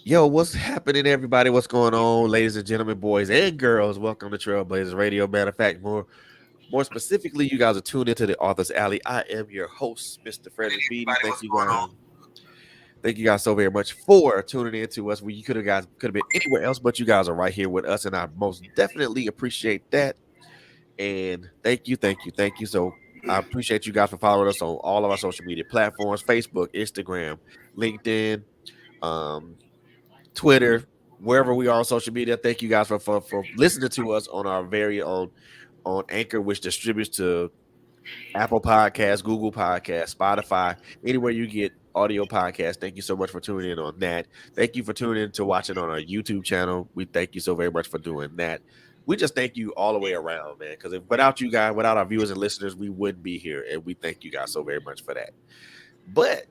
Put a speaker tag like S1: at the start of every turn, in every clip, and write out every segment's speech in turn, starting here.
S1: Yo, what's happening, everybody? What's going on, ladies and gentlemen, boys and girls? Welcome to Trailblazers Radio. Matter of fact, more specifically, you guys are tuned into the Author's Alley. I am your host, Mr. Frederick Beatty. Thank you guys so very much for tuning in to us. You could have been anywhere else, but you guys are right here with us, and I most definitely appreciate that. And thank you. So I appreciate you guys for following us on all of our social media platforms: Facebook, Instagram, LinkedIn. Um, Twitter, wherever we are on social media. Thank you guys for listening to us on our very own on Anchor, which distributes to Apple Podcasts, Google Podcasts, Spotify, anywhere you get audio podcasts. Thank you so much for tuning in on that. Thank you for tuning in to watching on our YouTube channel. We thank you so very much for doing that. We just thank you all the way around, man. Because without you guys, without our viewers and listeners, we wouldn't be here. And we thank you guys so very much for that. But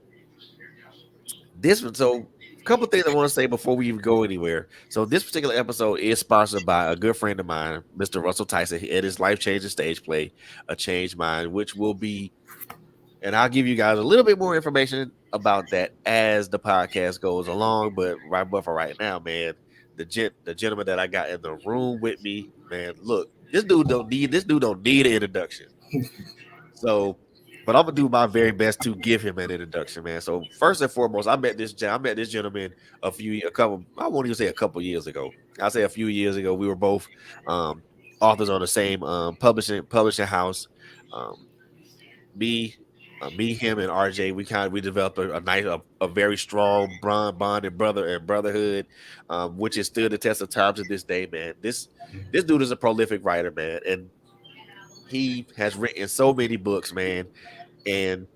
S1: this one, so a couple things I want to say before we even go anywhere. So this particular episode is sponsored by a good friend of mine, Mr. Russell Tyson, and his life-changing stage play, A Changed Mind, which will be, and I'll give you guys a little bit more information about that as the podcast goes along. But for right now, man, the gentleman that I got in the room with me, man, look, this dude don't need an introduction. So, but I'm gonna do my very best to give him an introduction, man. So first and foremost, I met this gentleman a couple, I won't even say a couple years ago. I'll say a few years ago. We were both um, authors on the same publishing house. Um, me, him, and RJ. We developed a very strong bond and brotherhood, which is still the test of time to this day, man. This dude is a prolific writer, man, and he has written so many books, man. And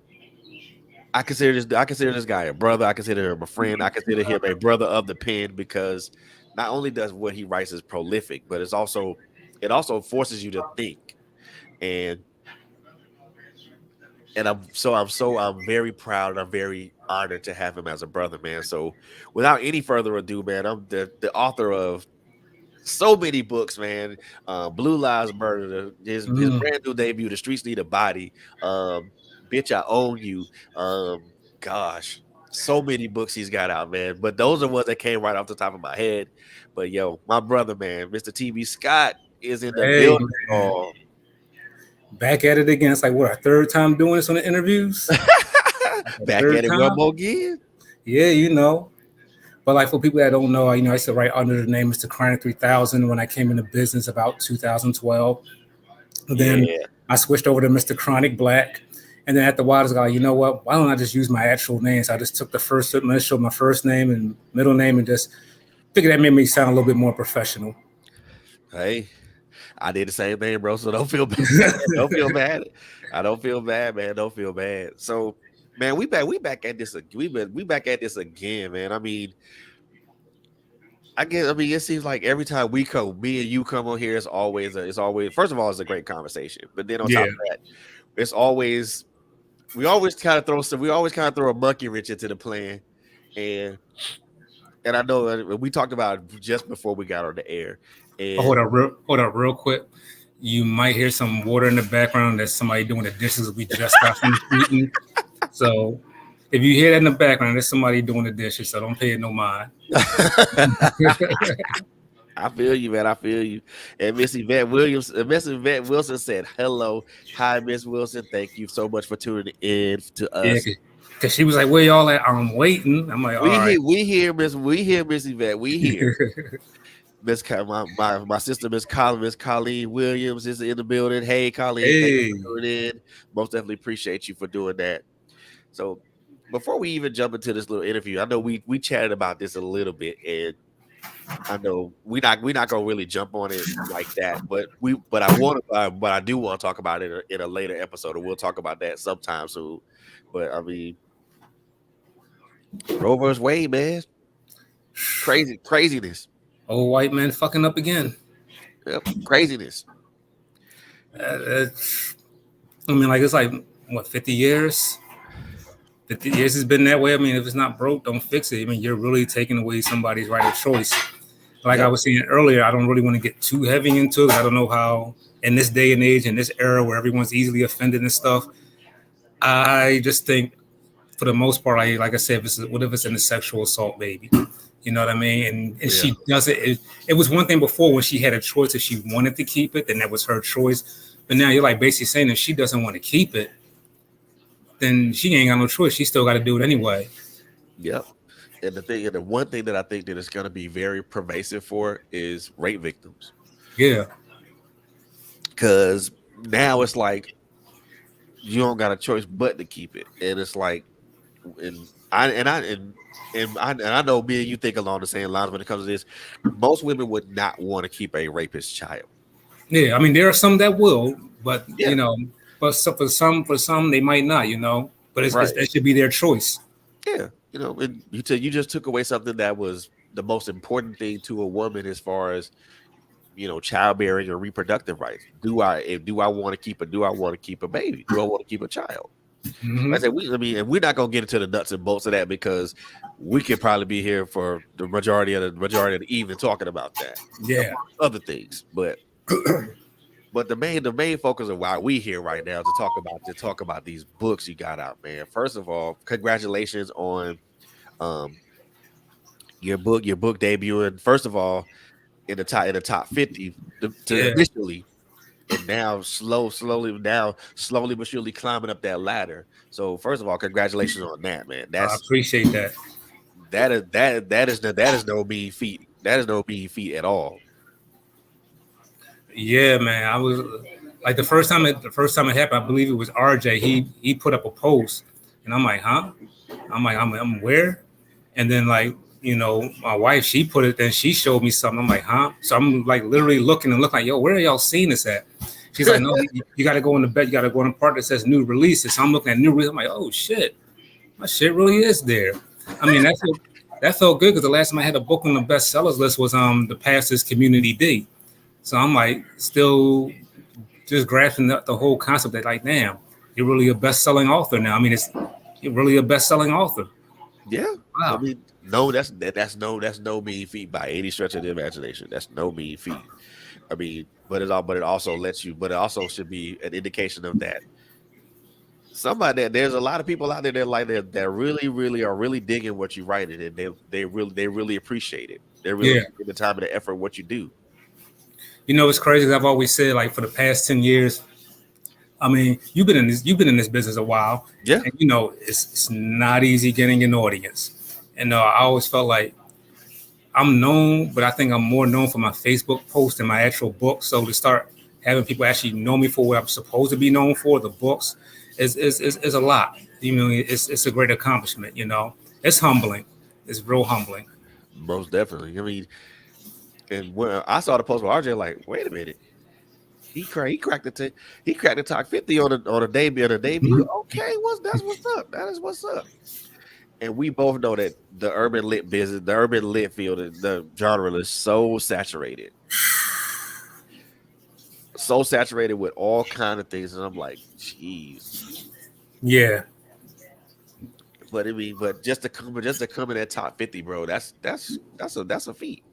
S1: I consider this guy a brother. I consider him a friend. I consider him a brother of the pen because not only does what he writes is prolific, but it also forces you to think. And I'm very proud and I'm very honored to have him as a brother, man. So without any further ado, man, I'm the author of so many books, man. Blue Lives Murder, his brand new debut, The Streets Need a Body, Bitch, I Own You. Gosh, so many books he's got out, man. But those are ones that came right off the top of my head. But yo, my brother, man, Mr. TV Scott is in the
S2: Hey,
S1: building.
S2: man.
S1: Oh,
S2: Back at it again. It's like, what, our third time doing this on the interviews? Like the
S1: back
S2: third
S1: at it one
S2: time?
S1: more again.
S2: Yeah, you know. But like for people that don't know, I used to write under the name Mr. Chronic 3000 when I came into business about 2012. And then
S1: Yeah,
S2: I switched over to Mr. Chronic Black. And then after a while, I was like, you know what? Why don't I just use my actual name? So I just took the first initial, my first name and middle name, and just figured that made me sound a little bit more professional.
S1: hey, I did the same thing, bro. So don't feel bad. Don't feel bad. I don't feel bad, man. Don't feel bad. So, man, we back at this. We back at this again, man. I mean, it seems like every time me and you come on here, it's always. First of all, it's a great conversation, but then on top
S2: Yeah.
S1: of that, it's always we always kind of throw a monkey wrench into the plan, and I know we talked about it just before we got on the air,
S2: Oh,
S1: and
S2: hold up, real quick. You might hear some water in the background. That's somebody doing the dishes we just got finished eating. So if you hear that in the background, there's somebody doing the dishes. So don't pay it no mind.
S1: I feel you, man. I feel you. And Miss Yvette Wilson said, "Hello, hi, Miss Wilson. Thank you so much for tuning in to
S2: Yeah,
S1: us.
S2: because she was like, "Where y'all at?" I'm waiting. I'm like, "All right."
S1: We hear Miss Yvette. We here. My sister, Miss Colleen Williams is in the building. Hey, Colleen, thank you
S2: Hey,
S1: for tuning in. Most definitely appreciate you for doing that. So, before we even jump into this little interview, I know we chatted about this a little bit, and I know we not gonna really jump on it like that, but I do want to talk about it in a later episode, and we'll talk about that sometime soon. But I mean, Roe versus Wade, man, craziness,
S2: old white man fucking up again.
S1: yep, craziness.
S2: It's, I mean, like it's like what 50 years. 50 years has been that way. I mean, if it's not broke, don't fix it. I mean, you're really taking away somebody's right of choice. Like I
S1: Yep.
S2: was saying earlier, I don't really want to get too heavy into it. I don't know how in this day and age, in this era where everyone's easily offended and stuff. I just think, for the most part, like I said, what if it's in a sexual assault, baby? You know what I mean? And
S1: Yeah.
S2: she does it. It was one thing before when she had a choice if she wanted to keep it, then that was her choice. But now you're like basically saying if she doesn't want to keep it, then she ain't got no choice. She still got to do it anyway.
S1: Yep. And the one thing that I think that is going to be very pervasive for is rape victims,
S2: Yeah,
S1: because now it's like you don't got a choice but to keep it, and it's like, and I know me and you think along the same lines when it comes to this. Most women would not want to keep a rapist child.
S2: yeah. I mean, there are some that will, but
S1: Yeah.
S2: but for some they might not. But
S1: Right.
S2: that should be their choice.
S1: Yeah. And you just took away something that was the most important thing to a woman as far as childbearing or reproductive rights. Do I want to keep a baby? Do I want to keep a child?
S2: Hmm.
S1: Like I said, and we're not gonna get into the nuts and bolts of that because we could probably be here for the majority of the evening talking about that,
S2: Yeah,
S1: amongst other things. But the main focus of why we here right now to talk about these books you got out, man. First of all, congratulations on um your book debuting. First of all, in the top 50 to
S2: yeah.
S1: initially, and now slowly but surely climbing up that ladder. So first of all, congratulations on that, man.
S2: I
S1: That's
S2: appreciate that.
S1: that is no mean feat. That is no mean feat at all.
S2: Yeah, man. I was like the first time it happened. I believe it was RJ. He put up a post, and I'm like, huh? I'm where? And then like my wife, she put it. Then she showed me something. I'm like, huh? So I'm like literally looking and looking like, yo, where are y'all seeing this at? She's like, no, you got to go in the bed. You got to go in the part that says new releases. So I'm looking at new releases. I'm like, oh shit, my shit really is there. I mean, that felt good because the last time I had a book on the bestsellers list was the Pastor's Community D. So I'm like still just grasping the whole concept that like, damn, you're really a best-selling author now. I mean, you're really a best-selling author.
S1: Yeah, I
S2: Wow.
S1: mean, no, that's no mean feat by any stretch of the imagination. That's no mean feat. I mean, but it also should be an indication of that there's a lot of people out there that really, really are really digging what you're writing, and they really appreciate it. They're really
S2: Yeah.
S1: taking the time and the effort what you do.
S2: It's crazy. 'Cause I've always said like for the past 10 years, I mean, you've been in this business a while,
S1: Yeah.
S2: and it's not easy getting an audience. And I always felt like I'm known, but I think I'm more known for my Facebook post than my actual book. So to start having people actually know me for what I'm supposed to be known for, the books, is a lot. It's a great accomplishment. It's humbling. It's real humbling.
S1: Most definitely. I mean, and when I saw the post with RJ, like, wait a minute, he cracked the top 50 on a debut. Okay, what's up? That is what's up. And we both know that the urban lit field, the genre is so saturated with all kind of things, and I'm like, jeez.
S2: Yeah,
S1: But just to come in that top 50, bro, that's a feat.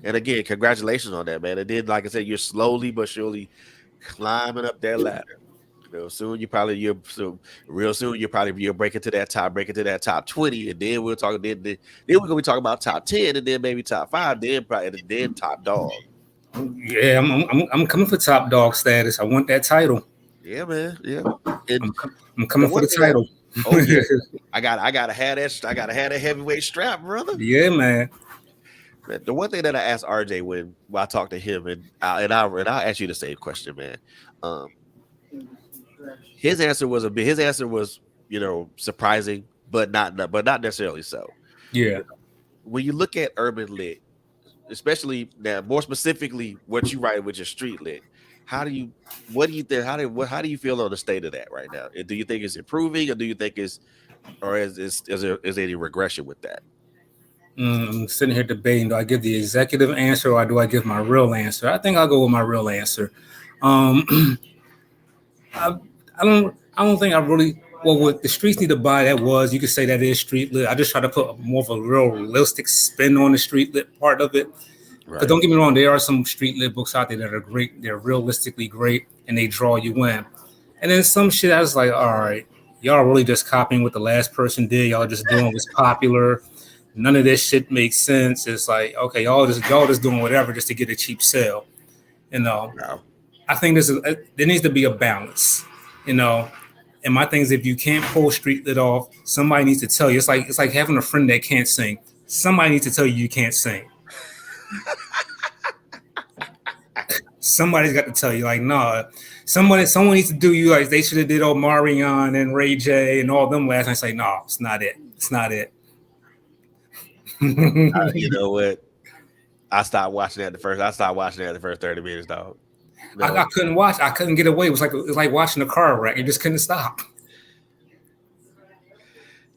S1: And again, congratulations on that, man. And then, like I said, you're slowly but surely climbing up that ladder. Soon real soon you'll break into that top 20, and then we're gonna be talking about top 10, and then maybe top 5, then probably and then top dog.
S2: yeah. I'm coming for top dog status. I want that title.
S1: Yeah, man. Yeah. And
S2: I'm
S1: the
S2: coming for
S1: one
S2: the
S1: thing I
S2: title.
S1: oh yeah, I gotta have that heavyweight strap, brother.
S2: Yeah, man.
S1: Man, the one thing that I asked RJ when I talked to him, and I'll ask you the same question, man. Um, his answer was surprising, but not necessarily so.
S2: Yeah.
S1: When you look at urban lit, especially now, more specifically, what you write with your street lit, how do you what do you think how do you feel on the state of that right now? Do you think it's improving, or do you think it's or is there any regression with that?
S2: I'm sitting here debating: do I give the executive answer or do I give my real answer? I think I'll go with my real answer. Um, I, I don't think I really. Well, what the streets need to buy that was you could say that is street lit. I just try to put more of a realistic spin on the street lit part of it. Because
S1: Right.
S2: don't get me wrong, there are some street lit books out there that are great. They're realistically great and they draw you in. And then some shit I was like, all right, y'all are really just copying what the last person did. Y'all are just doing what's popular. None of this shit makes sense. It's like, okay, y'all just doing whatever just to get a cheap sale. You know,
S1: No.
S2: I think there needs to be a balance. You know, and my thing is, if you can't pull street lit off, somebody needs to tell you. It's like having a friend that can't sing. Somebody needs to tell you can't sing. Somebody's got to tell you, like, nah. Someone needs to do you like they should have did Omarion and Ray J and all them last night. Say, no, it's not it. It's not it.
S1: You know what? I stopped watching that the first. I stopped watching that the first 30 minutes, dog.
S2: I
S1: No.
S2: couldn't watch. I couldn't get away. It was like watching a car wreck. You just couldn't stop.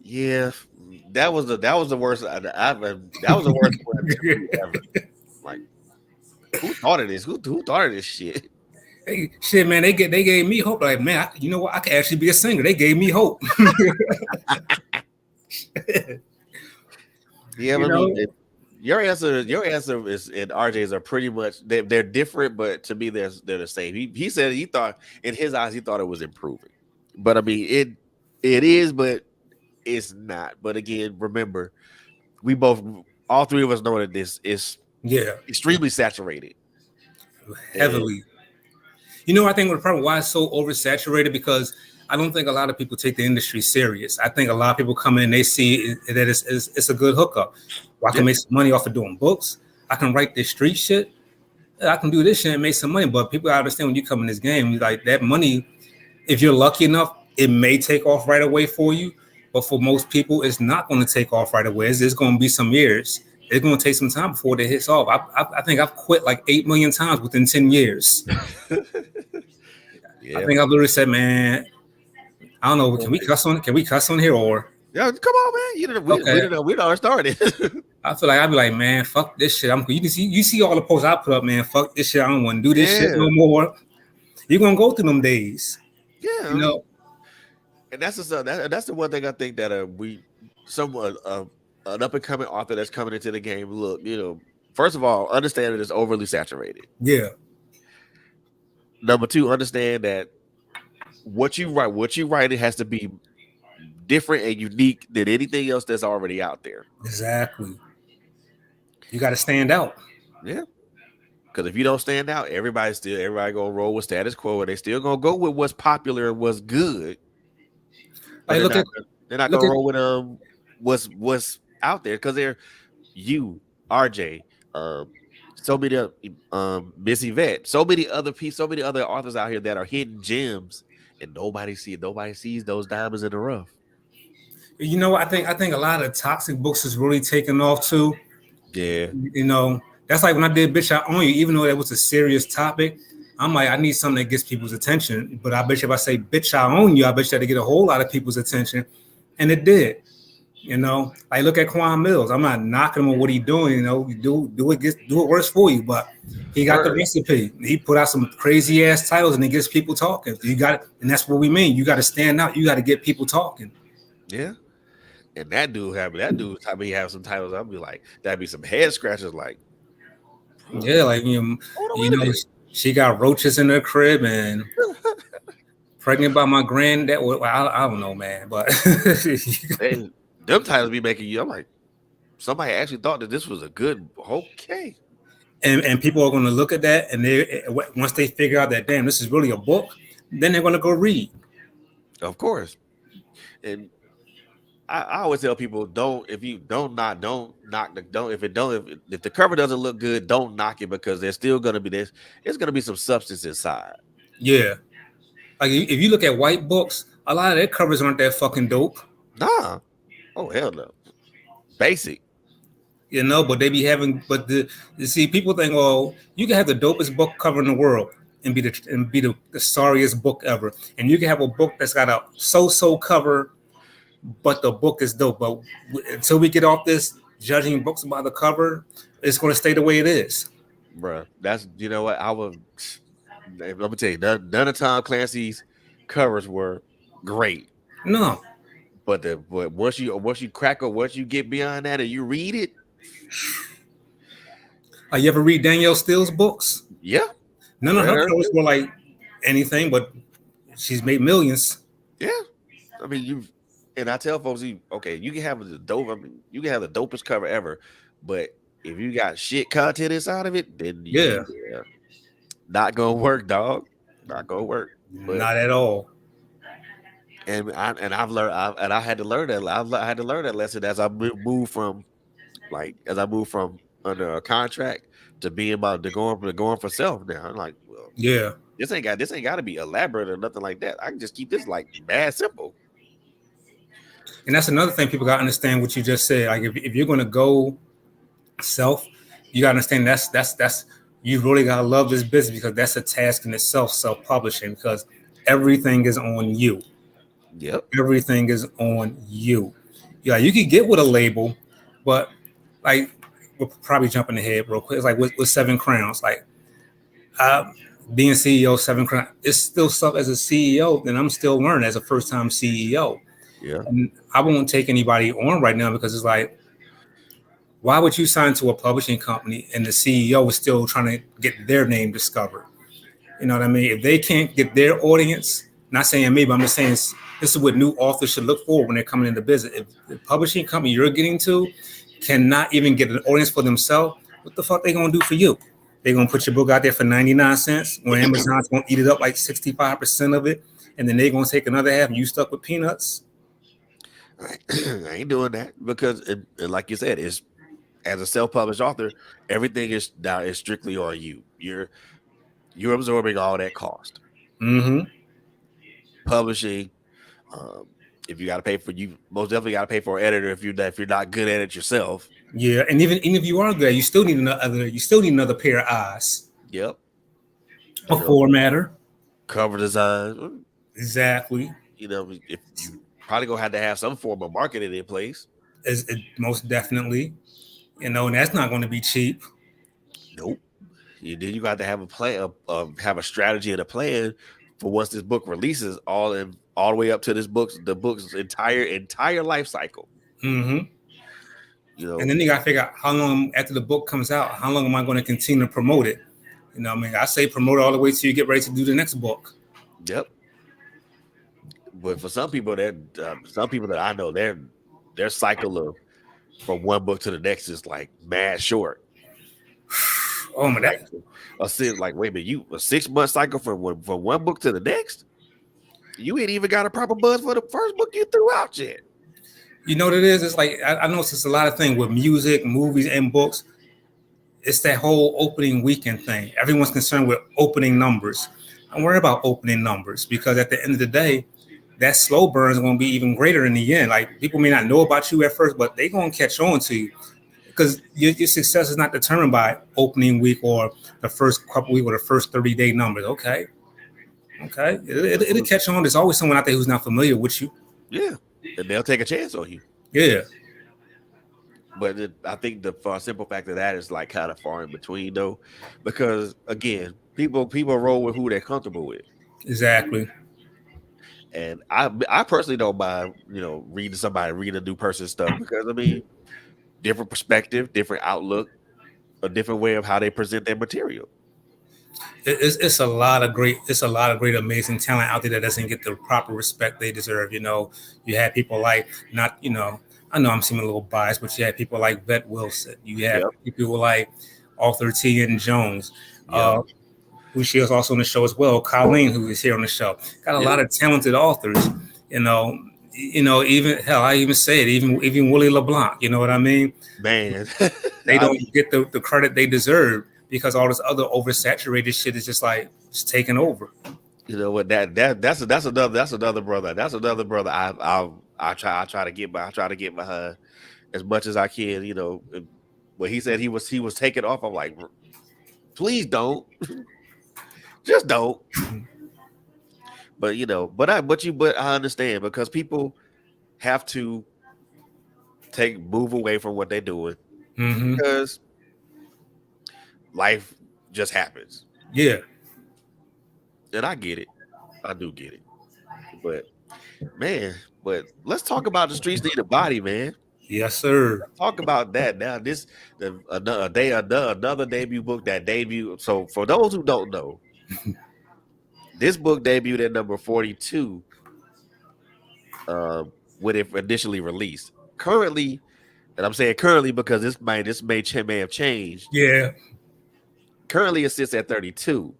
S1: Yeah, that was the worst. That was the worst one ever. Like, who thought of this? Who thought of this shit?
S2: Hey, shit, man, they gave me hope. Like, man, you know what? I could actually be a singer. They gave me hope.
S1: Yeah,
S2: you
S1: I mean,
S2: know?
S1: your answer is and RJ's are pretty much they're different, but to me they're the same. He said he thought in his eyes he thought it was improving, but I mean it is, but it's not. But again, remember, we both all three of us know that this is
S2: Yeah,
S1: extremely saturated. And
S2: heavily. You know, I think the problem why it's so oversaturated because I don't think a lot of people take the industry serious. I think a lot of people come in, they see that it's a good hookup. Well, I
S1: yeah,
S2: can make some money off of doing books. I can write this street shit. I can do this shit and make some money. But people understand when you come in this game, like that money, if you're lucky enough, it may take off right away for you. But for most people, it's not going to take off right away. It's going to be some years. It's going to take some time before it hits off. I think I've quit like 8 million times within 10 years. I
S1: yeah.
S2: think I've literally said, man, I don't know. Can we cuss on? Can we cuss on here or?
S1: Yeah, come on, man. You know,
S2: Okay.
S1: we done started.
S2: I feel like I'd be like, man, fuck this shit. You see all the posts I put up, man. Fuck this shit. I don't want to do this shit
S1: Yeah,
S2: no more. You're gonna go through them days,
S1: yeah. I
S2: you
S1: mean,
S2: know.
S1: and that's the one thing I think that we someone an up and coming author that's coming into the game. Look, first of all, understand that it's overly saturated.
S2: Yeah,
S1: Number two, understand that what you write, it has to be different and unique than anything else that's already out there.
S2: exactly. You got to stand out.
S1: Yeah, because if you don't stand out, everybody gonna roll with status quo, and they still gonna go with what's popular and what's good, but
S2: Like
S1: they're
S2: look
S1: not
S2: at
S1: they're not
S2: look
S1: gonna
S2: at
S1: roll with what's out there because they're you, RJ, so many Miss Yvette, so many other authors out here that are hidden gems, and nobody sees those diamonds in the rough.
S2: you know. I think a lot of toxic books is really taking off too.
S1: Yeah,
S2: You know, that's like when I did "Bitch I Own You," even though that was a serious topic. I'm like, I need something that gets people's attention. But I bet you if I say "Bitch I Own You," I bet you that'll get a whole lot of people's attention, and it did. You know, like look at Quan Mills. I'm not knocking him on what he's doing. You know, do it worse for you. But he got the
S1: word.
S2: recipe. He put out some crazy ass titles, and it gets people talking. You got it, and that's what we mean. You got to stand out. You got to get people talking.
S1: Yeah. And that dude type he have some titles. I'll be like, that'd be some head scratchers. Like,
S2: Yeah, like
S1: hold on,
S2: you
S1: wait a
S2: know,
S1: minute.
S2: she got roaches in her crib and pregnant by my granddad. Well, I don't know, man, but
S1: Them titles be making you. I'm like, somebody actually thought that this was a good. Okay,
S2: and people are going to look at that, and they once they figure out that damn, this is really a book, then they're going to go read.
S1: of course. And I always tell people, don't if you don't knock the don't if the cover doesn't look good, don't knock it because there's still gonna be this. It's gonna be some substance inside.
S2: Yeah, like if you look at white books, a lot of their covers aren't that fucking dope.
S1: Nah. Oh hell no. Basic.
S2: You know, but they be having, but you see, people think, oh, you can have the dopest book cover in the world and be the sorriest book ever, and you can have a book that's got a so-so cover, but the book is dope. But until we get off this judging books by the cover, it's going to stay the way it is.
S1: Bruh. That's what I would. Let me tell you, none of Tom Clancy's covers were great,
S2: No,
S1: but once you get beyond that and you read it,
S2: you ever read Danielle Steele's books?
S1: yeah,
S2: None of
S1: read
S2: her
S1: her
S2: covers
S1: too.
S2: were like anything, but she's made millions.
S1: Yeah, I mean you. And I tell folks, okay, you can have the dope. I mean, you can have the dopest cover ever, but if you got shit content inside of it, then
S2: Yeah,
S1: yeah, not gonna work, dog. Not gonna work. But
S2: not at all.
S1: I've learned, and I had to learn that. I had to learn that lesson as I moved from as I moved from under a contract to being about to going for self. Now I'm like, well,
S2: Yeah.
S1: this ain't got to be elaborate or nothing like that. I can just keep this like bad simple.
S2: And that's another thing people got to understand what you just said. Like if you're going to go self, you got to understand that's you really got to love this business because that's a task in itself, self publishing, because everything is on you.
S1: Yep.
S2: Everything is on you. Yeah, you could get with a label, but like we're probably jumping ahead real quick. It's like with Seven Crowns, like uh, being CEO of Seven Crowns, it's still stuff as a CEO, and I'm still learning as a first time CEO.
S1: Yeah.
S2: And I won't take anybody on right now because it's like, why would you sign to a publishing company and the CEO is still trying to get their name discovered? You know what I mean? If they can't get their audience, not saying me, but I'm just saying this is what new authors should look for when they're coming into business. If the publishing company you're getting to cannot even get an audience for themselves, what the fuck they gonna do for you? They're gonna put your book out there for 99 cents when Amazon's gonna eat it up like 65% of it, and then they're gonna take another half and you stuck with peanuts.
S1: I ain't doing that because, and like you said, it's as a self-published author, everything is now is strictly on you. You're absorbing all that cost.
S2: Mm-hmm.
S1: Publishing, um, if you got to pay for you, most definitely got to pay for an editor if you're not good at it yourself.
S2: Yeah, and even if you are good, you still need another pair of eyes.
S1: Yep,
S2: A
S1: you know,
S2: formatter.
S1: cover design.
S2: Exactly.
S1: You know, if you probably gonna have to have some form of marketing in place.
S2: Most definitely. And that's not going to be cheap.
S1: Nope. Then you got to have a plan, have a strategy and a plan for once this book releases, all the way up to the book's entire life cycle.
S2: Mm-hmm.
S1: You
S2: And
S1: know.
S2: then you got to figure out how long after the book comes out, how long am I going to continue to promote it? You know, what I mean, I say promote it all the way till you get ready to do the next book.
S1: Yep. But for some people that I know, their cycle of from one book to the next is like mad short.
S2: Oh my
S1: Like
S2: god.
S1: like wait a minute, you a 6 month cycle from one book to the next? You ain't even got a proper buzz for the first book you threw out yet.
S2: You know what it is? It's like I know it's a lot of things with music, movies, and books. It's that whole opening weekend thing. Everyone's concerned with opening numbers. Don't worry about opening numbers because at the end of the day, that slow burn is going to be even greater in the end. Like people may not know about you at first, but they're going to catch on to you because your success is not determined by opening week or the first couple week or the first 30-day numbers. Okay. Okay. It'll catch on. There's always someone out there who's not familiar with you.
S1: Yeah, and they'll take a chance on you.
S2: Yeah.
S1: But I think the simple fact of that is like kind of far in between though, because again, people roll with who they're comfortable with.
S2: Exactly.
S1: And I personally don't mind, reading a new person's stuff because I mean, different perspective, different outlook, a different way of how they present their material.
S2: It's a lot of great amazing talent out there that doesn't get the proper respect they deserve. You have people like not I know I'm seeming a little biased, but you have people like Vet Wilson. You have
S1: Yep,
S2: people like Arthur T. and Jones,
S1: yep,
S2: who she is also on the show as well. Colleen, who is here on the show, got a
S1: yep.
S2: lot of talented authors. Even hell, I even say it, even Willie LeBlanc. You know what I mean?
S1: Man,
S2: They don't get the credit they deserve because all this other oversaturated shit is just like it's taking over.
S1: you know what that's another brother. That's another brother. I try to get behind as much as I can. When he said he was taking off, I'm like, please don't, just don't. But I understand because people have to move away from what they're doing
S2: Mm-hmm.
S1: because life just happens.
S2: Yeah.
S1: And I get it. I do get it. But man, let's talk about the streets need a body, man.
S2: Yes, sir.
S1: Talk about that now. Another debut book that debut. So for those who don't know, this book debuted at number 42. when it initially released. Currently, and I'm saying currently because may have changed.
S2: Yeah.
S1: Currently, it sits at 32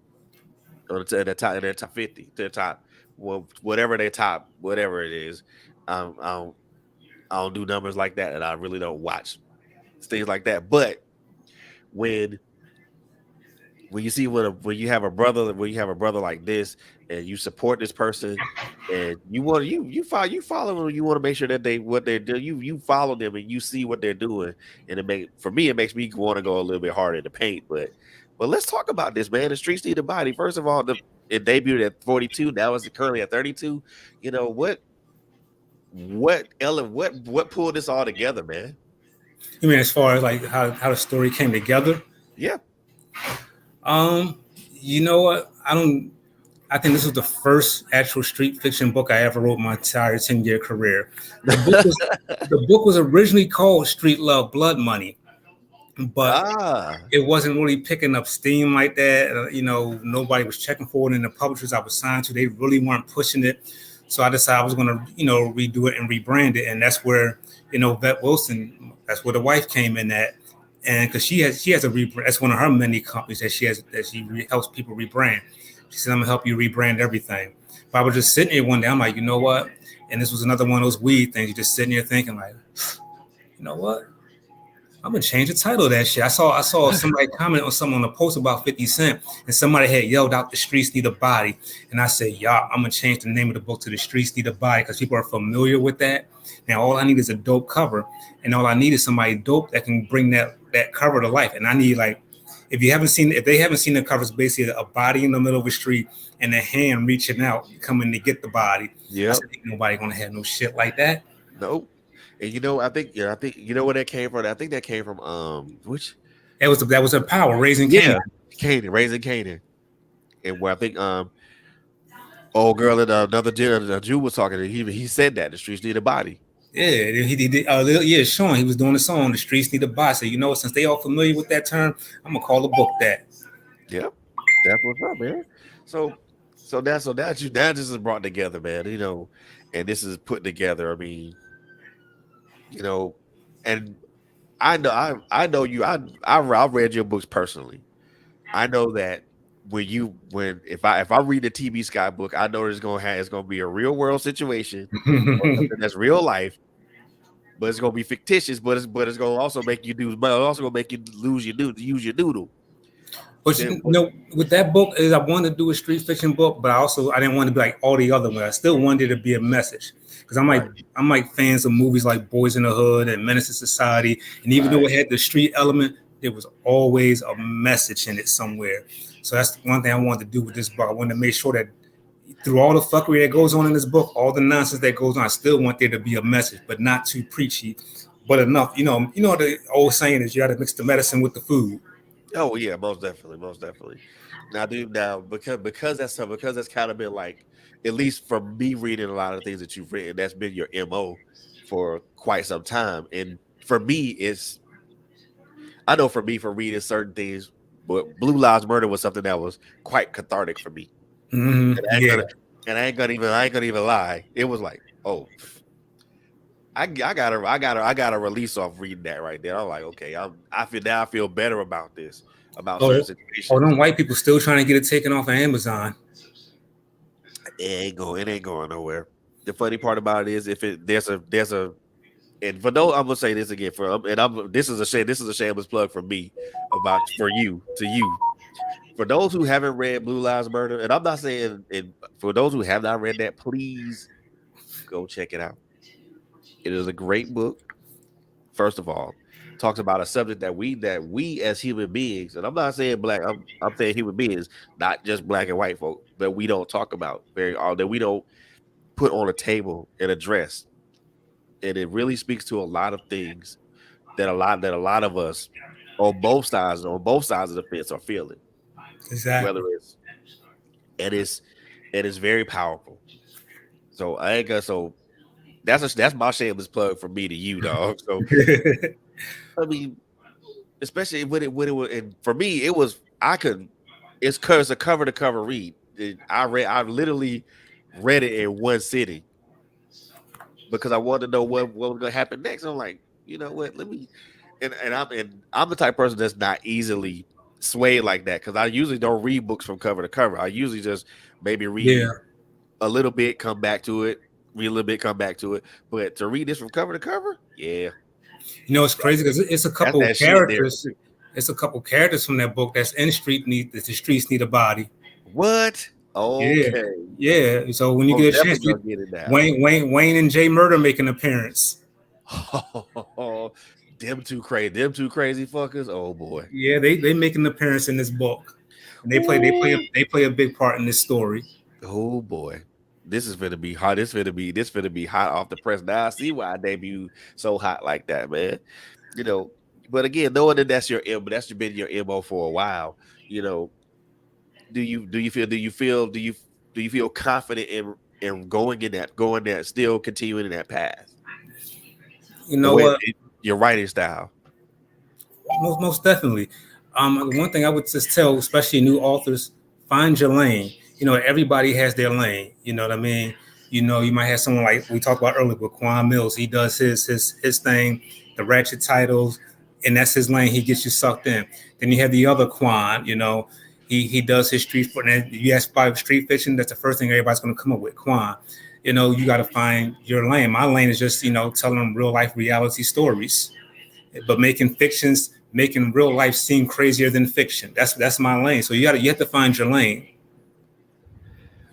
S1: to the top 50 to the top, well, whatever they top, whatever it is. Um, I don't I don't do numbers like that, and I really don't watch things like that. But when when you see when you have a brother like this, and you support this person, and you follow them, you want to make sure that they what they're doing, you follow them and you see what they're doing, and it makes me want to go a little bit harder in the paint. But let's talk about this, man. The streets need a body. First of all, it debuted at 42. Now it's currently at 32. You know what pulled this all together, man?
S2: You mean as far as like how the story came together?
S1: Yeah.
S2: Um, you know what? I think this was the first actual street fiction book I ever wrote in my entire 10-year career. The book was the book was originally called Street Love Blood Money, but
S1: Ah,
S2: it wasn't really picking up steam like that. Nobody was checking for it, and the publishers I was signed to, they really weren't pushing it. So I decided I was going to, redo it and rebrand it, and that's where, Vet Wilson, that's where the wife came in at, and because she has a rebrand, that's one of her many companies that helps people rebrand. She said, "I'm gonna help you rebrand everything." But I was just sitting here one day, I'm like, you know what? And this was another one of those weed things. You're just sitting there thinking, like, you know what? I'm gonna change the title of that shit. I saw somebody comment on something on a post about 50 Cent, and somebody had yelled out, "The streets need a body," and I said, "Yeah, I'm gonna change the name of the book to The Streets Need a Body," because people are familiar with that. Now all I need is a dope cover, and all I need is somebody dope that can bring that cover to life. And I need, like, if they haven't seen the covers, basically a body in the middle of a street and a hand reaching out, coming to get the body. I
S1: yep.
S2: said, ain't nobody gonna have no shit like that.
S1: Nope. And I think you know where that came from. I think that came from which
S2: That was a power raising Cain.
S1: yeah, Canaan, raising Canaan, and where I think old girl and Jew was talking. He said that the streets need a body.
S2: Yeah, he did. Yeah, Sean, he was doing a song. The streets need a boss. So since they all familiar with that term, I'm gonna call the book that.
S1: Yep, that's what's up, man. So that just is brought together, man. And this is put together. I mean, you know, and I know you. I've read your books personally. I know that when if I read the TB Sky book, I know it's gonna be a real world situation or something that's real life, but it's gonna be fictitious. But it's gonna also make you do. But it's also gonna make you use your doodle.
S2: But with that book, is I wanted to do a street fiction book, but I didn't want to be like all the other ones. I still wanted it to be a message because
S1: Right,
S2: I'm like fans of movies like Boys in the Hood and Menace to Society, and even though
S1: right.
S2: it had the street element, there was always a message in it somewhere. So that's one thing I wanted to do with this book. I wanted to make sure that through all the fuckery that goes on in this book, all the nonsense that goes on, I still want there to be a message, but not too preachy, but enough. The old saying is you got to mix the medicine with the food.
S1: Oh yeah, most definitely, most definitely. Now, dude, because that's kind of been like, at least from me reading a lot of things that you've written, that's been your MO for quite some time. And for me, I know for me for reading certain things, but Blue Lives Murder was something that was quite cathartic for me. And I ain't
S2: Yeah.
S1: gonna and I ain't gonna even lie. It was like, oh, I got a release off reading that right there. I'm like, okay, I feel better about this, about certain
S2: Oh,
S1: situations.
S2: them white people still trying to get it taken off of Amazon.
S1: It ain't going nowhere. The funny part about it is if it there's a and for those I'm gonna say this again for and I'm this is a shameless plug for me about for you to you. For those who haven't read Blue Lives Murder, and I'm not saying and for those who have not read that, please go check it out. It is a great book. First of all, talks about a subject that we as human beings, and I'm not saying black, I'm saying human beings, not just black and white folk, that we don't talk about very often, that we don't put on a table and address. And it really speaks to a lot of things that a lot of us on both sides of the fence are feeling. Whether
S2: Exactly.
S1: and it's and it's very powerful. So I ain't gonna so that's my shameless plug from me to you, dog. So I mean, especially when it was, and for me, it was I could it's cause a cover to cover read. I literally read it in one sitting. because I wanted to know what was gonna happen next. I'm like, you know what? Let me and I'm the type of person that's not easily swayed like that because I usually don't read books from cover to cover. I usually just maybe
S2: Yeah.
S1: read a little bit, come back to it, read a little bit, come back to it. But to read this from cover to cover, yeah,
S2: You know, it's
S1: that's
S2: crazy because it's a
S1: that's
S2: couple of
S1: that shit there.
S2: characters. It's a couple characters from that book that's in street need that the streets need a body.
S1: What?
S2: Yeah,
S1: Okay,
S2: yeah. So when you
S1: most
S2: get a
S1: definitely
S2: chance,
S1: gonna get it now.
S2: Wayne and Jay Murder make an appearance.
S1: Them two crazy, them two crazy fuckers. Oh boy.
S2: Yeah, they make an appearance in this book, and
S1: Ooh.
S2: they play a big part in this story.
S1: Oh boy. This is gonna be hot. This gonna be hot off the press. Now I see why I debut so hot like that, man. You know, but again, knowing that that's your M, that's been your MO for a while, you know, do you feel confident in going that still continuing in that path?
S2: You
S1: The
S2: know
S1: way
S2: what?
S1: your writing style.
S2: Most definitely. The one thing I would just tell, especially new authors, find your lane. You know, everybody has their lane. You know what I mean? You know, you might have someone like we talked about earlier with Quan Mills. He does his thing, the ratchet titles, and that's his lane. He gets you sucked in. Then you have the other Quan. You know, he does his street. And you ask about street fiction. That's the first thing everybody's going to come up with. Quan. You know, you got to find your lane. My lane is just telling them real life reality stories, but making real life seem crazier than fiction. That's my lane. So you have to find your lane.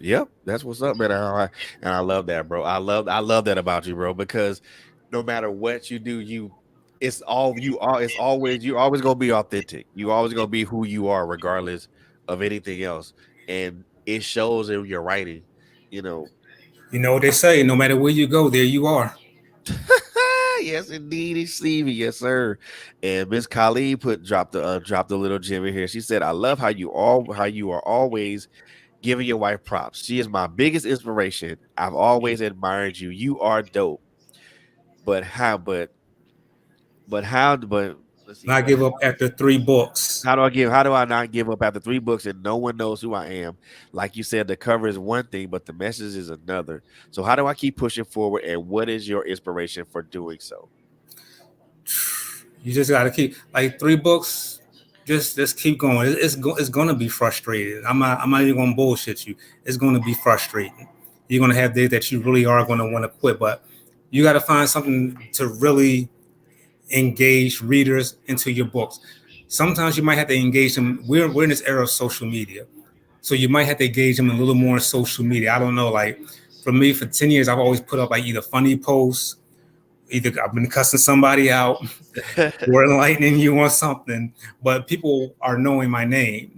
S1: Yep, that's what's up, man. And I love that, bro. I love that about you, bro, because no matter what you do, it's always you're always gonna be authentic. You always gonna be who you are, regardless of anything else. And it shows in your writing, you know.
S2: You know what they say, no matter where you go, there you are.
S1: Yes, indeed, it's Stevie, yes, sir. And Miss Khalid dropped a little gem in here. She said, "I love how you are always giving your wife props. She is my biggest inspiration. I've always admired you. You are dope. But how? But how? But let's see.
S2: Not
S1: But
S2: give up after 3 books.
S1: how do I give? How do I not give up after 3 books and no one knows who I am? Like you said, the cover is one thing, but the message is another. So how do I keep pushing forward? And what is your inspiration for doing so?
S2: You just got to keep like 3 books. Just keep going. It's gonna be frustrating. I'm not even gonna bullshit you. It's gonna be frustrating. You're gonna have days that you really are gonna want to quit, but you got to find something to really engage readers into your books. Sometimes you might have to engage them. We're in this era of social media, so you might have to engage them a little more on social media. I don't know. Like for me, for 10 years, I've always put up like either funny posts, either I've been cussing somebody out, or enlightening you on something. But people are knowing my name,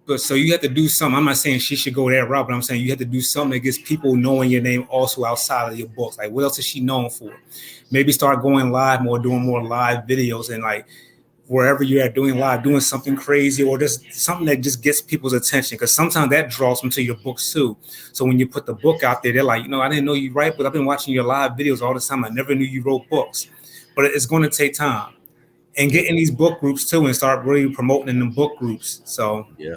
S2: But so you have to do something. I'm not saying she should go that route, but I'm saying you have to do something that gets people knowing your name also outside of your books. Like, what else is she known for? Maybe start going live more, doing more live videos, and like wherever you're at doing live, doing something crazy or just something that just gets people's attention. Because sometimes that draws them to your books too. So when you put the book out there, they're like, I didn't know you write, but I've been watching your live videos all the time. I never knew you wrote books. But it's going to take time and
S1: Yeah,
S2: get in these book groups too and start really promoting in the book groups. So
S1: yeah.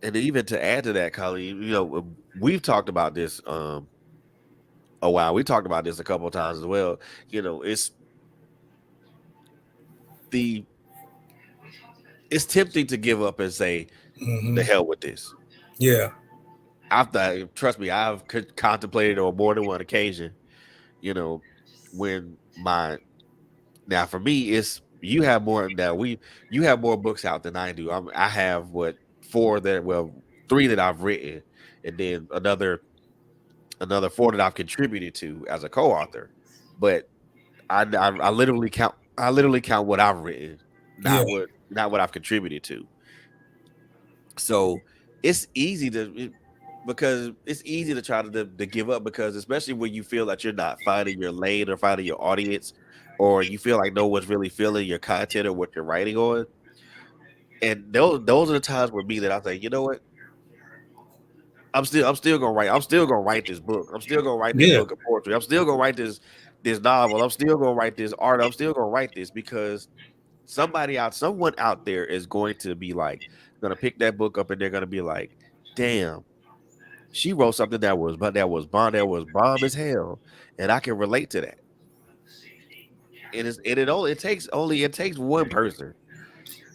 S1: And even to add to that, Colleen, we've talked about this a while. We talked about this a couple of times as well. It's the it's tempting to give up and say the
S2: mhm.
S1: hell with this.
S2: Yeah,
S1: Trust me, I've contemplated on more than one occasion. You know, when my now for me, it's you have more books out than I do. I have what three that I've written, and then another four that I've contributed to as a co-author. But I literally count what I've written,
S2: yeah,
S1: not what I've contributed to. So it's easy because it's easy to try to give up, because especially when you feel that you're not finding your lane or finding your audience, or you feel like no one's really feeling your content or what you're writing on. And those are the times with me that I think, you know what, I'm still gonna write. I'm still gonna write this book. I'm still gonna write this
S2: yeah.
S1: book of poetry. I'm still gonna write this novel. I'm still gonna write this art. I'm still gonna write this because someone out there is going to be like, gonna pick that book up and they're gonna be like, damn, She wrote something that was but that was bomb as hell, and I can relate to that. It takes one person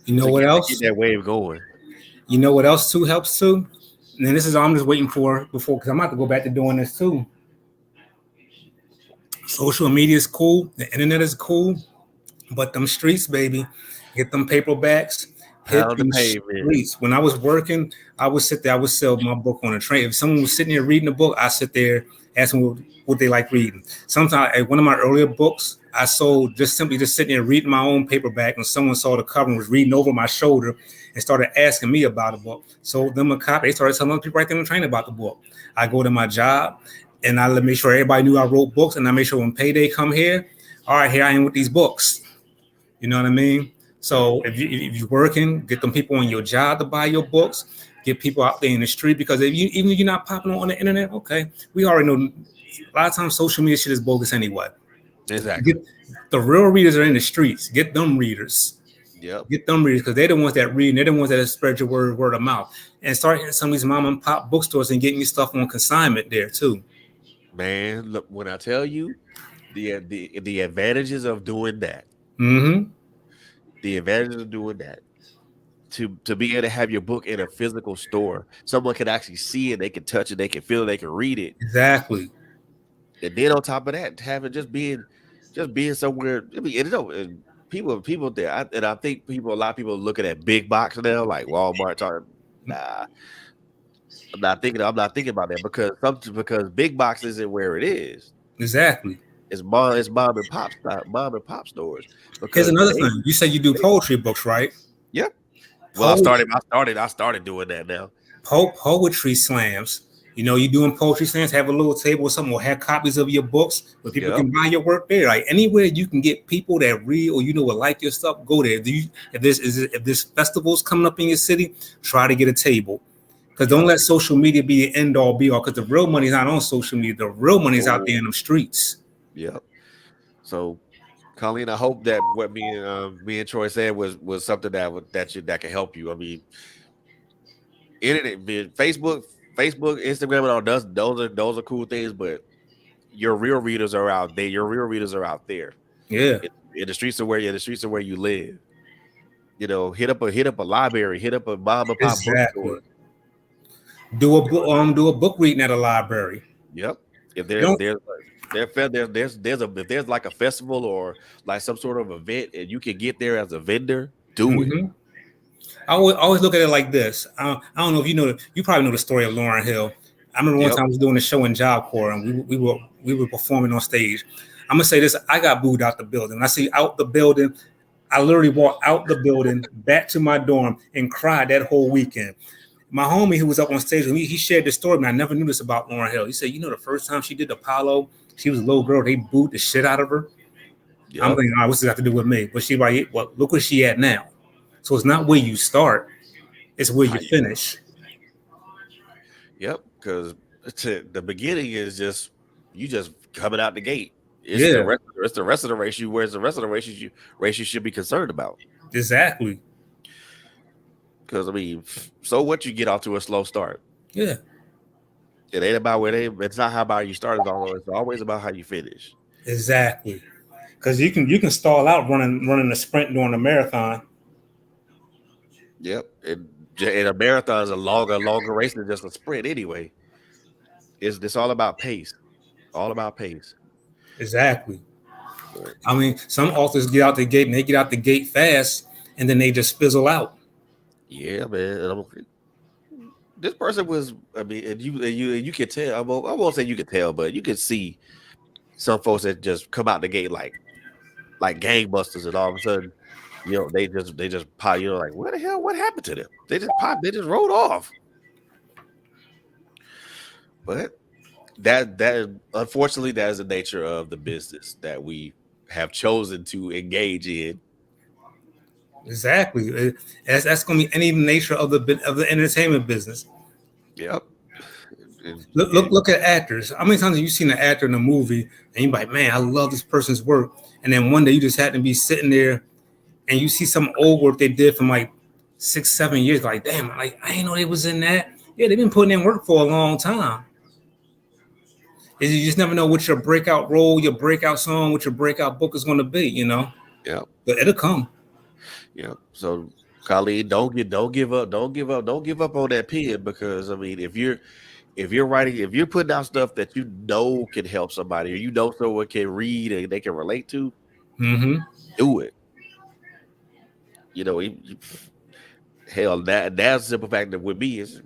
S2: You know what
S1: to get
S2: else?
S1: that wave going.
S2: You know what else too helps too? And then this is all I'm just waiting for before because I'm about to go back to doing this too. Social media is cool, the internet is cool, but them streets, baby, get them paperbacks, hit
S1: Pound the
S2: them
S1: pavement.
S2: streets. When I was working, I would sit there, I would sell my book on a train. If someone was sitting there reading a book, I sit there, ask them what they like reading. Sometimes at one of my earlier books, I sold just simply just sitting there reading my own paperback, and someone saw the cover and was reading over my shoulder and started asking me about the book. Sold them a copy. They started telling other people right there on the train about the book. I go to my job and I make sure everybody knew I wrote books, and I make sure when payday come here, all right, here I am with these books. You know what I mean?
S1: Yep.
S2: So if you're working, get them people on your job to buy your books. Get people out there in the street because even if you're not popping on the internet, okay, we already know a lot of times social media shit is bogus anyway.
S1: Exactly.
S2: Get the real readers are in the streets. Get them readers.
S1: Yep.
S2: Get them readers because they're the ones that read. And they're the ones that spread your word of mouth. And start hitting some of these mom and pop bookstores and getting your stuff on consignment there too.
S1: Man, look, when I tell you the advantages of doing that,
S2: Mm-hmm.
S1: the advantages of doing that, to be able to have your book in a physical store, someone can actually see it, they can touch it, they can feel it, they can read it.
S2: Exactly.
S1: And then on top of that, having just being somewhere. I mean, and people there, and I think a lot of people are looking at big box now, like Walmart. Talking, nah, I'm not thinking about that because big box isn't where it is.
S2: Exactly.
S1: It's mom and pop stores
S2: Here's
S1: because
S2: another thing. You said you do
S1: they
S2: poetry books, right?
S1: yeah. Well,
S2: Poetry.
S1: I started doing that now.
S2: Poetry slams. You know, you doing poetry slams, have a little table or something, or have copies of your books where people
S1: Yep,
S2: can buy your work there. Like anywhere you can get people that read or you know will like your stuff, go there. If there's festivals coming up in your city, try to get a table. Because don't
S1: yep,
S2: let social media be the end all be all. Because the real money's not on social media. The real money's out there
S1: no,
S2: in the streets.
S1: yep. So, Colleen, I hope that what me and Troy said was something that can help you. I mean, internet, Instagram, and all those are cool things, but your real readers are out there. Your real readers are out there
S2: Yeah,
S1: in the streets of where you live. You know, hit up a library, hit up a mom and pop
S2: exactly.
S1: bookstore. You know,
S2: Do a book reading at a library.
S1: yep. If
S2: You know,
S1: there's like a festival or like some sort of event, and you can get there as a vendor, do it.
S2: mhm. I always look at it like this. I don't know if you know. You probably know the story of Lauren Hill. I remember one
S1: Yep.
S2: time I was doing a show in Job Corps, and we were performing on stage. I'm gonna say this: I got booed out the building. When I see out the building, I literally walked out the building back to my dorm and cried that whole weekend. My homie who was up on stage, he shared this story, and I never knew this about Lauren Hill. He said, you know, the first time she did Apollo, she was a little girl. They booed the shit out of her. I'm
S1: Yep.
S2: thinking, all right, what's this got to do with me? But she like, well, look where she at now. So it's not where you start; it's where
S1: How
S2: you
S1: you
S2: finish.
S1: Yep, because the beginning is just you just coming out the gate.
S2: Yeah,
S1: It's the rest of the race you where's the rest of the race you should be concerned about.
S2: exactly.
S1: Because I mean, so what you get off to a slow start.
S2: Yeah,
S1: It ain't about it's not how about you start, it's always about how you finish.
S2: exactly. Because you can stall out running a sprint during a marathon.
S1: Yep. And a marathon is a longer race than just a sprint anyway. It's all about pace. All about pace.
S2: Exactly.
S1: But
S2: I mean, some authors get out the gate and they get out the gate fast, and then they just fizzle out.
S1: yeah, man. This person was, I mean, and you can tell. I won't say you can tell, but you can see some folks that just come out the gate like gangbusters, and all of a sudden, they just pop. Like what the hell? What happened to them? They just pop. They just rolled off. But that unfortunately that is the nature of the business that we have chosen to engage in.
S2: Exactly. That's going to be any nature of the entertainment business.
S1: Yep. And,
S2: Look at actors. How many times have you seen an actor in a movie and you're like, man, I love this person's work, and then one day you just happen to be sitting there and you see some old work they did from like 6, 7 years, like, damn, like I didn't know they was in that. Yeah, they've been putting in work for a long time. Is you just never know what your breakout role, your breakout song, what your breakout book is going to be, you know.
S1: Yeah,
S2: But it'll come.
S1: yeah. So, Colleen, don't give up, don't give up on that pen because I mean, if you're writing, if you're putting out stuff that you know can help somebody, or you know someone can read and they can relate to,
S2: Mm-hmm.
S1: do it. You know, hell, that's the simple fact that with me is,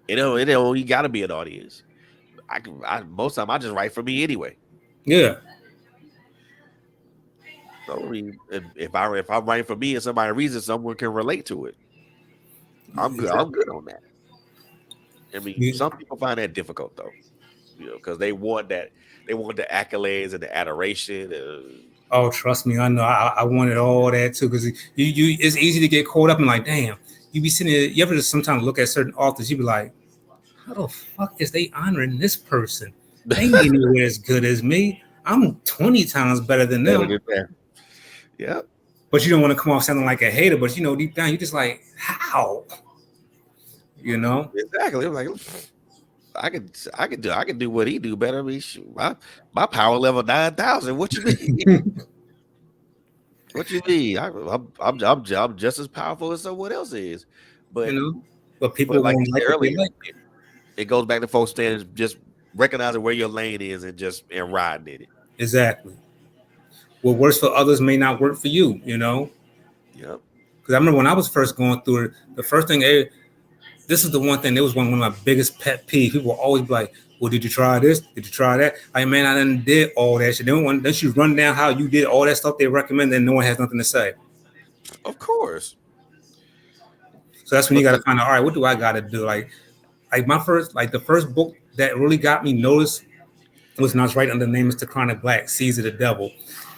S1: it don't you got to be an audience. Most of the time I just write for me anyway.
S2: Yeah,
S1: So I mean, if I'm writing for me and somebody reads it, someone can relate to it. I'm good. I'm
S2: exactly.
S1: good on that. I mean, some people find that difficult though, because they want the accolades and the adoration.
S2: Oh, trust me, I know. I wanted all that too because it's easy to get caught up in like, damn. You be sitting there. You ever just sometimes look at certain authors, you be like, how the fuck is they honoring this person? They ain't nowhere as good as me. I'm 20 times better than
S1: Better
S2: them.
S1: than that. Yeah,
S2: But you don't want to come off sounding like a hater. But you know, deep down, you just like, how? You know?
S1: exactly. I'm like, I can do what he do better. I mean, shoot, my power level 9,000. What you mean? What you mean? I'm just as powerful as someone else is,
S2: You
S1: but
S2: know? But
S1: but
S2: people
S1: like you
S2: won't
S1: said
S2: like what they
S1: earlier,
S2: like.
S1: it goes back to folks standing, just recognizing where your lane is and just riding in it.
S2: Exactly. What works for others may not work for you, you know?
S1: Yep.
S2: Because I remember when I was first going through it, the first thing, this is the one thing, that was one of my biggest pet peeves. People will always be like, well, did you try this? Did you try that? Like, man, I done did all that shit. Then you run down how you did all that stuff they recommend, and no one has nothing to say.
S1: Of course.
S2: So that's when you got to
S1: Because
S2: find out, all right, what do I got to do? Like the first book that really got me noticed was when I was writing under the name Mr. Chronic Black, Seeds of the Devil.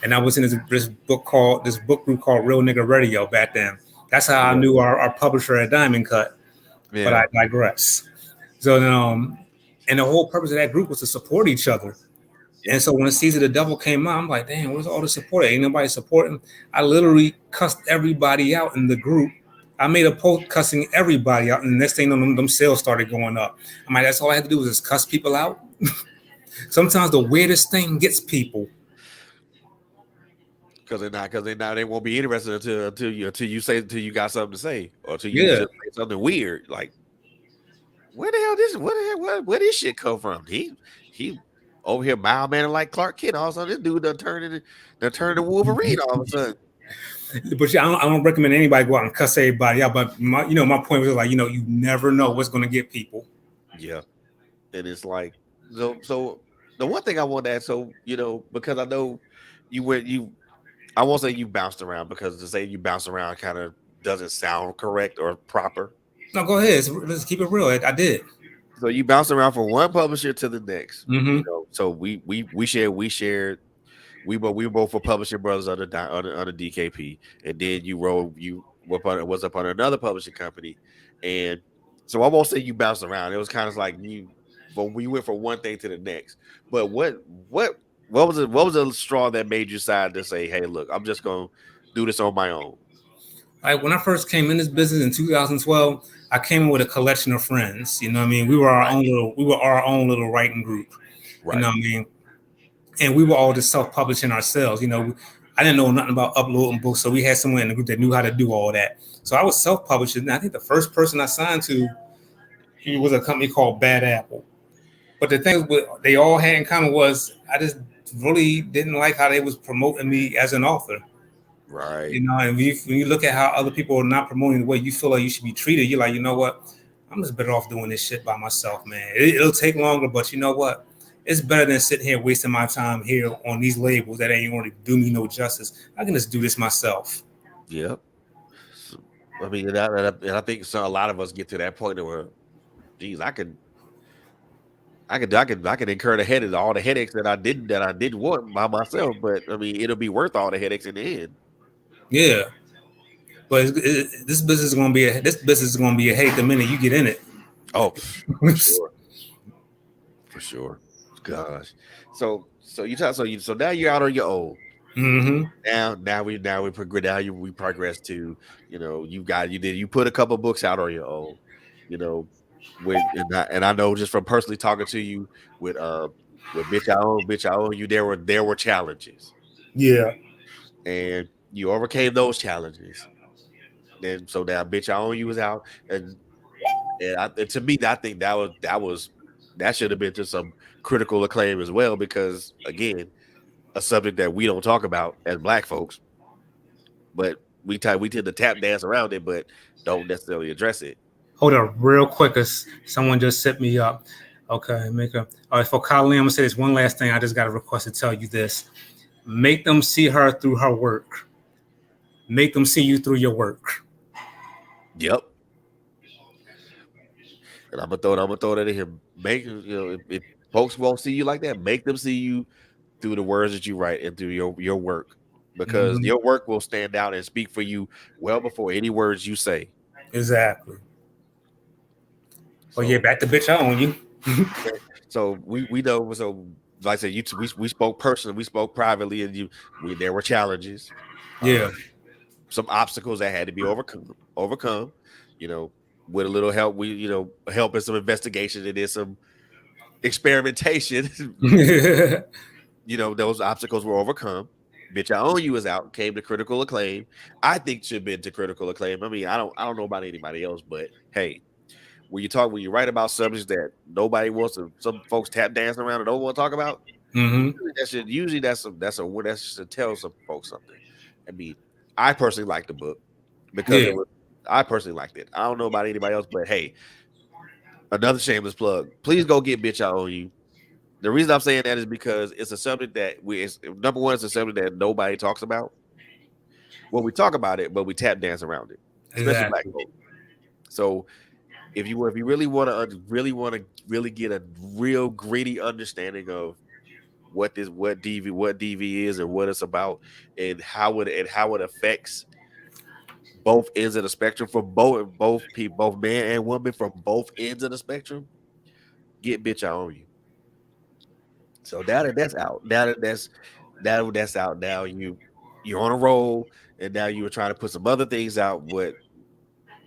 S2: And I was in this book group called Real Nigga Radio back then. That's how I
S1: yeah,
S2: knew our publisher at Diamond Cut. But I
S1: yeah,
S2: digress. So and the whole purpose of that group was to support each other. And
S1: yep.
S2: so when the Season of the Devil came out, I'm like, damn, where's all the support? Ain't nobody supporting. I literally cussed everybody out in the group. I made a post cussing everybody out, and the next thing you know, them sales started going up. I'm like, that's all I had to do was just cuss people out. Sometimes the weirdest thing gets people.
S1: Because they won't be interested until you got something to say, or until you
S2: Yeah,
S1: just say something weird. Like, where the hell where this shit come from? He over here mild man like Clark Kent. All of a sudden, this dude done turned to Wolverine all of a sudden.
S2: but yeah, I don't recommend anybody go out and cuss everybody out. But my point was like, you never know what's going to get people.
S1: Yeah. And it's like, so the one thing I want to ask, so because I know you I won't say you bounced around, because to say you bounced around kind of doesn't sound correct or proper.
S2: No, go ahead. Let's keep it real. I did.
S1: So you bounced around from one publisher to the next.
S2: Mm-hmm.
S1: So we were both were publishing brothers under DKP, and then you was up on another publishing company, and so I won't say you bounced around. It was kind of like we went from one thing to the next. But what was it? What was the straw that made you decide to say, "Hey, look, I'm just gonna do this on my own"?
S2: Like when I first came in this business in 2012, I came in with a collection of friends. You know what I mean?
S1: Right,
S2: We were our own little writing group. You know
S1: right.
S2: what I mean? And we were all just self-publishing ourselves. I didn't know nothing about uploading books, so we had someone in the group that knew how to do all that. So I was self-publishing. And I think the first person I signed to, he was a company called Bad Apple. But the thing they all had in common was I just really didn't like how they was promoting me as an author.
S1: Right.
S2: And when you look at how other people are not promoting the way you feel like you should be treated, you're like, you know what? I'm just better off doing this shit by myself, man. It'll take longer, but you know what? It's better than sitting here wasting my time here on these labels that ain't going to do me no justice. I can just do this myself.
S1: Yep. So, I mean, and I think so. A lot of us get to that point where, geez, I could incur the headache, all the headaches that I didn't want by myself. But I mean, it'll be worth all the headaches in the end.
S2: Yeah, but this business is going to be a hate the minute you get in it.
S1: Oh, for sure, for sure. Gosh. So now you're out on your own.
S2: Mm-hmm.
S1: Now we progress. We progress to you put a couple books out on your own. You know And I know just from personally talking to you with bitch I own you, there were challenges,
S2: Yeah.
S1: and you overcame those challenges. Then so now bitch I own you was out, and to me I think that should have been to some critical acclaim as well, because again, a subject that we don't talk about as black folks, but we tend to tap dance around it, but don't necessarily address it.
S2: Hold up, real quick, cause someone just set me up. Okay, make a. All right, for Colleen, I'm gonna say this one last thing. I just got a request to tell you this. Make them see her through her work. Make them see you through your work.
S1: Yep. And I'm gonna throw that in here. Make if folks won't see you like that, make them see you through the words that you write and through your work, because
S2: Hmm.
S1: your work will stand out and speak for you well before any words you say.
S2: Exactly. Well, yeah,
S1: So
S2: back to bitch. I own you.
S1: we know. So like I said, we spoke personally, we spoke privately, and there were challenges,
S2: Yeah.
S1: some obstacles that had to be overcome. You know, with a little help, help and some investigation and then some experimentation. Those obstacles were overcome. Bitch, I own you is out. Came to critical acclaim. I think should have been to critical acclaim. I mean, I don't know about anybody else, but hey, when you write about subjects that nobody wants to, some folks tap dancing around and don't want to talk about,
S2: Hmm.
S1: usually that should tell some folks something. I mean, I personally like the book because
S2: Yeah.
S1: I personally liked it. I don't know about anybody else, but hey, another shameless plug. Please go get Bitch I Own You. The reason I'm saying that is because it's a subject number one, it's a subject that nobody talks about. Well, we talk about it, but we tap dance around it, especially black
S2: Exactly.
S1: folks. So if you really get a real gritty understanding of what DV is and what it's about, and how it affects both ends of the spectrum, for both people, both man and woman, from both ends of the spectrum, get Bitch I Own You. So that's out. That's out now. You're on a roll, and now you were trying to put some other things out. What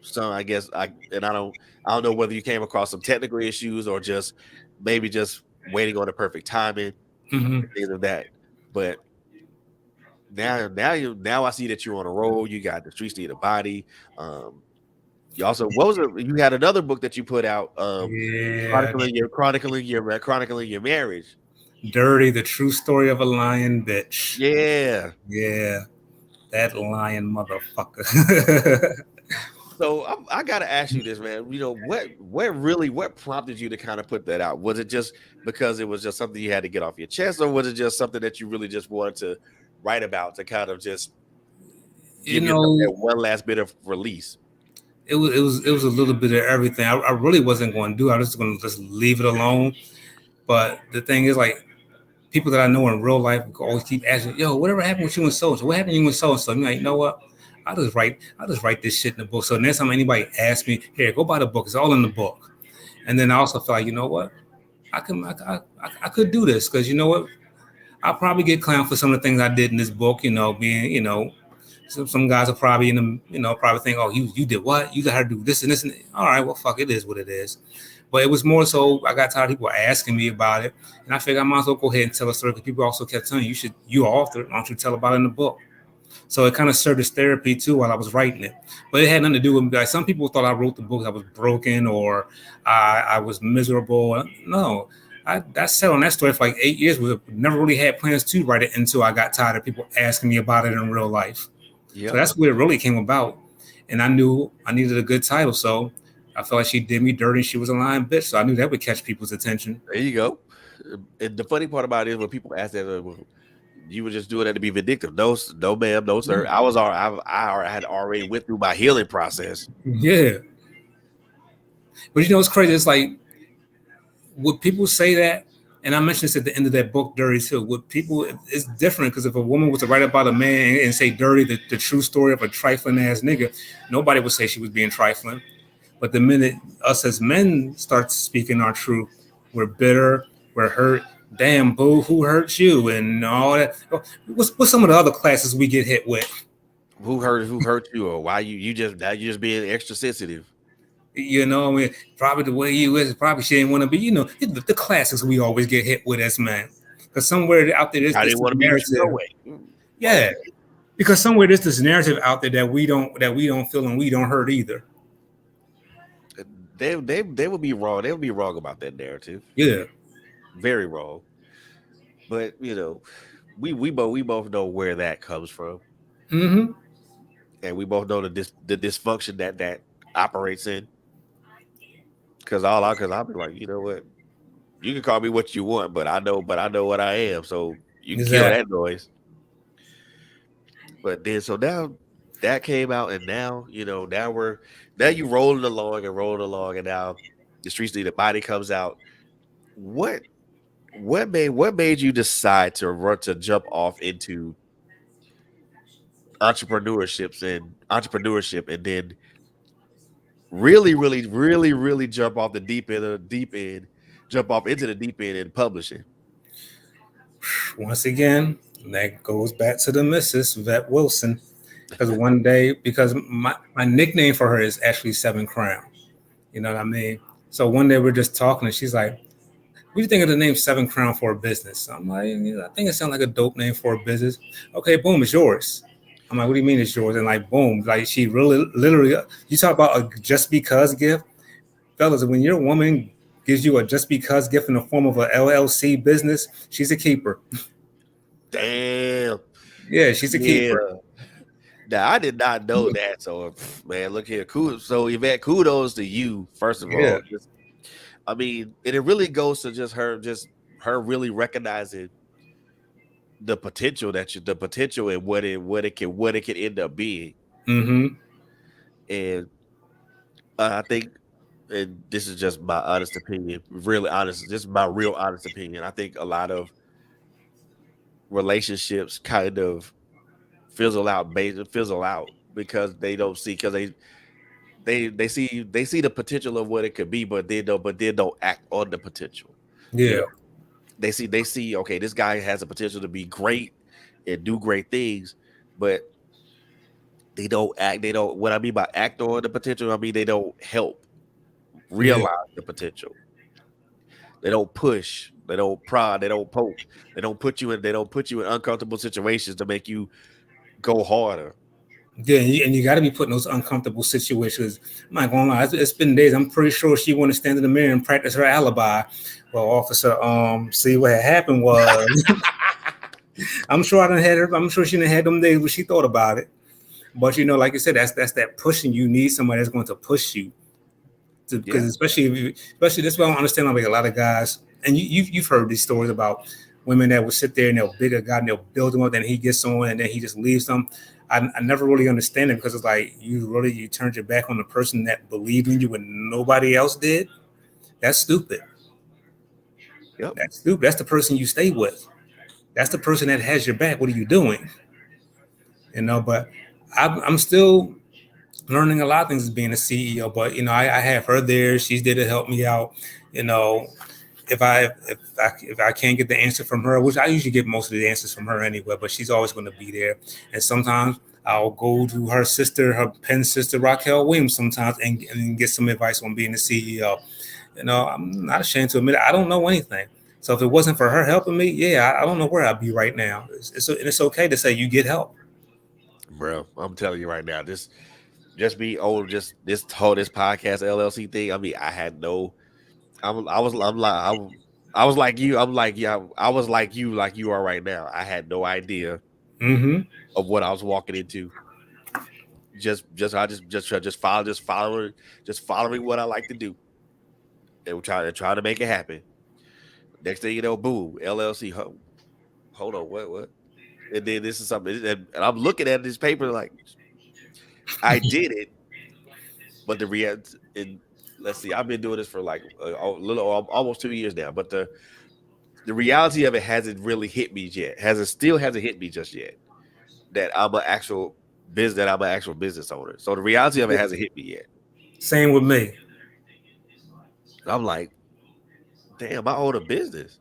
S1: some I guess I don't know whether you came across some technical issues or just maybe just waiting on the perfect timing
S2: Hmm.
S1: and things of that. But now I see that you're on a roll. You got The Streets Need a Body. Um, you also what was it? You had another book that you put out,
S2: Yeah.
S1: chronicling your marriage.
S2: Dirty, the true story of a lion bitch.
S1: Yeah.
S2: Yeah, that lion motherfucker.
S1: So I gotta ask you this, man. What prompted you to kind of put that out? Was it just because it was just something you had to get off your chest, or was it just something that you really just wanted to write about to kind of just
S2: you
S1: give yourself that
S2: know,
S1: one last bit of release?
S2: it was a little bit of everything. I really wasn't going to do. I was just going to just leave it alone. But the thing is, like, people that I know in real life always keep asking, "Yo, whatever happened with you and so and so? What happened to you and so and so?" I'm like, you know what? I just write this shit in the book. So next time anybody asks me, "Here, go buy the book. It's all in the book." And then I also feel like, you know what? I could do this because you know what? I'll probably get clowned for some of the things I did in this book. Being some guys are probably in the probably think, oh, you did what? You let her do this and this and that. All right, well, fuck, it is what it is. But it was more so I got tired of people asking me about it, and I figured I might as well go ahead and tell a story because people also kept telling you author, why don't you tell about it in the book? So it kind of served as therapy too while I was writing it. But it had nothing to do with like some people thought I wrote the book I was broken or I was miserable. No, I sat on that story for like 8 years. We never really had plans to write it until I got tired of people asking me about it in real life. So
S1: Yep.
S2: that's where it really came about. And I knew I needed a good title. So I felt like she did me dirty. She was a lying bitch. So I knew that would catch people's attention.
S1: There you go. And the funny part about it is when people ask that, well, you were just doing that to be vindictive. No, no, ma'am, no, sir. I had already went through my healing process.
S2: Yeah. But it's crazy. It's like, would people say that? And I mentioned this at the end of that book, Dirty too. Would people? It's different because if a woman was to write about a man and say dirty, the true story of a trifling ass nigga, nobody would say she was being trifling. But the minute us as men start speaking our truth, we're bitter, we're hurt. Damn, boo, who hurt you? And all that. What's some of the other classes we get hit with?
S1: Who hurt you, or why you just being extra sensitive?
S2: I mean, probably the way you is, probably she didn't want to be, the classics we always get hit with as men. Because somewhere out there, there's
S1: I
S2: this
S1: didn't want to be with you no
S2: narrative.
S1: way.
S2: Yeah, because somewhere there's this narrative out there that we don't feel and we don't hurt either.
S1: They would be wrong. They would be wrong about that narrative.
S2: Yeah.
S1: Very wrong. But we both know where that comes from,
S2: Mm-hmm.
S1: and we both know the dysfunction that operates in. Because I'll be like, you know what, you can call me what you want, but I know what I am, so you can kill
S2: Exactly.
S1: that noise. But then so now that came out, and now now you rolling along, and now the streets need a body comes out. What what made you decide to run to jump off into entrepreneurship and then really jump off the deep end, jump off into the deep end in publishing?
S2: Once again, that goes back to the Mrs. Vet Wilson. Because one day, because my nickname for her is actually Seven Crown. You know what I mean? So one day we're just talking, and she's like, "What do you think of the name Seven Crown for a business?" I'm like, "Yeah, I think it sounds like a dope name for a business." Okay, boom, it's yours. I'm like, "What do you mean it's yours?" And like, boom, like she really, literally, you talk about a just because gift, fellas. When your woman gives you a just because gift in the form of a LLC business, she's a keeper.
S1: Damn.
S2: Yeah, she's a keeper.
S1: Yeah. Now I did not know that. So man, look here. Kudos. So Yvette, kudos to you, first of
S2: Yeah.
S1: all. I mean, and it really goes to just her really recognizing the potential and what it can end up being.
S2: Mm-hmm.
S1: And I think, and this is just my honest opinion, really honest, this is my real honest opinion. I think a lot of relationships kind of fizzle out because they don't see, because they see the potential of what it could be, but they don't act on the potential. You
S2: Yeah.
S1: know, they see okay, this guy has a potential to be great and do great things, but they don't act. They don't. What I mean by act on the potential, I mean they don't help
S2: Yeah.
S1: realize the potential. They don't push. They don't prod. They don't poke. They don't put you in uncomfortable situations to make you go harder.
S2: Yeah, and you got to be put in those uncomfortable situations. I'm not gonna lie, it's been days. I'm pretty sure she want to stand in the mirror and practice her alibi. Well, officer, see what had happened was, I'm sure I done had her. I'm sure she done had them days where she thought about it. But like you said, that's that pushing. You need somebody that's going to push you because
S1: Yeah.
S2: especially that's why I don't understand. Like a lot of guys, and you've heard these stories about women that will sit there and they'll big a guy and they'll build him up, then he gets on and then he just leaves them. I never really understand it because it's like you turned your back on the person that believed in you when nobody else did. That's stupid.
S1: Yep.
S2: That's stupid. That's the person you stay with. That's the person that has your back. What are you doing? But I'm still learning a lot of things as being a CEO. But I have her there. She's there to help me out. You know, if I can't get the answer from her, which I usually get most of the answers from her anyway, but she's always going to be there. And sometimes I'll go to her pen sister Raquel Williams sometimes and get some advice on being the CEO. I'm not ashamed to admit it. I don't know anything. So if it wasn't for her helping me, yeah, I don't know where I'd be right now. It's okay to say you get help.
S1: Bro, I'm telling you right now, just be old, just this podcast LLC thing. I mean, I had no. I was like you. I'm like, yeah. I was like you are right now. I had no idea
S2: Mm-hmm.
S1: of what I was walking into. Just following what I like to do, and trying to make it happen. Next thing you know, boom, LLC. Hold on, what? And then this is something, and I'm looking at this paper like I did it, but the reality. And let's see, I've been doing this for like a little, almost 2 years now, but the reality of it hasn't really hit me yet. Hasn't hit me just yet. That I'm an actual business owner. So the reality of it hasn't hit me yet.
S2: Same with me.
S1: I'm like, damn, I own a business.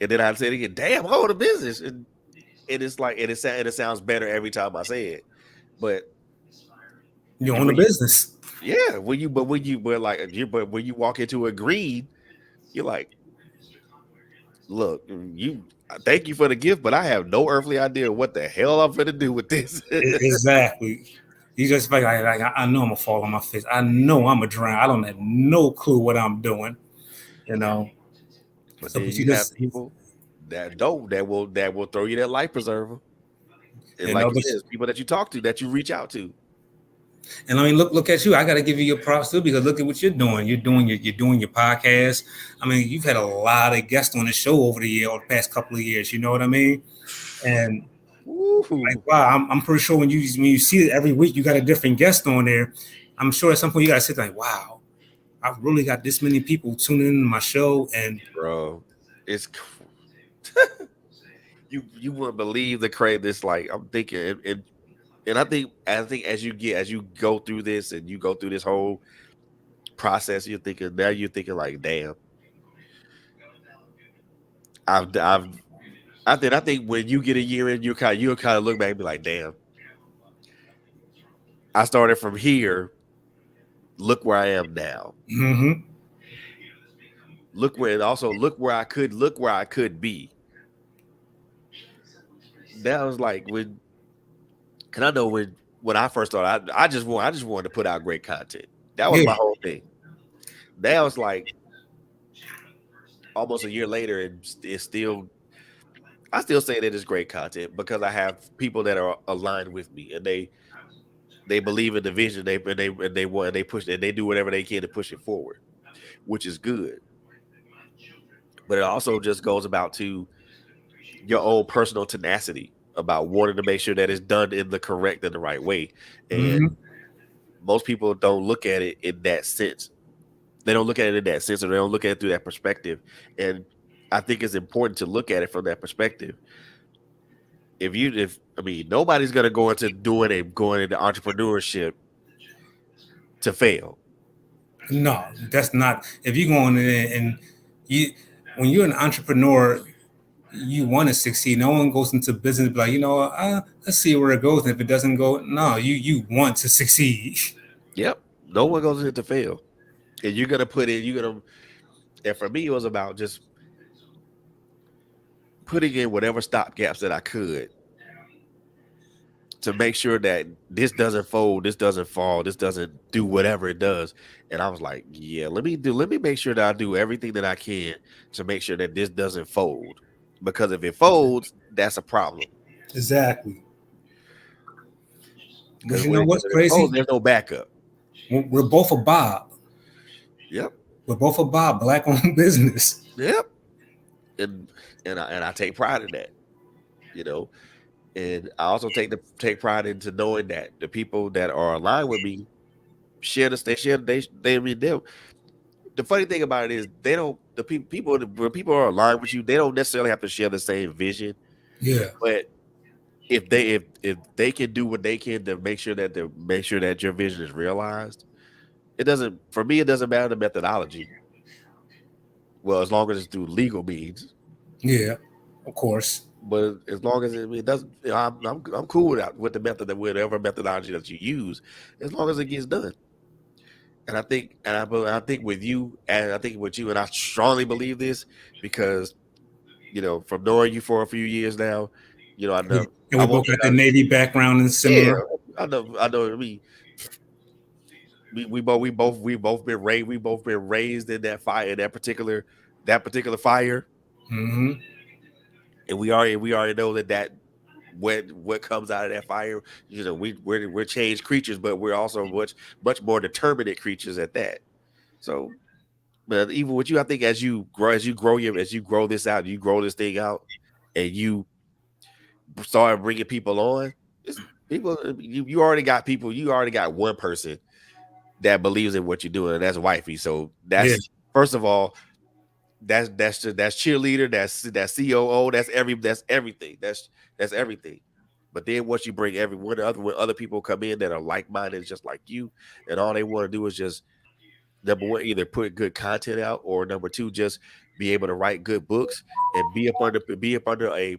S1: And then I say it again, damn, I own a business. And it's like, and it sounds better every time I say it. But
S2: You own a
S1: when you
S2: business.
S1: Yeah, but when you walk into a green, you're like, look, thank you for the gift, but I have no earthly idea what the hell I'm gonna do with this.
S2: Exactly. You just like I know I'm gonna fall on my face. I know I'm gonna drown. I don't have no clue what I'm doing. You know.
S1: But
S2: So,
S1: then
S2: but you
S1: you have
S2: just
S1: people that don't that will throw you that life preserver. And
S2: you
S1: like
S2: know,
S1: you
S2: but
S1: said, it's people that you talk to, that you reach out to.
S2: and I mean, look at you. I got to give you your props too because look at what you're doing. You're doing your podcast. I mean, you've had a lot of guests on the show over the past couple of years. You know what I mean? And like,
S1: Woo.
S2: wow, I'm pretty sure when you see it every week, you got a different guest on there. I'm sure at some point you got to sit like, wow, I've really got this many people tuning in to my show, and
S1: Bro, it's you wouldn't believe the crave this like I'm thinking and I think as you go through this and you go through this whole process, you're thinking like, damn, I've I think when you get a year in, you'll kind of look back and be like, damn, I started from here. Look where I am now.
S2: mm-hmm,
S1: Look where I could be. That was like cause I know when I first started, I just wanted to put out great content. That was
S2: yeah,
S1: my whole thing. That was like almost a year later, and it's still I still say that it's great content because I have people that are aligned with me and they believe in the vision. They want and they push and they do whatever they can to push it forward, which is good. But it also just goes about to your own personal tenacity about wanting to make sure that it's done in the correct and the right way. And
S2: mm-hmm,
S1: most people don't look at it in that sense. They don't look at it in that sense, or they don't look at it through that perspective. And I think it's important to look at it from that perspective. If I mean nobody's gonna go into going into entrepreneurship to fail.
S2: no, that's not. If you go on and you, when you're an entrepreneur, you want to succeed. No one goes into business like, let's see where it goes. And if it doesn't go, no, you want to succeed.
S1: Yep. No one goes in to fail. And you're gonna and for me it was about just putting in whatever stop gaps that I could to make sure that this doesn't fold, this doesn't fall, this doesn't do whatever it does. And I was like, yeah, let me make sure that I do everything that I can to make sure that this doesn't fold. Because if it folds, that's a problem.
S2: Exactly. But
S1: Because
S2: you know
S1: when
S2: what's
S1: it folds,
S2: crazy?
S1: there's no backup.
S2: We're both a Bob.
S1: Yep.
S2: We're both a Bob, black owned business.
S1: Yep. And I take pride in that, you know. And I also take pride into knowing that the people that are aligned with me share this. They share. They. I mean, they. The funny thing about it is they don't. The people when people are aligned with you, they don't necessarily have to share the same vision.
S2: Yeah,
S1: But if they can do what they can to make sure that your vision is realized, it doesn't. For me, it doesn't matter the methodology. Well, as long as it's through legal means.
S2: yeah, of course.
S1: But as long as it doesn't, I'm cool with the method that whatever methodology that you use, as long as it gets done. And I think with you, and I think with you, and I strongly believe this because from knowing you for a few years now, I
S2: Yeah.
S1: know
S2: And
S1: I
S2: we
S1: won't
S2: both
S1: say
S2: got the
S1: that.
S2: Navy background and
S1: Yeah,
S2: similar.
S1: I know. I mean, we both been raised. We both been raised in that fire, in that particular fire,
S2: Mm-hmm.
S1: and we already know that what comes out of that fire, we're changed creatures, but we're also much more determinate creatures at that. So, but even with you, I think as you grow this out, you grow this thing out, and you start bringing people on. It's people. You already got people. You already got one person that believes in what you're doing, and that's wifey. So
S2: Yeah,
S1: that's first of all, that's cheerleader, that's COO, that's everything. That's everything. But then once you bring when other people come in that are like minded, just like you, and all they want to do is just number one, either put good content out, or number two, just be able to write good books and be up under a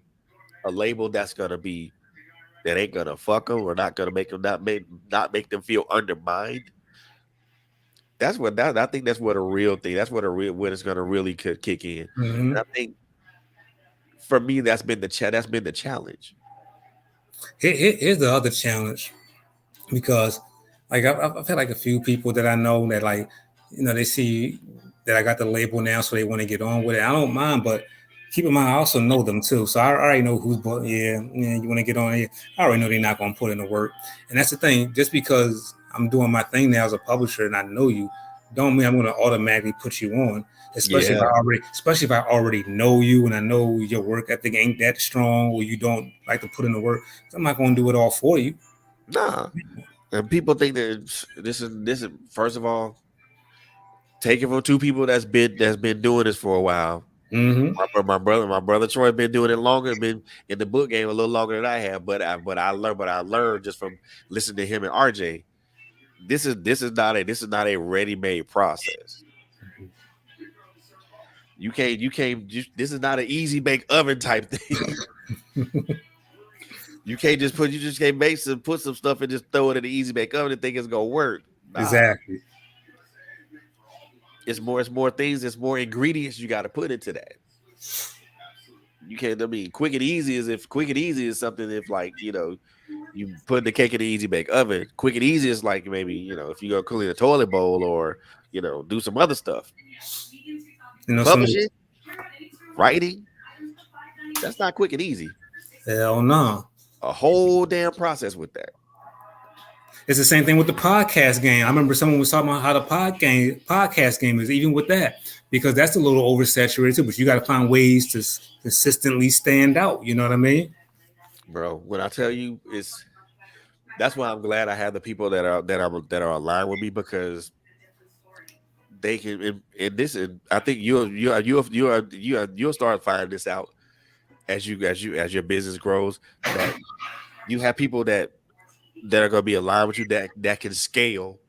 S1: label that ain't gonna fuck them or not gonna make them not make them feel undermined. that's what that I think that's what a real thing. That's what a real when it's gonna really could kick in.
S2: Hmm.
S1: And I think for me that's been the challenge.
S2: Here's the other challenge because like I've had like a few people that I know that like they see that I got the label now, so they want to get on with it. I don't mind, but keep in mind I also know them too, so I already know who's yeah you want to get on here. I already know they're not going to put in the work, and that's the thing. Just because I'm doing my thing now as a publisher and I know you, don't mean I'm going to automatically put you on.
S1: Yeah.
S2: Especially if I already know you and I know your work ethic ain't that strong, or you don't like to put in the work. So I'm not going to do it all for you.
S1: Nah. And people think that this is first of all, take it from two people that's been doing this for a while.
S2: Mm-hmm.
S1: My brother Troy been doing it longer, been in the book game a little longer than I have, but I learned just from listening to him and RJ. This is not a ready-made process. This is not an easy bake oven type thing. You just can't put some stuff and just throw it in the easy bake oven and think it's gonna work. Nah.
S2: Exactly.
S1: It's more things, it's more ingredients you gotta put into that. You can't I mean quick and easy is something if like, you put the cake in the easy bake oven. Quick and easy is like maybe, if you go clean a toilet bowl or, do some other stuff.
S2: Some
S1: Publishing, writing, that's not quick and easy.
S2: hell no.
S1: A whole damn process with that.
S2: It's the same thing with the podcast game. I remember someone was talking about how the podcast game is, even with that, because that's a little oversaturated too. But you got to find ways to consistently stand out. You know what I mean?
S1: Bro, when I tell you that's why I'm glad I have the people that are aligned with me because they can in this and I think you'll start finding this out as your business grows that you have people that are going to be aligned with you that can scale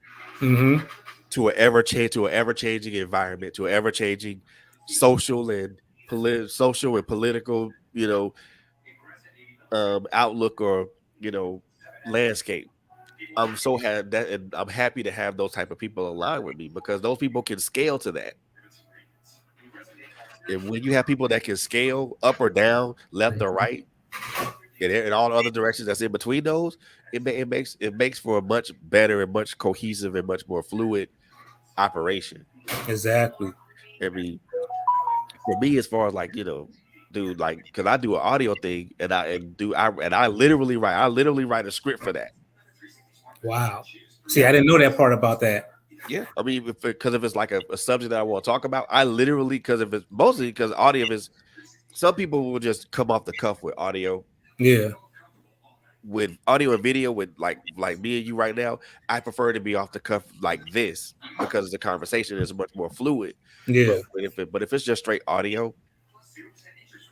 S2: Mm-hmm.
S1: to an ever changing environment, to an ever changing social and social and political outlook or you know landscape. I'm so had that, and I'm happy to have those type of people aligned with me because those people can scale to that. And when you have people that can scale up or down, left or right, and in all the other directions that's in between those, it makes for a much better and much cohesive and much more fluid operation.
S2: Exactly.
S1: I mean, for me, as far as like dude, like because I do an audio thing and I literally write a script for that.
S2: Wow. See,
S1: Yeah,
S2: I didn't know that part about that.
S1: yeah. I mean, because if it's like a subject that I want to talk about, I literally because if it's mostly because audio is some people will just come off the cuff
S2: Yeah.
S1: with audio and video with like me and you right now. I prefer to be off the cuff like this because the conversation is much more fluid. But
S2: Yeah.
S1: if it's just straight audio,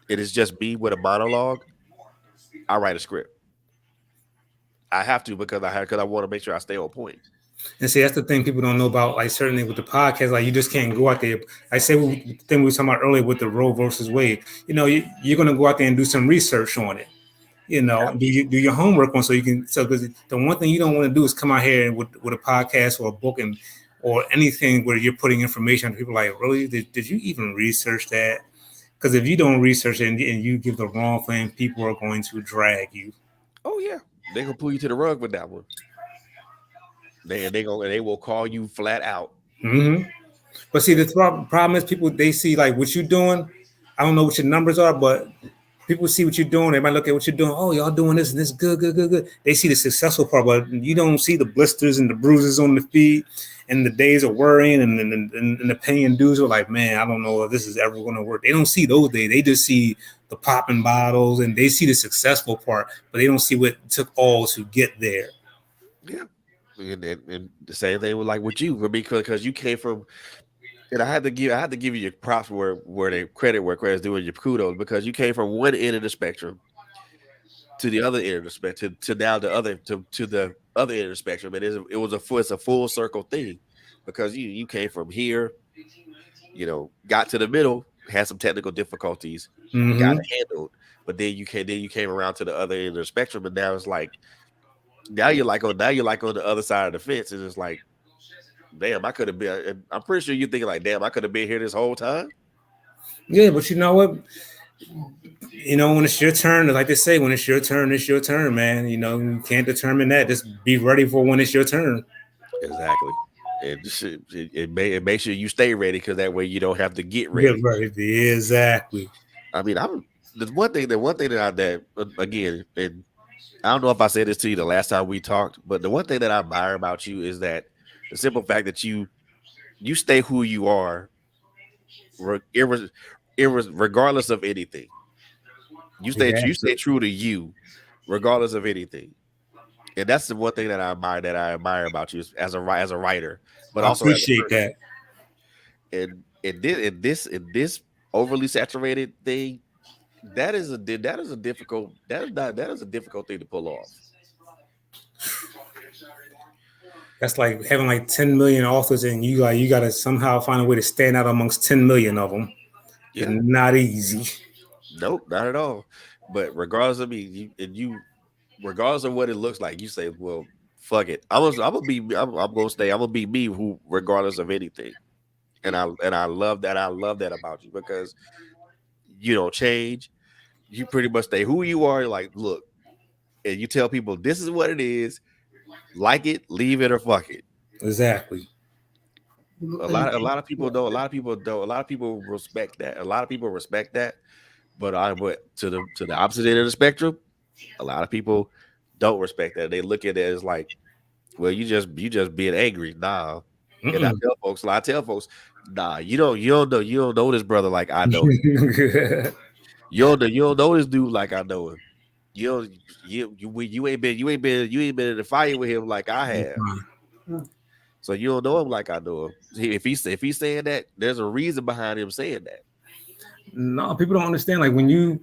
S1: it is just me with a monologue. I write a script. I have to because I want to make sure I stay on point.
S2: And see, that's the thing people don't know about, like, certainly with the podcast, like, you just can't go out there. I say the thing we were talking about earlier with the Roe versus Wade. You're going to go out there and do some research on it. Do your homework on so you can. So, because the one thing you don't want to do is come out here with a podcast or a book or anything where you're putting information on people like, really, did you even research that? Because if you don't research it and you give the wrong thing, people are going to drag you.
S1: Oh yeah, they gonna pull you to the rug with that one. They will call you flat out.
S2: Mm-hmm. But see, the problem is people they see like what you're doing. I don't know what your numbers are, but people see what you're doing. They might look at what you're doing. Oh, y'all doing this and this good, good, good, good. They see the successful part, but you don't see the blisters and the bruises on the feet and the days of worrying and the paying dues are like, man, I don't know if this is ever going to work. They don't see those days. They just see the popping bottles and they see the successful part, but they don't see what it took all to get there.
S1: Yeah, and the same thing with like with you, because you came from. And I had to give you your props where they where credit's due and your kudos because you came from one end of the spectrum to the other end of the spectrum to now to the other end of the spectrum. It's a full circle thing because you came from here, got to the middle, had some technical difficulties, got
S2: Mm-hmm.
S1: it handled, but then you came around to the other end of the spectrum, and now it's like now you're like on the other side of the fence, and it's like damn, I could have been. I'm pretty sure you're thinking like, damn, I could have been here this whole time.
S2: Yeah, but you know what? When it's your turn, like they say, when it's your turn, man. You can't determine that. Just be ready for when it's your turn.
S1: Exactly. It makes sure you stay ready because that way you don't have to get
S2: Yeah,
S1: ready.
S2: right. Exactly.
S1: I mean, I'm the one thing that again, and I don't know if I said this to you the last time we talked, but the one thing that I admire about you is that the simple fact that you stay who you are, re- irre- regardless of anything. You stay
S2: Exactly.
S1: true to you, regardless of anything, and that's the one thing that I admire about you as a writer, but
S2: I
S1: also as a
S2: appreciate
S1: person.
S2: that.
S1: And in this overly saturated thing, that is a difficult thing to pull off.
S2: That's like having like 10 million authors, and you gotta somehow find a way to stand out amongst 10 million of them. It's
S1: Yeah,
S2: not easy.
S1: nope, not at all. But regardless of me, regardless of what it looks like, you say, well, fuck it. I'm gonna stay. I'm gonna be me, who regardless of anything. And I love that. I love that about you because you don't change. You pretty much stay who you are. Like, look, and you tell people this is what it is. Like it, leave it, or fuck it.
S2: Exactly.
S1: A lot of people don't. A lot of people don't. A lot of people respect that. A lot of people respect that. But to the opposite end of the spectrum, a lot of people don't respect that. They look at it as like, well, you just being angry. Nah. And
S2: Mm-mm.
S1: I tell folks, nah, you don't know this brother like I know him. You don't know this dude like I know him. You don't you ain't been in the fire with him like I have. So you don't know him like I know him. If he's saying that, there's a reason behind him saying that.
S2: No, people don't understand. Like when you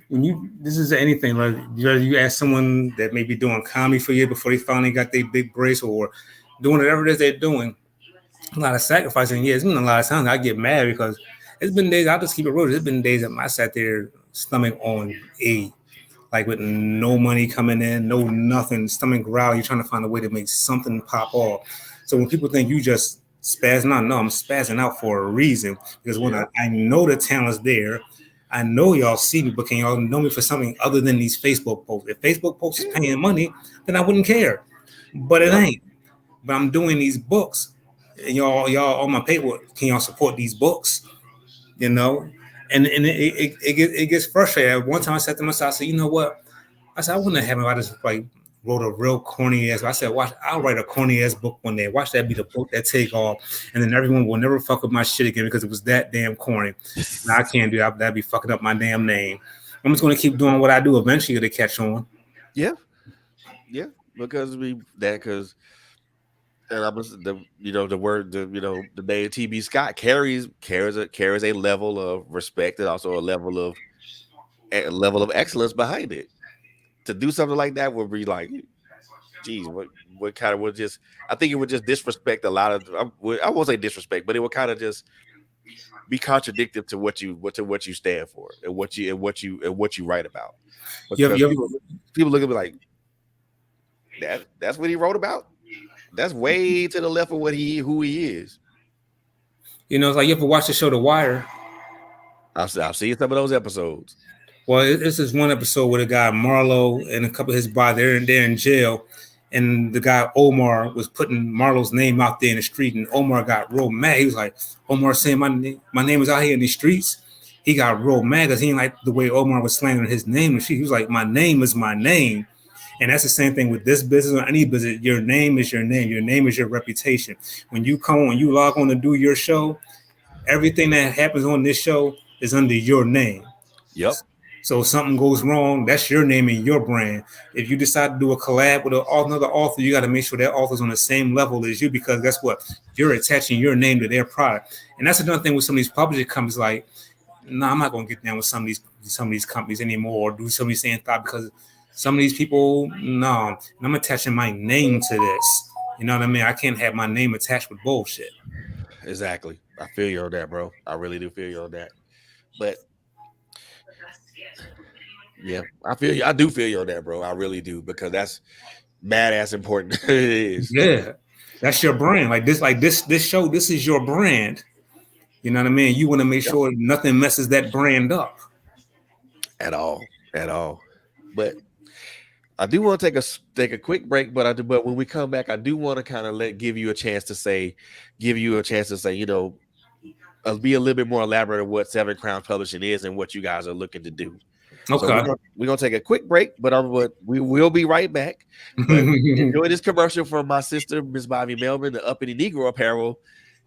S2: this is anything. Like you ask someone that may be doing comedy for you before they finally got their big brace or doing whatever it is they're doing. A lot of sacrificing. Yeah, it's been a lot of times I get mad because it's been days. I'll just keep it real. There's been days that I sat there stomach on A, like with no money coming in, no nothing, stomach growling. You're trying to find a way to make something pop off. So when people think you just spazzing out, no, I'm spazzing out for a reason because when
S1: Yeah.
S2: I know the talent's there. I know y'all see me, but can y'all know me for something other than these Facebook posts? If Facebook posts is
S1: Yeah.
S2: paying money, then I wouldn't care. But it
S1: Yep.
S2: ain't. But I'm doing these books, and y'all on my paper. Can y'all support these books? You know, and it gets frustrating. One time I said to myself, I said, you know what? I said I wouldn't have him if I just like wrote a real corny ass. I said, watch, I'll write a corny ass book one day. Watch that be the book that take off, and then everyone will never fuck with my shit again because it was that damn corny. Now I can't do that. That'd be fucking up my damn name. I'm just gonna keep doing what I do. Eventually, it'll catch on.
S1: Yeah. Yeah. Because and I was the word the name TB Scott carries a level of respect and also a level of excellence behind it. To do something like that would be like, geez, what kind of would just I think it would just disrespect a lot of I won't say disrespect, but it would kind of just be contradictory to what you stand for and what you write about.
S2: You have,
S1: Because
S2: you
S1: people look at me like that's what he wrote about. That's way to the left of who he is.
S2: it's like you ever watch the show The Wire?
S1: I've seen some of those episodes.
S2: Well, this is one episode where the guy Marlo and a couple of his boys they're in jail, and the guy Omar was putting Marlo's name out there in the street, and Omar got real mad. He was like, Omar saying my name is out here in the streets. He got real mad because he didn't like the way Omar was slandering his name. And he was like, my name is my name. And that's the same thing with this business or any business. Your name is your name. Your name is your reputation. When you log on to do your show, everything that happens on this show is under your name.
S1: Yep.
S2: So if something goes wrong, that's your name and your brand. If you decide to do a collab with another author, you got to make sure that author's on the same level as you because guess what? You're attaching your name to their product. And that's another thing with some of these publishing companies like, no, I'm not going to get down with some of these companies anymore or do some of these things because some of these people, no, I'm attaching my name to this. You know what I mean? I can't have my name attached with bullshit.
S1: Exactly. I feel you on that, bro. I really do feel you on that. But yeah, I feel you. I do feel you on that, bro. I really do because that's badass important. It is.
S2: Yeah. That's your brand. Like this show, this is your brand. You know what I mean? You want to make
S1: Yep.
S2: sure nothing messes that brand up.
S1: At all, at all. But I do want to take a quick break, but when we come back, I do want to kind of give you a chance to say, be a little bit more elaborate of what Seven Crowns Publishing is and what you guys are looking to do. So
S2: Okay.
S1: we're gonna take a quick break, but we will be right back. But enjoy this commercial from my sister, Miss Bobby Melvin, the Uppity Negro Apparel.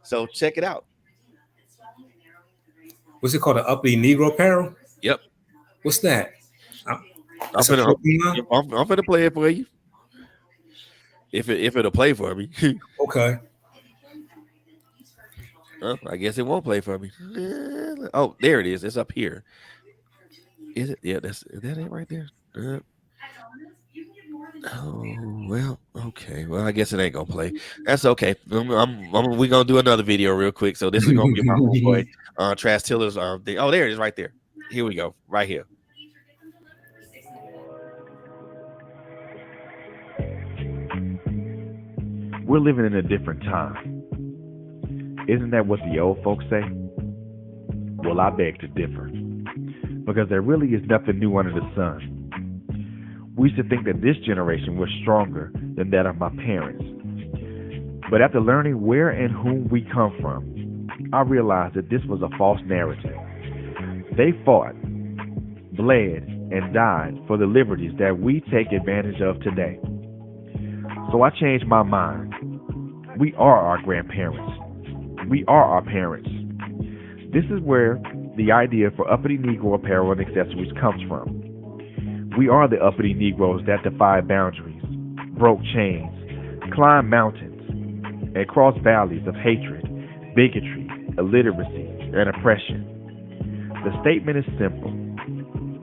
S1: So check it out.
S2: What's it called? The uppity Negro apparel?
S1: Yep,
S2: What's that? Uh,
S1: I'm
S2: That's a
S1: finna
S2: clothing line?
S1: I'm finna play it for you if it'll play for me.
S2: Okay.
S1: I guess it won't play for me. Oh, there it is. It's up here. Is it? Yeah, is that it right there? Oh well, okay. Well, I guess it ain't gonna play. That's okay. We gonna do another video real quick. So this is gonna be my homeboy, Trash Tiller's thing. Oh, there it is, right there. Here we go, right here.
S3: We're living in a different time. Isn't that what the old folks say? Well, I beg to differ. Because there really is nothing new under the sun. We used to think that this generation was stronger than that of my parents. But after learning where and whom we come from, I realized that this was a false narrative. They fought, bled, and died for the liberties that we take advantage of today. So I changed my mind. We are our grandparents. We are our parents. This is where the idea for uppity Negro apparel and accessories comes from. We are the uppity Negroes that defy boundaries, broke chains, climbed mountains, and crossed valleys of hatred, bigotry, illiteracy, and oppression. The statement is simple.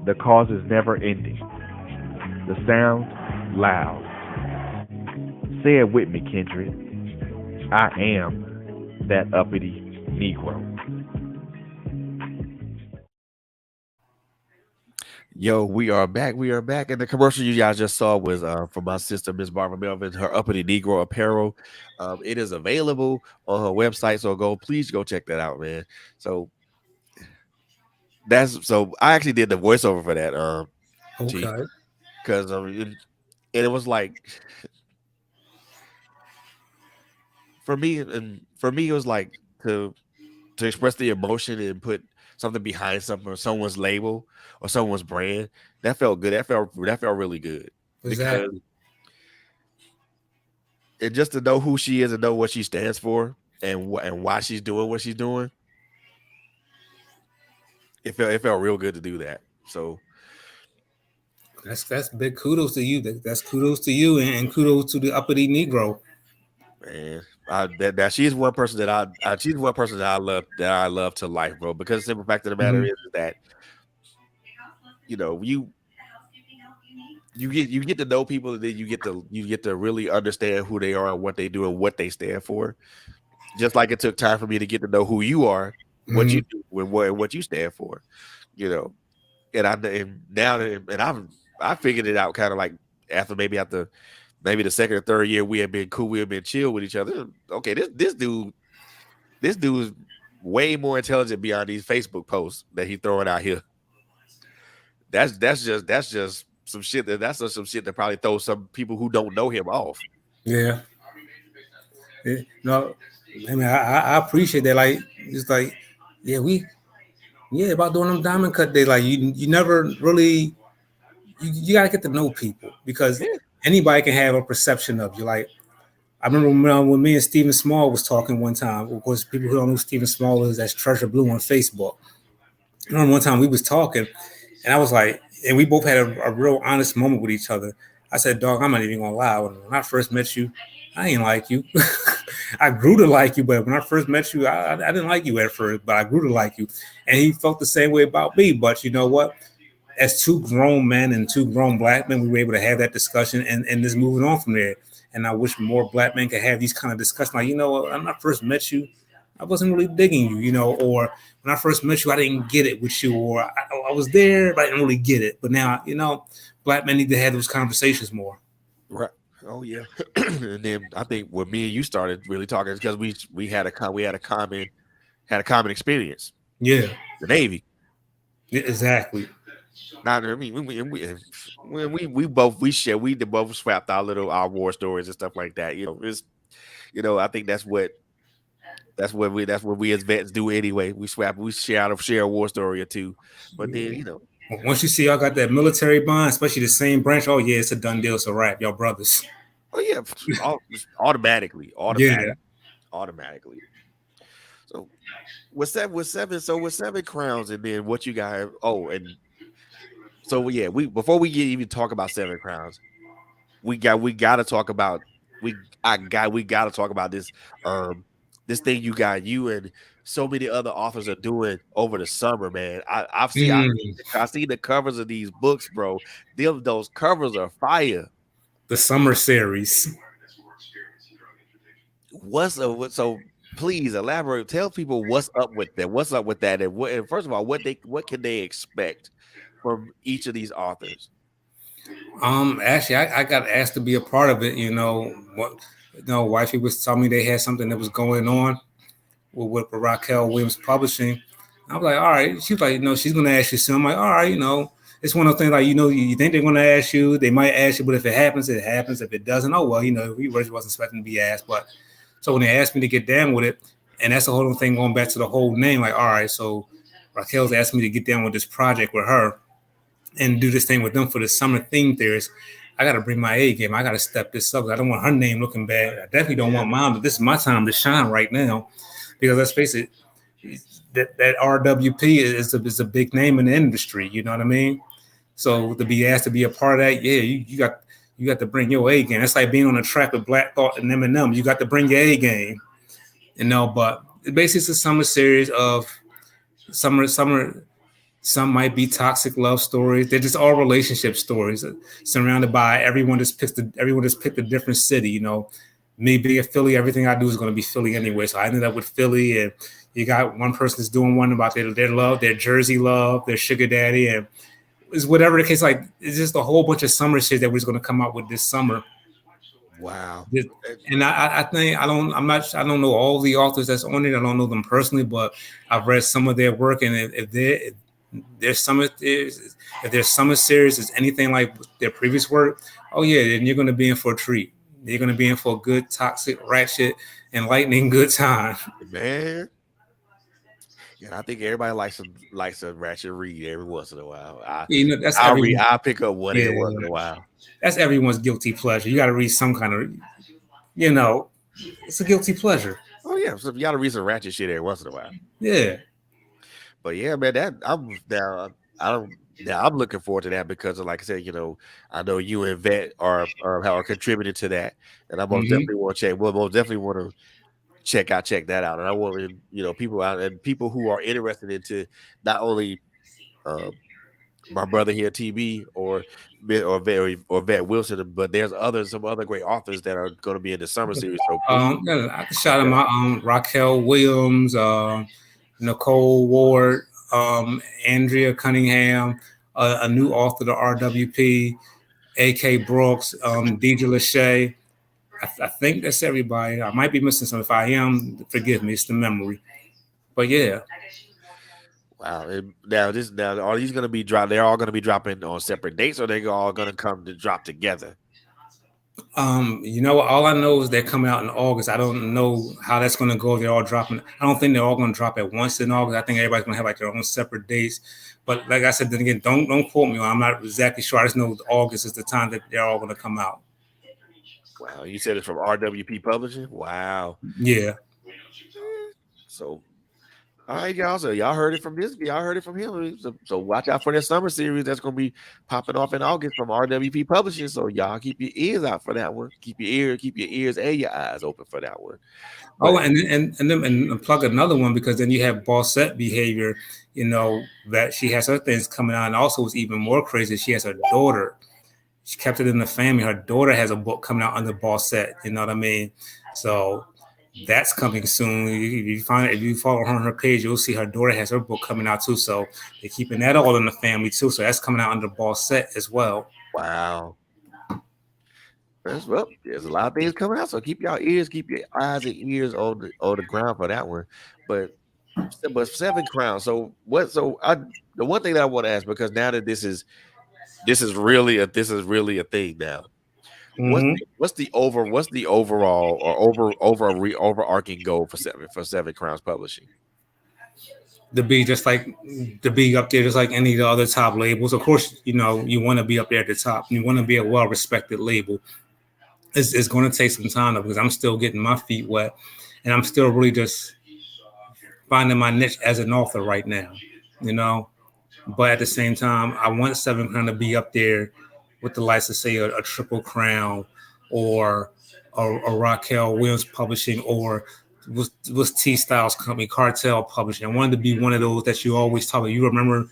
S3: The cause is never ending. The sound, loud. Say it with me, Kindred. I am that uppity Negro.
S1: Yo, we are back. We are back. And the commercial you guys just saw was from my sister, Miss Barbara Melvin, her Uppity Negro Apparel. It is available on her website. So please go check that out, man. So I actually did the voiceover for that, Chief,
S2: Okay.
S1: because it was like for me it was like to express the emotion and put something behind something or someone's label or someone's brand. That felt good. That felt really good because
S2: Exactly.
S1: and just to know who she is and know what she stands for and why she's doing what she's doing, it felt real good to do that. So
S2: That's big kudos to you. That's kudos to you and kudos to the uppity Negro.
S1: man, that she's one person she's one person that I love to life, bro. Because the simple fact of the matter
S2: Mhm.
S1: is that you know you get to know people and then you get to really understand who they are and what they do and what they stand for. Just like it took time for me to get to know who you are, what you
S2: Mhm.
S1: do, and what you stand for. You know, and now and I figured it out kind of like after maybe the second or third year we had been cool, we had been chill with each other. Okay, this dude is way more intelligent beyond these Facebook posts that he's throwing out here. That's just some shit that's just some shit that probably throws some people who don't know him off.
S2: Yeah. No, I mean, I appreciate that. Like, it's like, yeah, yeah, about doing them diamond cut days. Like, you never really, you got to get to know people because
S1: Yeah,
S2: anybody can have a perception of you. Like, I remember when me and Stephen Small was talking one time. Of course, people who don't know who Stephen Small is, that's Treasure Blue on Facebook. I remember one time we was talking, and I was like, and we both had a real honest moment with each other. I said, "Dog, I'm not even gonna lie. When I first met you, I ain't like you. I grew to like you, but when I first met you, I didn't like you at first, but I grew to like you." And he felt the same way about me. But you know what? As two grown men and two grown black men, we were able to have that discussion and just moving on from there. And I wish more black men could have these kind of discussions. Like, when I first met you, I wasn't really digging you, or when I first met you, I didn't get it with you, or I was there, but I didn't really get it. But now, black men need to have those conversations more.
S1: right. Oh yeah, and then I think when me and you started really talking is because we had a common experience,
S2: Yeah,
S1: the Navy.
S2: exactly.
S1: Not I mean we both swapped our war stories and stuff like that. It's I think that's what we as vets do anyway. We share a war story or two, but then
S2: Once you see y'all got that military bond, especially the same branch, oh yeah, it's a done deal. It's a wrap, y'all brothers.
S1: oh yeah, just automatically,
S2: Yeah.
S1: automatically. So with seven crowns, and then what you got? Oh, and so yeah, we before we even talk about seven crowns, we got to talk about we got to talk about this thing you and so many other authors are doing over the summer, man.
S2: Mm,
S1: I see the covers of these books, bro. Those covers are fire.
S2: the summer series.
S1: So please elaborate. Tell people what's up with that. What's up with that? And first of all, what can they expect from each of these authors?
S2: Actually, I got asked to be a part of it. Wifey was telling me they had something that was going on with Raquel Williams Publishing. I was like, all right. She was like, she's gonna ask you soon. I'm like, all right, it's one of those things like, you think they're gonna ask you, they might ask you, but if it happens, it happens. If it doesn't, oh well, we really wasn't expecting to be asked. But so when they asked me to get down with it, and that's the whole thing going back to the whole name, like, all right, so Raquel's asked me to get down with this project with her and do this thing with them for the summer theme theories. I got to bring my A game. I got to step this up. I don't want her name looking bad. I definitely don't want mine, but this is my time to shine right now. Because let's face it, that RWP is a big name in the industry. You know what I mean? So to be asked to be a part of that, yeah, you got to bring your A game. It's like being on a track with Black Thought and Eminem. You got to bring your A game. But basically it's a summer series of summer. Some might be toxic love stories. They're just all relationship stories surrounded by everyone just picked a different city. Me being a Philly, everything I do is going to be Philly anyway. So I ended up with Philly, and you got one person that's doing one about their love, their Jersey love, their sugar daddy, and it's whatever the case. Like it's just a whole bunch of summer shit that we're going to come out with this summer.
S1: Wow.
S2: And I think I don't know all the authors that's on it. I don't know them personally, but I've read some of their work, and if their summer series is anything like their previous work, oh yeah, then you're going to be in for a treat. You're going to be in for a good, toxic, ratchet, enlightening good time.
S1: Man. Yeah, I think everybody likes a ratchet read every once in a while.
S2: That's everyone.
S1: I'll pick up one
S2: Yeah,
S1: every once in a while.
S2: that's everyone's guilty pleasure. You got to read some kind of, you know, it's a guilty pleasure.
S1: Oh yeah, so you gotta read some ratchet shit every once in a while.
S2: Yeah.
S1: But yeah, man, that I'm now I don't now I'm looking forward to that because like I said, I know you and Vet are contributing to that. And I most
S2: Hmm.
S1: definitely want to check. Well, most definitely want to check that out. And I want people out and people who are interested into not only uh, my brother here, TB, or Vet Wilson, but there's some other great authors that are going to be in the summer series. So please,
S2: Yeah, I can shout them out. Raquel Williams, Nicole Ward, Andrea Cunningham, a new author to RWP, A.K. Brooks, Deidre Lachey. I think that's everybody. I might be missing some. If I am, forgive me. It's the memory. But yeah.
S1: wow. And now are these going to be dropped? They're all going to be dropping on separate dates, or they all going to come to drop together?
S2: All I know is they're coming out in August. I don't know how that's going to go. They're all dropping. I don't think they're all going to drop at once in August. I think everybody's going to have like their own separate dates. But like I said, then again, don't quote me. I'm not exactly sure. I just know August is the time that they're all going to come out.
S1: Wow, you said it's from RWP Publishing. Wow.
S2: Yeah.
S1: So all right, y'all. So y'all heard it from this. Y'all heard it from him. So watch out for that summer series that's gonna be popping off in August from RWP Publishing. So y'all keep your ears out for that one. Keep your ears and your eyes open for that one. But
S2: Oh, and plug another one because then you have Bossette behavior. That she has her things coming out, and also it's even more crazy. She has her daughter. She kept it in the family. Her daughter has a book coming out under Bossette. You know what I mean? So that's coming soon. If you follow her on her page, you'll see her daughter has her book coming out too. So they're keeping that all in the family too. So that's coming out under Bossette as well.
S1: wow. Well, there's a lot of things coming out, so keep y'all ears, keep your eyes and ears on the ground for that one. But but 7 crowns. So what? So I the one thing that I want to ask, because now that this is really a thing now.
S2: Hmm.
S1: What's the overall or overarching goal for Seven Crowns Publishing?
S2: To be just like to be up there, just like any of the other top labels. Of course, you want to be up there at the top. You want to be a well-respected label. It's going to take some time though, because I'm still getting my feet wet, and I'm still really just finding my niche as an author right now. You know, but at the same time, I want Seven Crown to be up there with the likes of say a Triple Crown or a Raquel Williams Publishing or was T Styles Company Cartel Publishing. I wanted to be one of those that you always talk about. You remember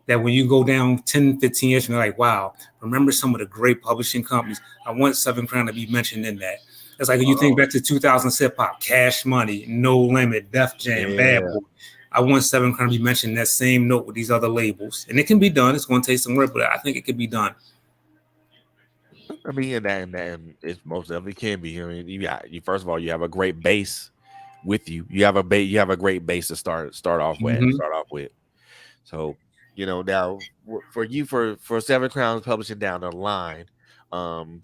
S2: that when you go down 10, 15 years, you're like, wow, remember some of the great publishing companies. I want Seven Crown to be mentioned in that. It's like when you think
S1: Oh,
S2: back to 2000 hip hop, Cash Money, No Limit, Def Jam, Bad
S1: yeah.
S2: Boy. I want Seven Crown to be mentioned in that same note with these other labels. And it can be done. It's going to take some work, but I think it can be done.
S1: I mean, and it most definitely can be. I mean, you first of all, you have a great base with you. You have a great base to start off with.
S2: Mm-hmm.
S1: Start off with. So now for you for 7 Crowns Publishing down the line, um,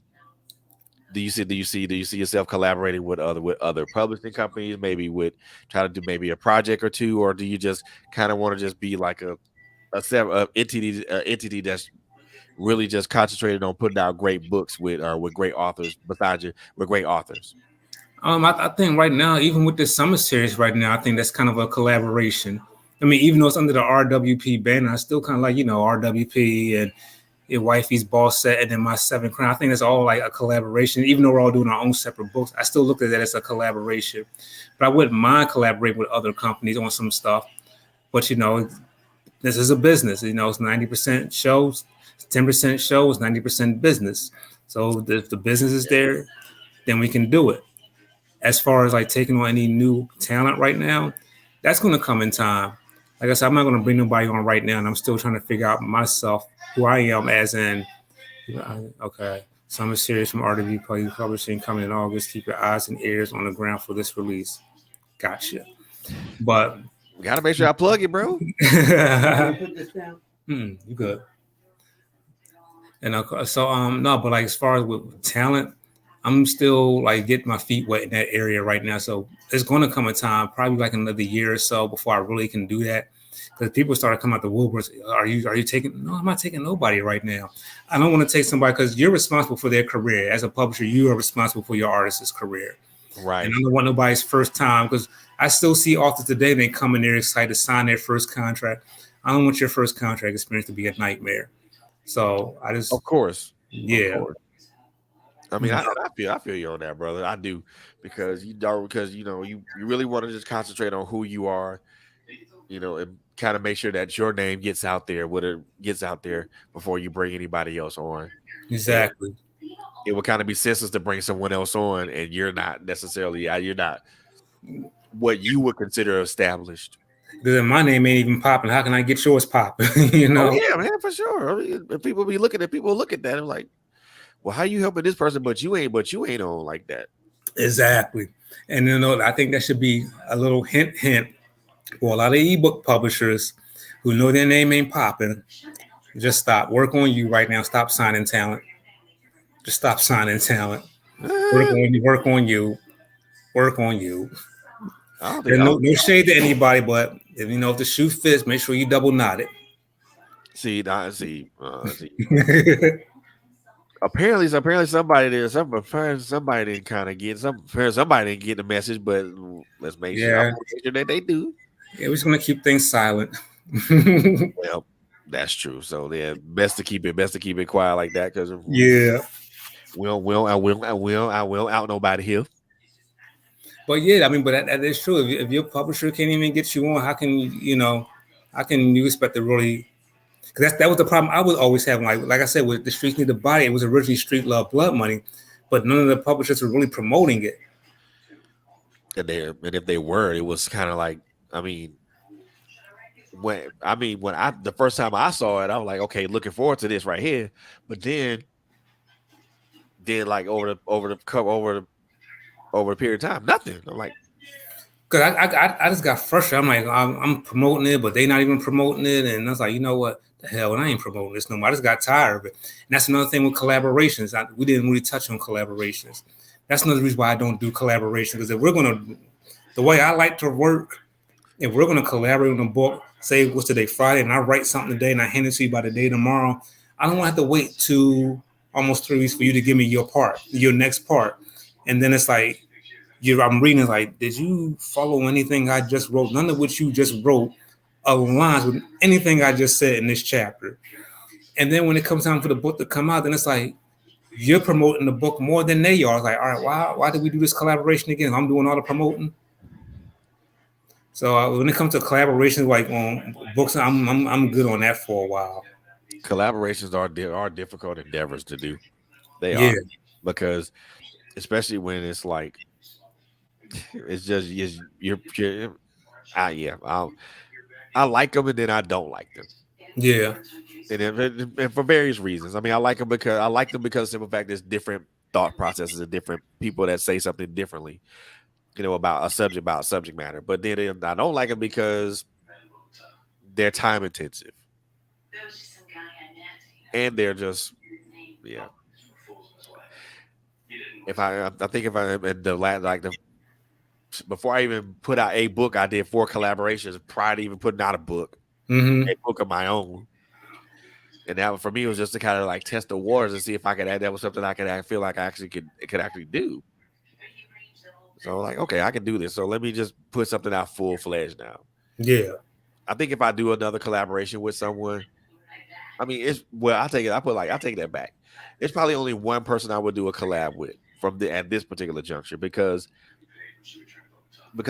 S1: do you see yourself collaborating with other publishing companies, maybe with try to do maybe a project or two, or do you just kind of want to just be like a entity that's really just concentrated on putting out great books with great authors besides you with great authors?
S2: I think right now, even with this summer series right now, I think that's kind of a collaboration. I mean, even though it's under the RWP banner, I still kind of like, RWP and your wifey's boss set and then my Seven Crown. I think it's all like a collaboration. Even though we're all doing our own separate books, I still look at that as a collaboration. But I wouldn't mind collaborating with other companies on some stuff. But this is a business. It's 90% shows, 10% shows, 90% business. So if the business is there, then we can do it. As far as like taking on any new talent right now, that's going to come in time. Like I said, I'm not going to bring nobody on right now, and I'm still trying to figure out myself, who I am, as in, okay, summer series from RW Publishing coming in August. Keep your eyes and ears on the ground for this release. Gotcha. But
S1: Gotta make sure I plug it, bro.
S2: you good. And so no, but like as far as with talent, I'm still like getting my feet wet in that area right now. So it's going to come a time, probably like another year or so, before I really can do that. Because people started coming out the woodworks. Are you taking? No, I'm not taking nobody right now. I don't want to take somebody because you're responsible for their career as a publisher. You are responsible for your artist's career, and
S1: Right.
S2: I don't want nobody's first time because I still see authors today. They come in there excited to sign their first contract. I don't want your first contract experience to be a nightmare. So I just
S1: Of course. Of
S2: yeah.
S1: course. I mean, I feel you on that, brother. I do because you really want to just concentrate on who you are, and kind of make sure that your name gets out there, what it gets out there before you bring anybody else on. And
S2: Exactly.
S1: it would kind of be senseless to bring someone else on, and you're not what you would consider established.
S2: Because my name ain't even popping. How can I get yours popping?
S1: Oh yeah, man, for sure. I mean, if people look at that and like, well, how you helping this person, but you ain't on like that.
S2: Exactly. And I think that should be a little hint for a lot of ebook publishers who know their name ain't popping. Just stop. Work on you right now. Stop signing talent. Just stop signing talent. Work on you. Work on you. Work on you.
S1: I don't think
S2: There's
S1: I
S2: no
S1: don't
S2: no shade to anybody, but if the shoe fits, make sure you double knot it.
S1: see. See. Apparently somebody didn't kind of get somebody didn't get the message, but let's make sure. I
S2: Yeah.
S1: want to make sure that they do.
S2: Yeah, we're just gonna keep things silent.
S1: Well, that's true. So yeah, best to keep it quiet like that because
S2: Yeah.
S1: I will out nobody here.
S2: But yeah, I mean, but that is true. If your publisher can't even get you on, how can you expect to really? Because that was the problem I was always having. Like I said, with the Streets Need the Body, it was originally Street Love Blood Money, but none of the publishers were really promoting it.
S1: And if they were, it was kind of like, I mean, when I the first time I saw it, I was like, okay, looking forward to this right here. But then then like over the period of time, nothing. I'm like,
S2: Cause I just got frustrated. I'm like, I'm promoting it, but they not even promoting it, and I was like, you know what, the hell, I ain't promoting this no more. I just got tired of it. And that's another thing with collaborations. We didn't really touch on collaborations. That's another reason why I don't do collaboration. Because if we're gonna, the way I like to work, if we're gonna collaborate on a book, say what's today, Friday, and I write something today and I hand it to you by the day tomorrow, I don't want to have to wait to almost 3 weeks for you to give me your part, your next part, and then it's like I'm reading it like, did you follow anything I just wrote? None of what you just wrote aligns with anything I just said in this chapter. And then when it comes time for the book to come out, then it's like you're promoting the book more than they are. It's like, all right, why did we do this collaboration again? I'm doing all the promoting. So when it comes to collaborations like on books, I'm good on that for a while.
S1: collaborations are difficult endeavors to do. They
S2: Yeah,
S1: are, because especially when it's like it's just you're yeah, I like them and then I don't like them.
S2: yeah,
S1: And for various reasons. I mean, I like them because of the simple fact there's different thought processes and different people that say something differently, about a subject matter. But then I don't like them because they're time intensive and they're just yeah. I think if I in the like the before I even put out a book, I did 4 collaborations prior to even putting out
S2: mm-hmm.
S1: a book of my own. And that for me was just to kind of like test the waters and see if I could add that was something I feel like I actually could actually do. So like, okay, I can do this. So let me just put something out full fledged now.
S2: Yeah,
S1: I think if I do another collaboration with someone, I mean, I take that back. It's probably only one person I would do a collab with at this particular juncture because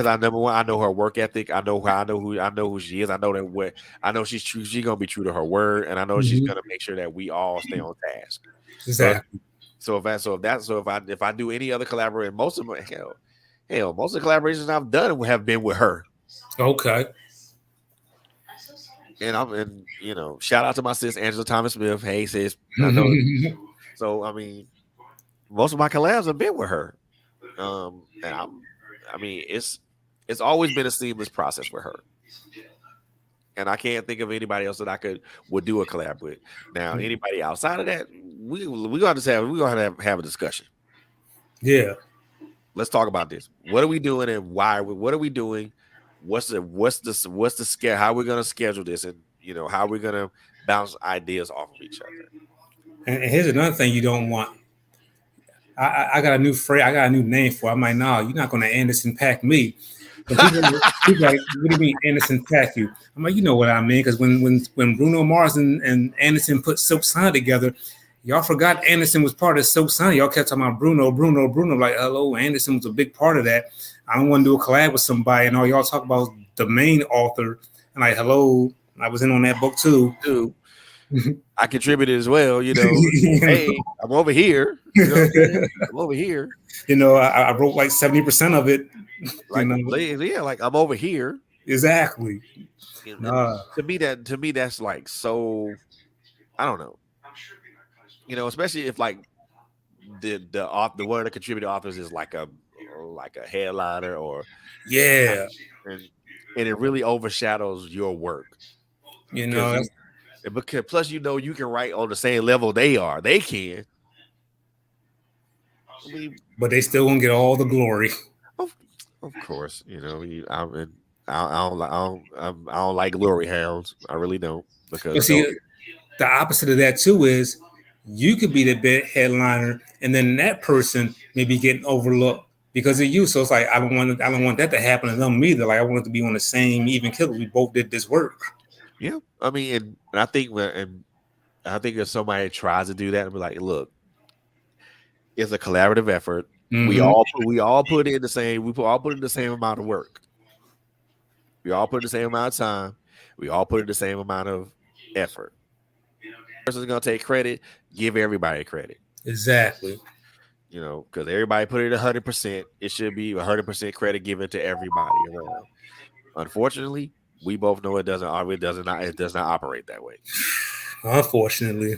S1: I number one, I know her work ethic. I know who she is. I know she's true. She's gonna be true to her word, and I know she's
S2: mm-hmm.
S1: gonna make sure that we all stay on task. So
S2: Exactly.
S1: if I do any other collaboration, most of the collaborations I've done have been with her.
S2: Okay.
S1: And shout out to my sis Angela Thomas Smith. Hey sis, I know. So I mean, most of my collabs have been with her. And I mean, it's always been a seamless process with her. And I can't think of anybody else that would do a collab with. Now, anybody outside of that, we got to have a discussion.
S2: Yeah.
S1: Let's talk about this. What are we doing and why? What are we doing? What's the scale? How we're gonna schedule this, and how we're gonna bounce ideas off of each other.
S2: And here's another thing you don't want. I got a new phrase. I got a new name for it. I'm like, no, you're not going to Anderson pack me. But people like, what do you mean Anderson pack you? I'm like, you know what I mean? Because when Bruno Mars and Anderson put Silk Sonic together, y'all forgot Anderson was part of Silk Sonic. Y'all kept talking about Bruno. Like, hello, Anderson was a big part of that. I don't want to do a collab with somebody, and all y'all talk about the main author. And like, hello, I was in on that book too.
S1: I contributed as well, Hey, I'm over here. I'm over here.
S2: I wrote like 70% of it.
S1: Like, yeah, like I'm over here.
S2: Exactly.
S1: To me, that's like so. I don't know. Especially if like the one of the contributing authors is like a headliner or
S2: and
S1: it really overshadows your work. Because plus you can write on the same level they are. They can.
S2: But they still won't get all the glory.
S1: Of course, I don't like glory hounds. I really don't. Because
S2: the opposite of that too is you could be the big headliner, and then that person may be getting overlooked because of you. So it's like I don't want that to happen to them either. Like I want it to be on the same even keel. We both did this work.
S1: Yeah, I mean, and I think if somebody tries to do that and be like, look, it's a collaborative effort. Mm-hmm. We all put in the same. We all put in the same amount of work. We all put in the same amount of time. We all put in the same amount of effort. Person's gonna take credit. Give everybody credit.
S2: Exactly.
S1: Because everybody put it 100%. It should be 100% credit given to everybody around. Unfortunately, we both know it does not operate that way.
S2: Unfortunately.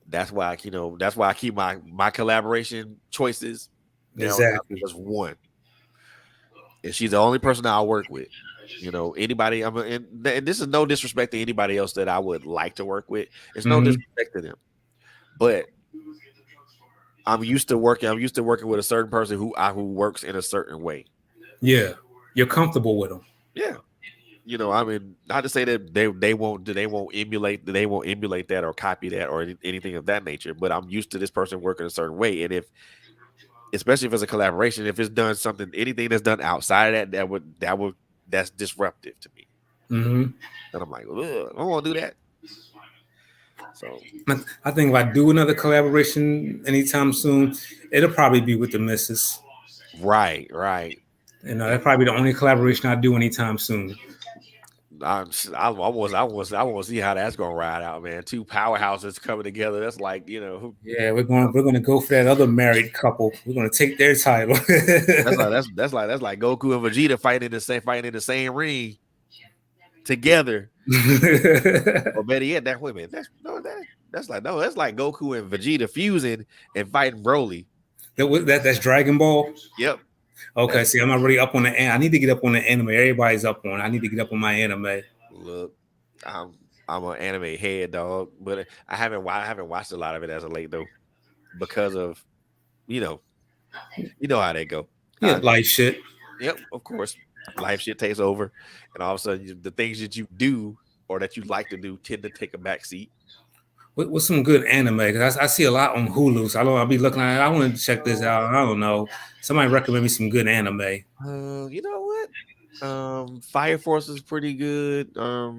S1: That's why that's why I keep my collaboration choices down to
S2: Exactly.
S1: just one, and she's the only person that I work with. Anybody. And this is no disrespect to anybody else that I would like to work with. It's no
S2: Hmm.
S1: disrespect to them, but I'm used to working with a certain person who works in a certain way.
S2: Yeah, you're comfortable with them.
S1: Yeah. Not to say that they won't emulate that or copy that or anything of that nature, but I'm used to this person working a certain way. And if especially if it's a collaboration, if it's done something anything that's done outside of that, that's disruptive to me.
S2: Hmm.
S1: And I'm like, ugh, I don't want to do that. So
S2: I think if I do another collaboration anytime soon, it'll probably be with the missus.
S1: right, right.
S2: That's probably the only collaboration I do anytime soon.
S1: I want to see how that's gonna ride out, man. Two powerhouses coming together. That's like,
S2: Yeah, we're gonna go for that other married couple. We're gonna take their title.
S1: that's like Goku and Vegeta fighting in the same ring together. Or better yet, that wait a minute, that's no that that's like no, that's like Goku and Vegeta fusing and fighting Broly.
S2: That's Dragon Ball.
S1: Yep.
S2: Okay,
S1: That's
S2: see, I'm not really up on I need to get up on the anime. Everybody's up on it. I need to get up on my anime.
S1: look, I'm I'm an anime head dog, but I haven't watched a lot of it as of late though because of you know you know how they go.
S2: Yeah,
S1: Uh,
S2: life shit.
S1: yep, of course, life shit takes over, and all of a sudden the things that you do or that you like to do tend to take a back seat.
S2: What's some good anime? Because I see a lot on Hulu. So I'll be looking at it. I want to check this out. I don't know. Somebody recommend me some good anime.
S1: You know what? Fire Force is pretty good. A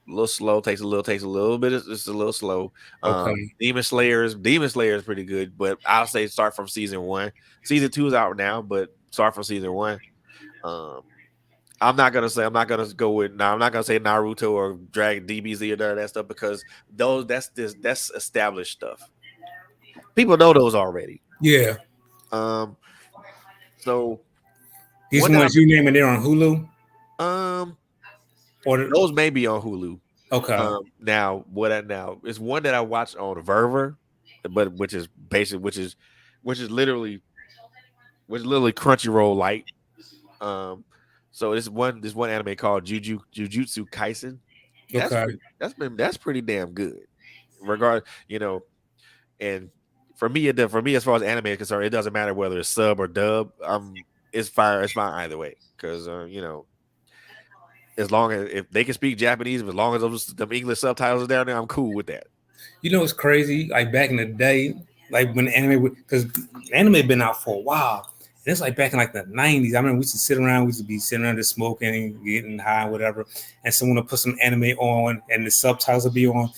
S1: little slow. Takes a little bit. It's a little slow.
S2: Okay.
S1: Demon Slayer is pretty good, but I'll say start from season one. Season two is out now, but start from season one. Um, I'm not gonna go with now. I'm not gonna say Naruto or Dragon DBZ or none of that stuff because that's established stuff. People know those already.
S2: Yeah.
S1: Um, so
S2: These
S1: one that
S2: ones you naming there on Hulu?
S1: um
S2: Or
S1: those may be on Hulu.
S2: okay.
S1: Now it's one that I watched on Verver, but which is basic, which is literally Crunchyroll light. Um, so this one anime called Jujutsu Kaisen.
S2: Okay.
S1: That's pretty damn good. Regard and for me as far as anime is concerned, it doesn't matter whether it's sub or dub. It's fine either way because as long as if they can speak Japanese, as long as them English subtitles are down there, I'm cool with that.
S2: You know what's crazy? Like back in the day, like when anime, because anime been out for a while. And it's like back in like the 90s. I remember we used to sit around, we used to be sitting around just smoking, getting high, whatever. And someone would put some anime on and the subtitles would be on.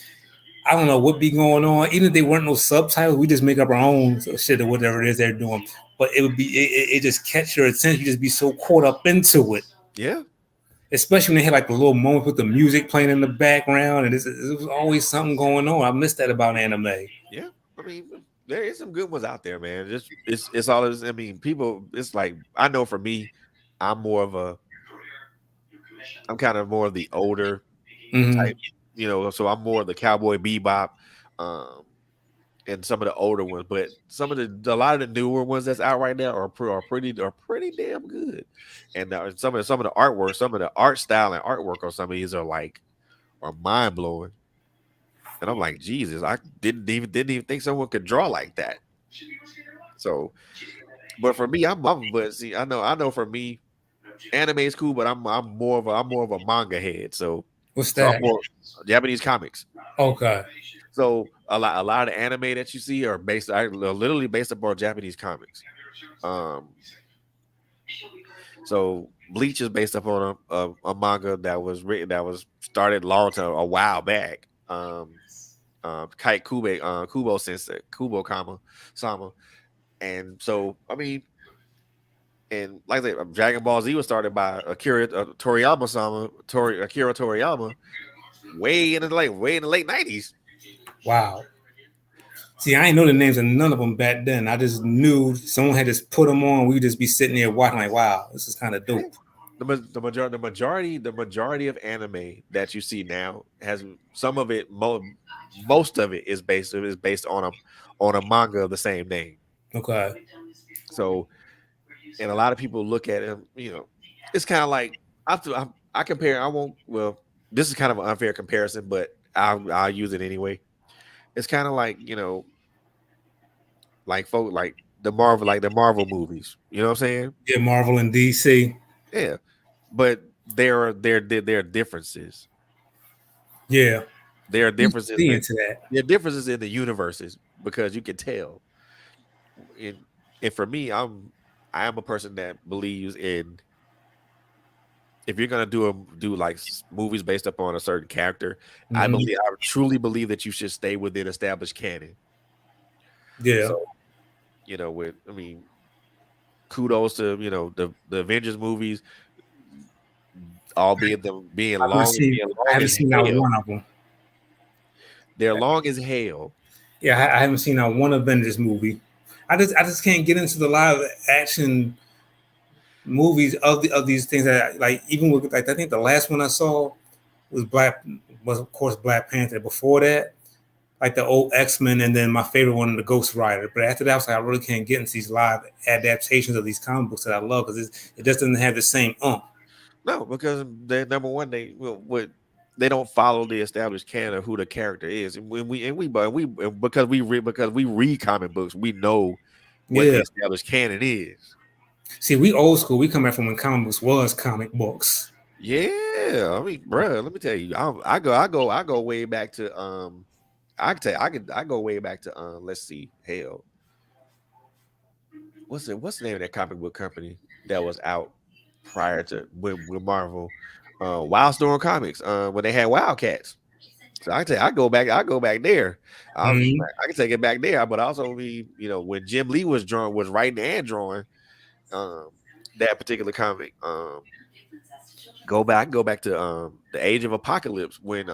S2: I don't know what be going on. Even if they weren't no subtitles, we just make up our own shit or whatever it is they're doing. But it just catch your attention. You just be so caught up into it.
S1: Yeah,
S2: Especially when they had like the little moments with the music playing in the background, and it was always something going on. I miss that about anime.
S1: yeah. I mean, there is some good ones out there, man. Just it's all. I mean, people. It's like I know for me, I'm more of a. I'm kind of more of the older
S2: Hmm.
S1: type, so I'm more of the Cowboy Bebop, um, and some of the older ones. But a lot of the newer ones that's out right now are pretty damn good. And some of the artwork, some of the art style and artwork on some of these are mind blowing. And I'm like, Jesus, I didn't even think someone could draw like that. So, but for me, but see, I know for me, anime is cool, but I'm more of a manga head. So,
S2: What's
S1: so I'm
S2: that?
S1: more Japanese comics.
S2: Okay.
S1: So a lot of the anime that you see are literally based upon Japanese comics. Um, so Bleach is based upon a manga that was started long time a while back. Kite Kubo Sensei Kubo Kama Sama, and so I mean, and like I said, Dragon Ball Z was started by Akira Toriyama way in the late '90s.
S2: Wow. See, I ain't know the names of none of them back then. I just knew someone had just put them on. We would just be sitting there watching, like, wow, this is kind of
S1: Yeah,
S2: dope.
S1: the majority of anime that you see now has some of it. Most of it is based on a manga of the same name.
S2: Okay.
S1: So, and a lot of people look at him. It's kind of like I compare. I won't. Well, this is kind of an unfair comparison, but I'll use it anyway. It's kind of like like the Marvel movies. You know what I'm saying?
S2: Yeah, Marvel and DC.
S1: Yeah, but there are differences.
S2: Yeah,
S1: There are
S2: we
S1: differences
S2: see
S1: that
S2: into that.
S1: there are differences in the universes because you can tell. And and for me, I am a person that believes in, if you're gonna do like movies based upon a certain character,
S2: Hmm.
S1: I truly believe that you should stay within established canon.
S2: Yeah,
S1: So with kudos to the Avengers movies, albeit them being
S2: I
S1: long
S2: haven't
S1: as
S2: seen out
S1: hell.
S2: one of them.
S1: They're long as hell.
S2: Yeah, I haven't seen out one Avengers movie. I just can't get into the live action movies of these things that like even with like I think the last one I saw was of course Black Panther. Before that, like the old X-Men, and then my favorite one, the Ghost Rider. But after that, I was like, I really can't get into these live adaptations of these comic books that I love because it just doesn't have the same
S1: No, because they number one, they don't follow the established canon of who the character is, and because we read comic books, we know what the
S2: Yeah.
S1: established canon is.
S2: See, we old school. We come back from when comic books was comic books.
S1: Yeah, bruh, let me tell you, I go way back to I can tell you, I go way back to let's see, hell, what's the name of that comic book company that was out prior to with Marvel, Wildstorm Comics, when they had Wildcats. So I can tell you, I go back there.
S2: Mhm.
S1: I can take it back there, but also when Jim Lee was writing and drawing um that particular comic. Go back to the Age of Apocalypse when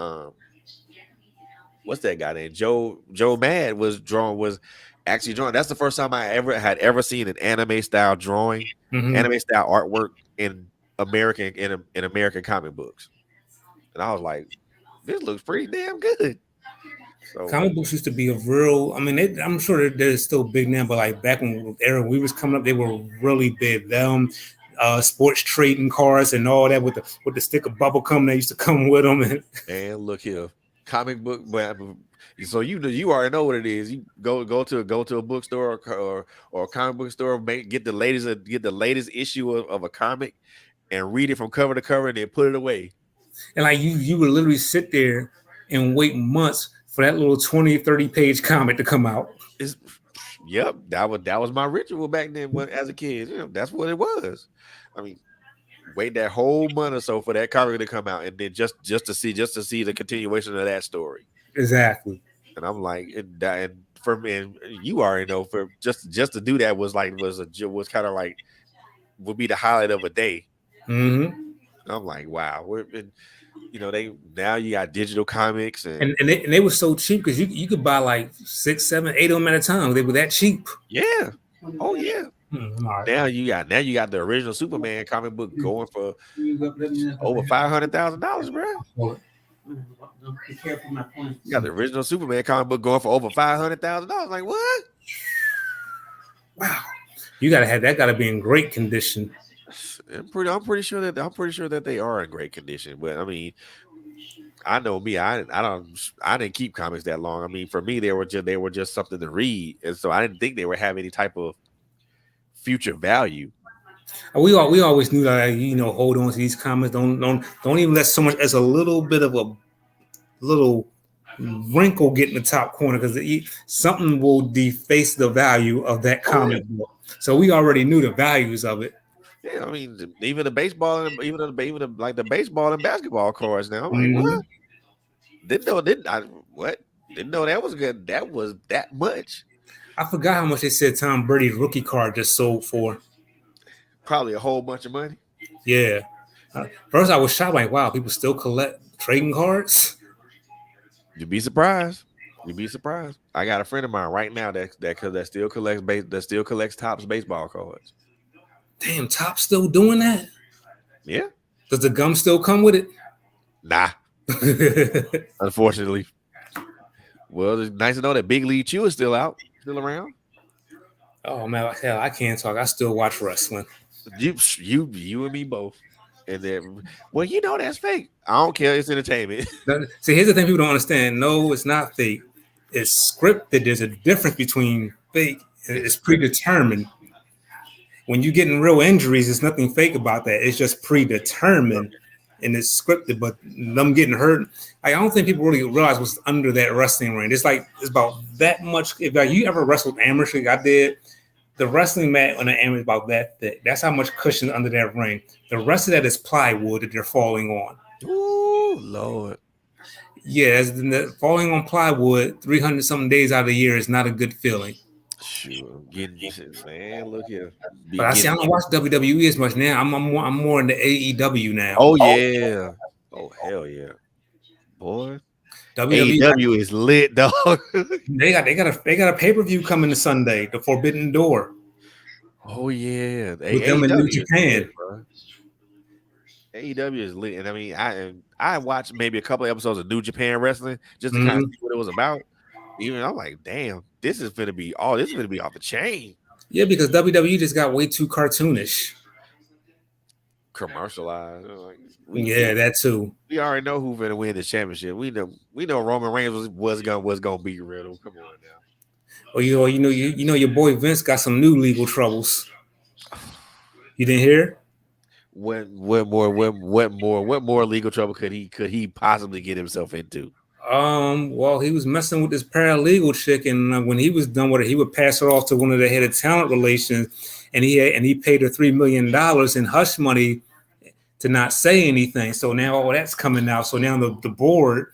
S1: what's that guy named Joe Mad was actually drawing. That's the first time I ever seen an
S2: Mhm.
S1: anime style artwork in American comic books, and I was like, this looks pretty damn good. So
S2: Comic books used to be a real. I mean, I'm sure they're still big now, but like back when era we was coming up, they were really big. Them, sports trading cards and all that with the stick of bubble gum that used to come with them. And
S1: and look here, comic book, so you already know what it is. You go to a bookstore or a comic book store, get the latest issue of a comic and read it from cover to cover and then put it away.
S2: like you would literally sit there and wait months for that little 20, 30 page comic to come out.
S1: It's Yep, that was my ritual back then when as a kid. That's what it was. I mean, wait that whole month or so for that comic to come out, and then just to see the continuation of that story.
S2: Exactly.
S1: And I'm like, and for me, and you already know, for just to do that was kind of like would be the highlight of a day.
S2: Hmm.
S1: And I'm like, wow, they now you got digital comics and
S2: And they were so cheap because you could buy like 6, 7, 8 of them at a time. They were that cheap.
S1: yeah, oh yeah.
S2: All right.
S1: Now you got the original Superman comic book going for over $500,000, bro.
S4: Be careful my points.
S1: You got the original Superman comic book going for over $500,000. Like what?
S2: Wow. You gotta have that. Gotta be in great condition.
S1: I'm pretty sure that they are in great condition. But I mean, I know me. I didn't keep comics that long. I mean, for me, they were just something to read, and so I didn't think they would have any type of future value.
S2: We always knew that hold on to these comments. Don't even let so much as a little bit of a little wrinkle get in the top corner because something will deface the value of that
S1: Oh yeah,
S2: comic book. So we already knew the values of it.
S1: yeah. I mean, even the baseball and even like the baseball and basketball cards. Now I'm like,
S2: Mhm.
S1: what? Didn't know that was good. That was that much.
S2: I forgot how much they said Tom Brady's rookie card just sold for.
S1: Probably a whole bunch of money.
S2: Yeah. First, I was shocked. Like, wow, people still collect trading cards.
S1: You'd be surprised. You'd be surprised. I got a friend of mine right now that still collects Topps baseball cards.
S2: Damn, Top still doing that?
S1: Yeah.
S2: Does the gum still come with it?
S1: Nah. Unfortunately. Well, it's nice to know that Big League Chew is still out, still around.
S2: Oh man, hell, I can't talk. I still watch wrestling.
S1: You and me both. And then, well, that's fake. I don't care. It's entertainment.
S2: See, here's the thing people don't understand. No, it's not fake. It's scripted. There's a difference between fake and
S1: It's
S2: it's
S1: scripted.
S2: predetermined. When you're getting real injuries, there's nothing fake about that. It's just predetermined and it's scripted. But them getting hurt, I don't think people really realize what's under that wrestling ring. It's about that much. If like, you ever wrestled amateur, like I did, the wrestling mat on the amateur is about that thick. That's how much cushion under that ring. The rest of that is plywood that they're falling on.
S1: Ooh, Lord.
S2: Yeah, falling on plywood 300 something days out of the year is not a good feeling.
S1: Shoot, I'm getting man. Look here.
S2: But I see, I don't watch WWE as much now. I'm more into AEW now.
S1: Oh yeah. Oh hell yeah, boy.
S2: WWE
S1: AEW is lit, dog.
S2: they got a pay-per-view coming to Sunday, The Forbidden Door.
S1: Oh yeah,
S2: With them in New
S1: AEW is
S2: Japan.
S1: lit, bro. AEW is lit, and I mean, I watched maybe a couple of episodes of New Japan Wrestling just to kind of see what it was about. Even I'm like, damn, this is gonna be off the chain.
S2: Yeah, because WWE just got way too cartoonish.
S1: Commercialized. Like,
S2: that too.
S1: We already know who's gonna win the championship. We know Roman Reigns was gonna be real. Come on now.
S2: Or you know your boy Vince got some new legal troubles. You didn't hear?
S1: What more legal trouble could he possibly get himself into?
S2: Well, he was messing with this paralegal chick, and when he was done with it, he would pass her off to one of the head of talent relations, and he paid her $3 million in hush money to not say anything. So now all that's coming out. So now the board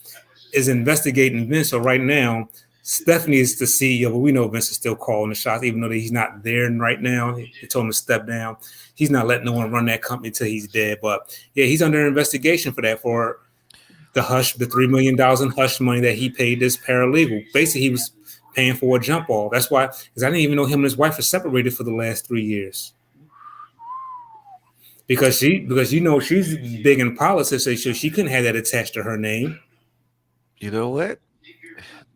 S2: is investigating Vince. So right now, Stephanie is the CEO, but we know Vince is still calling the shots, even though he's not there right now. They told him to step down. He's not letting no one run that company until he's dead. But yeah, he's under investigation for that, for the $3 million in hush money that he paid this paralegal. Basically, he was paying for a jump off. That's why, because I didn't even know him and his wife were separated for the last 3 years. Because she's big in politics, so she couldn't have that attached to her name.
S1: You know what?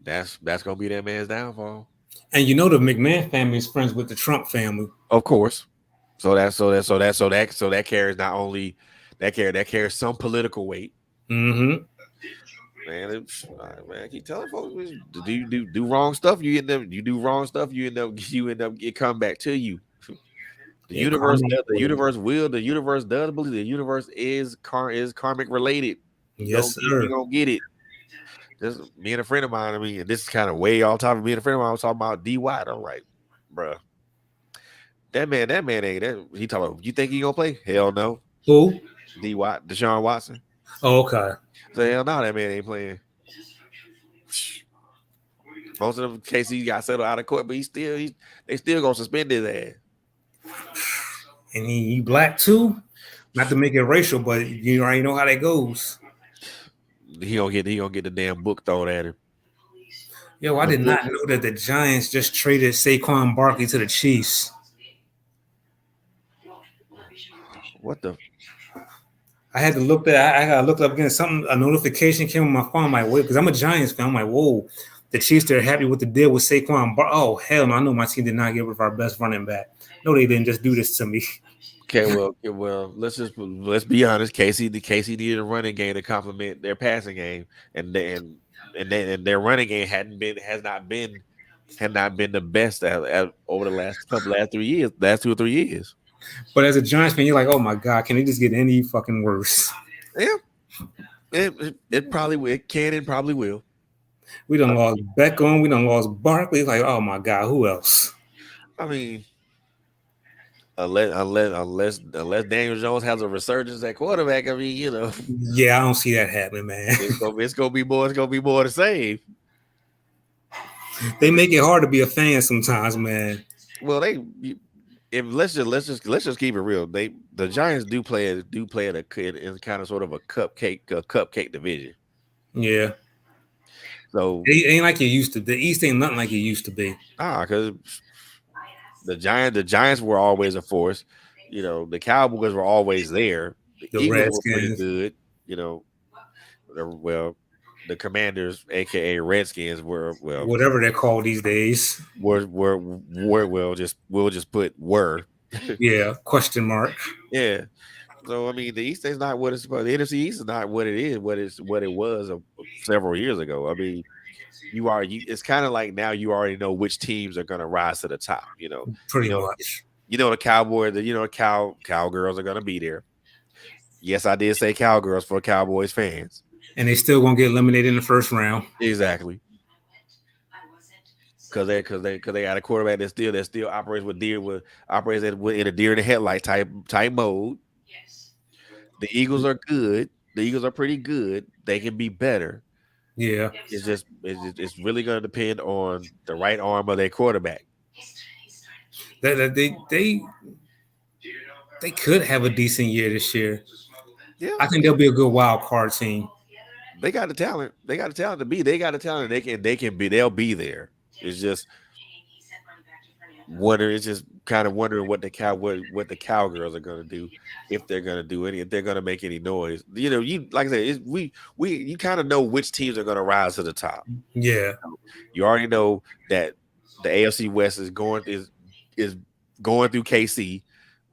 S1: That's gonna be that man's downfall.
S2: And the McMahon family is friends with the Trump family,
S1: of course. So that carries not only that carries some political weight.
S2: Mm-hmm.
S1: Man, I keep telling folks, you do wrong stuff, you do wrong stuff, you end up it come back to you. The universe does believe the universe is karmic related.
S2: Yes, sir.
S1: You're gonna get it. Just me and a friend of mine. I mean, this is kind of way off topic. Me and a friend of mine was talking about D. White. I'm like, bro, that man ain't that. He talking about, you think he gonna play? Hell no.
S2: Who?
S1: D. White, Deshaun Watson.
S2: Oh, okay.
S1: So hell no, that man ain't playing. Most of them cases he got settled out of court, but they still gonna suspend his ass.
S2: And he black too. Not to make it racial, but you already know how that goes.
S1: He gonna get the damn book thrown at him.
S2: Yo, I did not know that the Giants just traded Saquon Barkley to the Chiefs.
S1: What the?
S2: I had to look that. I gotta look up again. A notification came on my phone. I'm like, wait, because I'm a Giants fan. I'm like, whoa, the Chiefs are happy with the deal with Saquon. Oh hell no! I know my team did not get rid of our best running back. No, they didn't just do this to me.
S1: Okay, well, let's be honest. Casey needed a running game to complement their passing game, and their running game has not been the best over the last 2 or 3 years.
S2: But as a Giants fan, you're like, oh my god, can it just get any fucking worse?
S1: Yeah, it probably can and probably will.
S2: We done lost Beckham, we done lost Barkley. Like, oh my god, who else?
S1: I mean, unless Daniel Jones has a resurgence at quarterback, I mean,
S2: Yeah, I don't see that happening, man.
S1: It's gonna be more the same.
S2: They make it hard to be a fan sometimes, man.
S1: Well, let's just keep it real. The Giants do play in kind of sort of a cupcake division.
S2: Yeah.
S1: So
S2: it ain't like it used to. The East ain't nothing like it used to be.
S1: Because the Giants were always a force. The Cowboys were always there. The
S2: The
S1: Eagles were pretty
S2: Redskins,
S1: good. You know, well, the Commanders, aka Redskins, were well
S2: whatever they're called these days.
S1: were well just we'll just put were.
S2: Yeah, question mark.
S1: Yeah. So I mean, the East is not what it's supposed. The NFC East is not what it is. What it was several years ago. I mean, It's kind of like now you already know which teams are going to rise to the top. You
S2: Pretty
S1: know,
S2: much.
S1: the Cowboys. Cowgirls are going to be there. Yes, I did say Cowgirls for Cowboys fans.
S2: And they still gonna get eliminated in the first round.
S1: Exactly. Because they got a quarterback that still operates in a deer in the headlight type mode. The Eagles are good. The Eagles are pretty good. They can be better.
S2: Yeah.
S1: It's really going to depend on the right arm of their quarterback.
S2: They could have a decent year this year.
S1: Yeah,
S2: I think they'll be a good wild card team.
S1: they got the talent. They got the talent to be. They got the talent. They can be. They'll be there. It's just wondering. It's just kind of wondering what what the Cowgirls are going to do, if they're going to do any, if they're going to make any noise. You like I said, you kind of know which teams are going to rise to the top.
S2: Yeah.
S1: You already know that the AFC West is going through KC,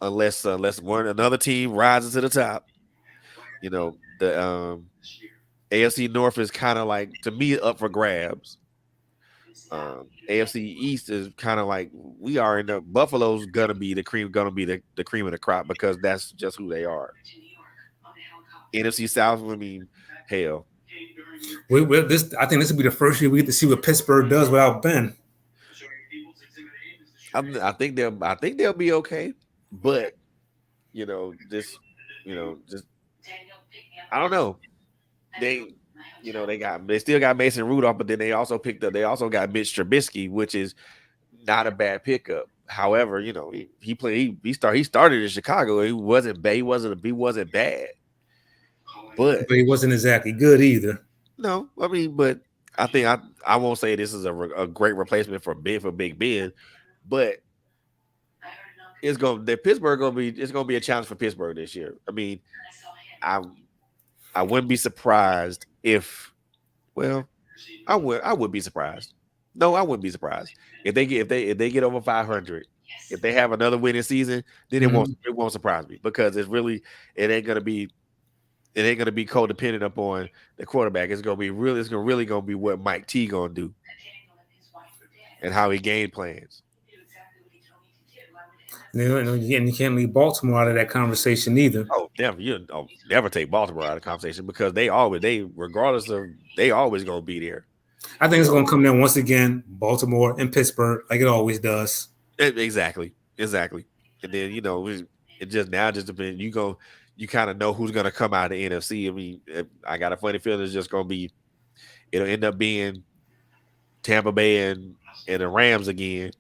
S1: unless another team rises to the top. The AFC North is kind of like, to me, up for grabs. AFC East is kind of like, we are in the Buffalo's gonna be the cream of the crop, because that's just who they are. NFC South, I mean, hell.
S2: I think this will be the first year we get to see what Pittsburgh does without Ben.
S1: I think they'll be okay, but just I don't know. They still got Mason Rudolph, but then they also got Mitch Trubisky, which is not a bad pickup. However, he started in Chicago. He wasn't bad, but
S2: he wasn't exactly good either.
S1: No, I mean, but I think I won't say this is a great replacement for Big Ben, but it's gonna be a challenge for Pittsburgh this year. I mean, I wouldn't be surprised if, well, I would be surprised. No, I wouldn't be surprised if they get over 500. If they have another winning season, then it won't surprise me, because it ain't gonna be codependent upon the quarterback. It's gonna really be what Mike T gonna do and how he game plans.
S2: And you can't leave Baltimore out of that conversation either.
S1: Oh, never. Never take Baltimore out of the conversation, because they always gonna be there.
S2: I think it's gonna come down once again, Baltimore and Pittsburgh, like it always does.
S1: Exactly. And then it just depends. You kind of know who's gonna come out of the NFC. I mean, I got a funny feeling it's just gonna be. It'll end up being Tampa Bay and the Rams again.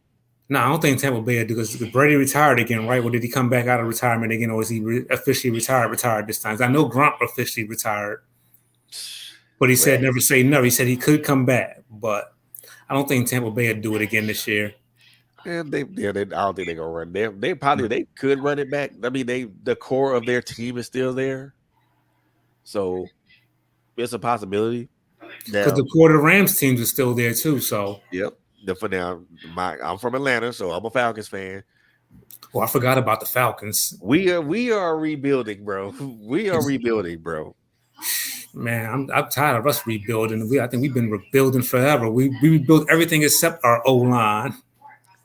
S2: No, I don't think Tampa Bay, because Brady retired again, right? Or did he come back out of retirement again, or is he officially retired this time? I know Gronk officially retired, but he said never say never. He said he could come back, but I don't think Tampa Bay would do it again this year.
S1: And I don't think they're gonna run. They could run it back. I mean, the core of their team is still there, so it's a possibility.
S2: Because the core of the Rams teams are still there too. So
S1: yep. For now, I'm from Atlanta, so I'm a Falcons fan.
S2: Oh, I forgot about the Falcons.
S1: We are rebuilding, bro. We are rebuilding, bro.
S2: Man, I'm tired of us rebuilding. I think we've been rebuilding forever. We rebuilt everything except our O line.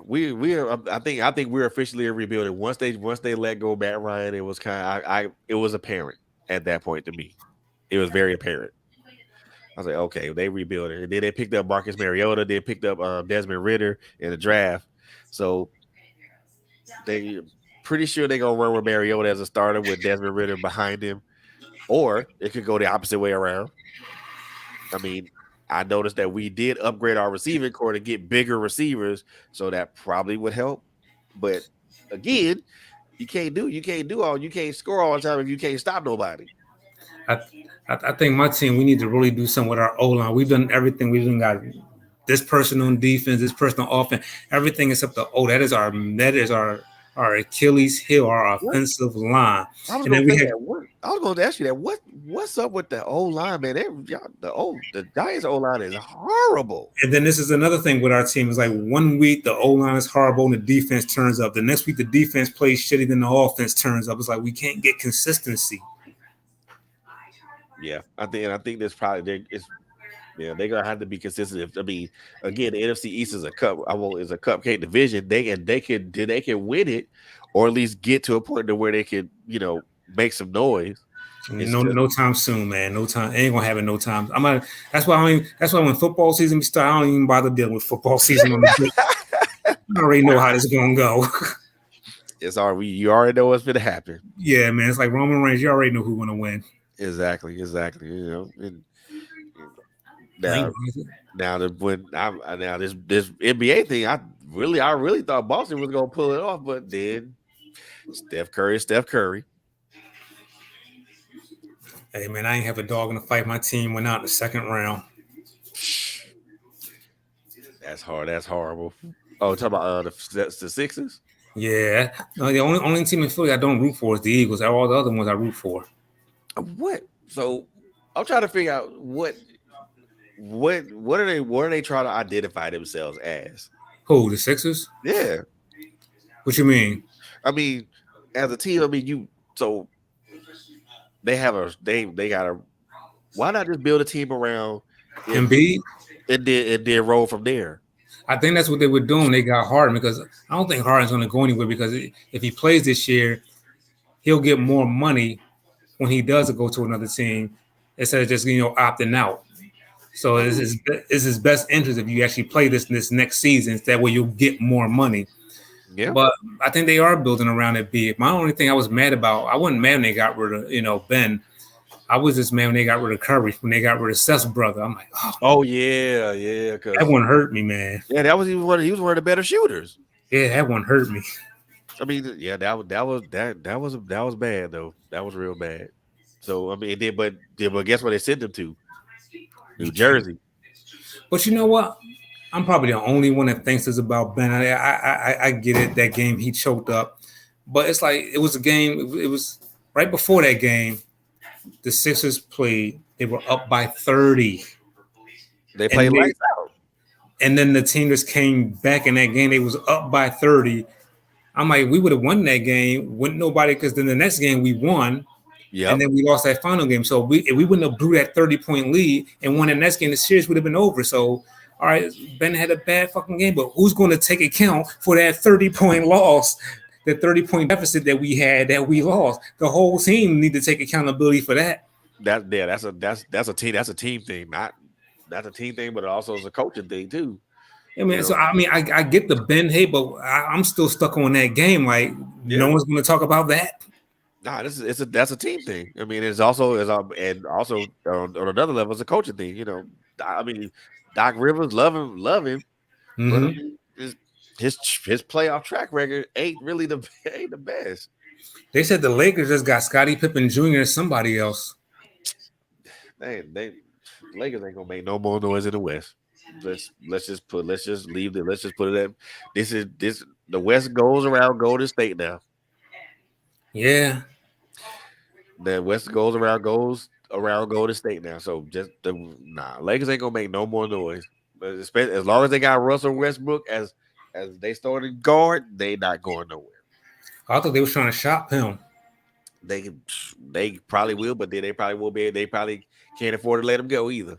S1: We are. I think we're officially rebuilding. Once they let go Matt Ryan, it was it was apparent at that point to me. It was very apparent. I was like, okay, they rebuilt it. And then they picked up Marcus Mariota. They picked up Desmond Ridder in the draft. So they pretty sure they're going to run with Mariota as a starter with Desmond Ridder behind him. Or it could go the opposite way around. I mean, I noticed that we did upgrade our receiving core to get bigger receivers, so that probably would help. But again, you can't score all the time if you can't stop nobody.
S2: I think my team, we need to really do something with our O-line. We've done everything. We've done got this person on defense, this person on offense, everything except the O. That is our our Achilles heel, our
S1: What?
S2: offensive line.
S1: I was
S2: And
S1: gonna
S2: then we
S1: say
S2: had
S1: that. What I was gonna ask you that. What's up with the O line, man? The Giants O line is horrible.
S2: and then this is another thing with our team is like one week the O line is horrible and the defense turns up. The next week the defense plays shitty, then the offense turns up. It's like we can't get consistency.
S1: Yeah, I think that's probably it's yeah, they're gonna have to be consistent. I mean, again, the NFC East is a cup. I will is a cupcake division. They can win it, or at least get to a point to where they can make some noise. It's
S2: No,
S1: just
S2: no time soon, man. No time. Ain't gonna have it. No time. I'm not. That's why. I mean, that's why when football season starts, I don't even bother dealing with football season on the break. I already know how this is gonna go.
S1: it's already you already know what's gonna happen.
S2: Yeah, man. It's like Roman Reigns. You already know who's gonna win.
S1: Exactly. And
S2: I ain't
S1: now now the when I now this NBA thing, I really thought Boston was gonna pull it off, but then Steph Curry.
S2: Hey, man. I ain't have a dog in the fight. My team went out in the second round.
S1: That's hard. That's horrible. Oh, talk about the Sixers.
S2: Yeah. No, the only team in Philly I don't root for is the Eagles. All the other ones I root for.
S1: What? So I'm trying to figure out what are they trying to identify themselves as?
S2: Who? The Sixers?
S1: Yeah,
S2: What you mean?
S1: I mean, as a team, I mean you. So they got a. Why not just build a team around him
S2: Embiid?
S1: and then roll from there?
S2: I think that's what they were doing. They got Harden because I don't think Harden's going to go anywhere because if he plays this year, he'll get more money when he does go to another team instead of just opting out. So
S1: I mean,
S2: it's his best interest if you actually play this next season. That way you'll get more money.
S1: yeah,
S2: But I think they are building around it big. My only thing I was mad about, I wasn't mad when they got rid of Ben. I was just mad when they got rid of Curry, when they got rid of Steph's brother. I'm like, oh,
S1: oh yeah,
S2: that
S1: because
S2: one hurt me, man.
S1: yeah, that was he was one of the better shooters.
S2: Yeah, that one hurt me.
S1: I mean, yeah, that was bad though. That was real bad. So I mean, but guess what they sent them to? New Jersey.
S2: But you know what? I'm probably the only one that thinks this about Ben. I get it. That game he choked up, but it's like it was a game. It was right before that game. The Sixers played. They were up by 30,
S1: They
S2: and
S1: played lights out.
S2: then the team just came back in that game. They was up by 30. I'm like, we would have won that game. Wouldn't nobody? Because then the next game we won, and
S1: Yep.
S2: then we lost that final game. So if we wouldn't have blew that 30-point lead and won the next game, the series would have been over. So, all right, Ben had a bad fucking game, but who's going to take account for that 30-point loss, the 30-point deficit that we had that we lost? The whole team need to take accountability for that.
S1: That's a team thing. Not that's a team thing, but it also is a coaching thing too.
S2: I
S1: You
S2: mean, so
S1: know.
S2: I mean, I get the Ben hate, but I'm still stuck on that game. Like, no
S1: Yeah.
S2: one's going to talk about that.
S1: Nah, that's a team thing. I mean, it's also and also on another level, it's a coaching thing. I mean, Doc Rivers love him, but I
S2: Mm-hmm.
S1: mean, his playoff track record ain't really ain't the best.
S2: They said the Lakers just got Scottie Pippen Jr. and somebody else.
S1: They Lakers ain't gonna make no more noise in the West. Let's just put it at this the West goes around Golden State now.
S2: Yeah.
S1: The West goes around Golden State now. So Lakers ain't gonna make no more noise. But as long as they got Russell Westbrook as they starting guard, they not going nowhere.
S2: I thought they was trying to shop him.
S1: They probably will, but then they probably will be. They probably can't afford to let him go either.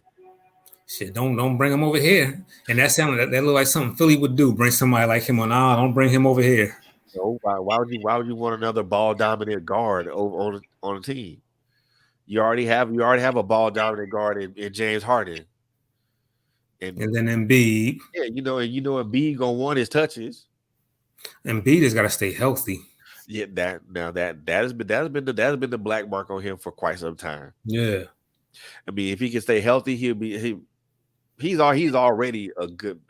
S2: Shit, don't bring him over here. And that sounded that looked like something Philly would do. Bring somebody like him on. Nah, don't bring him over here.
S1: So why would you want another ball dominant guard on a team? You already have a ball dominant guard in James Harden, and
S2: And then Embiid.
S1: yeah, Embiid gonna want his touches.
S2: Embiid has got to stay healthy.
S1: Yeah, that has been the black mark on him for quite some time.
S2: Yeah.
S1: I mean, if he can stay healthy, he's already a good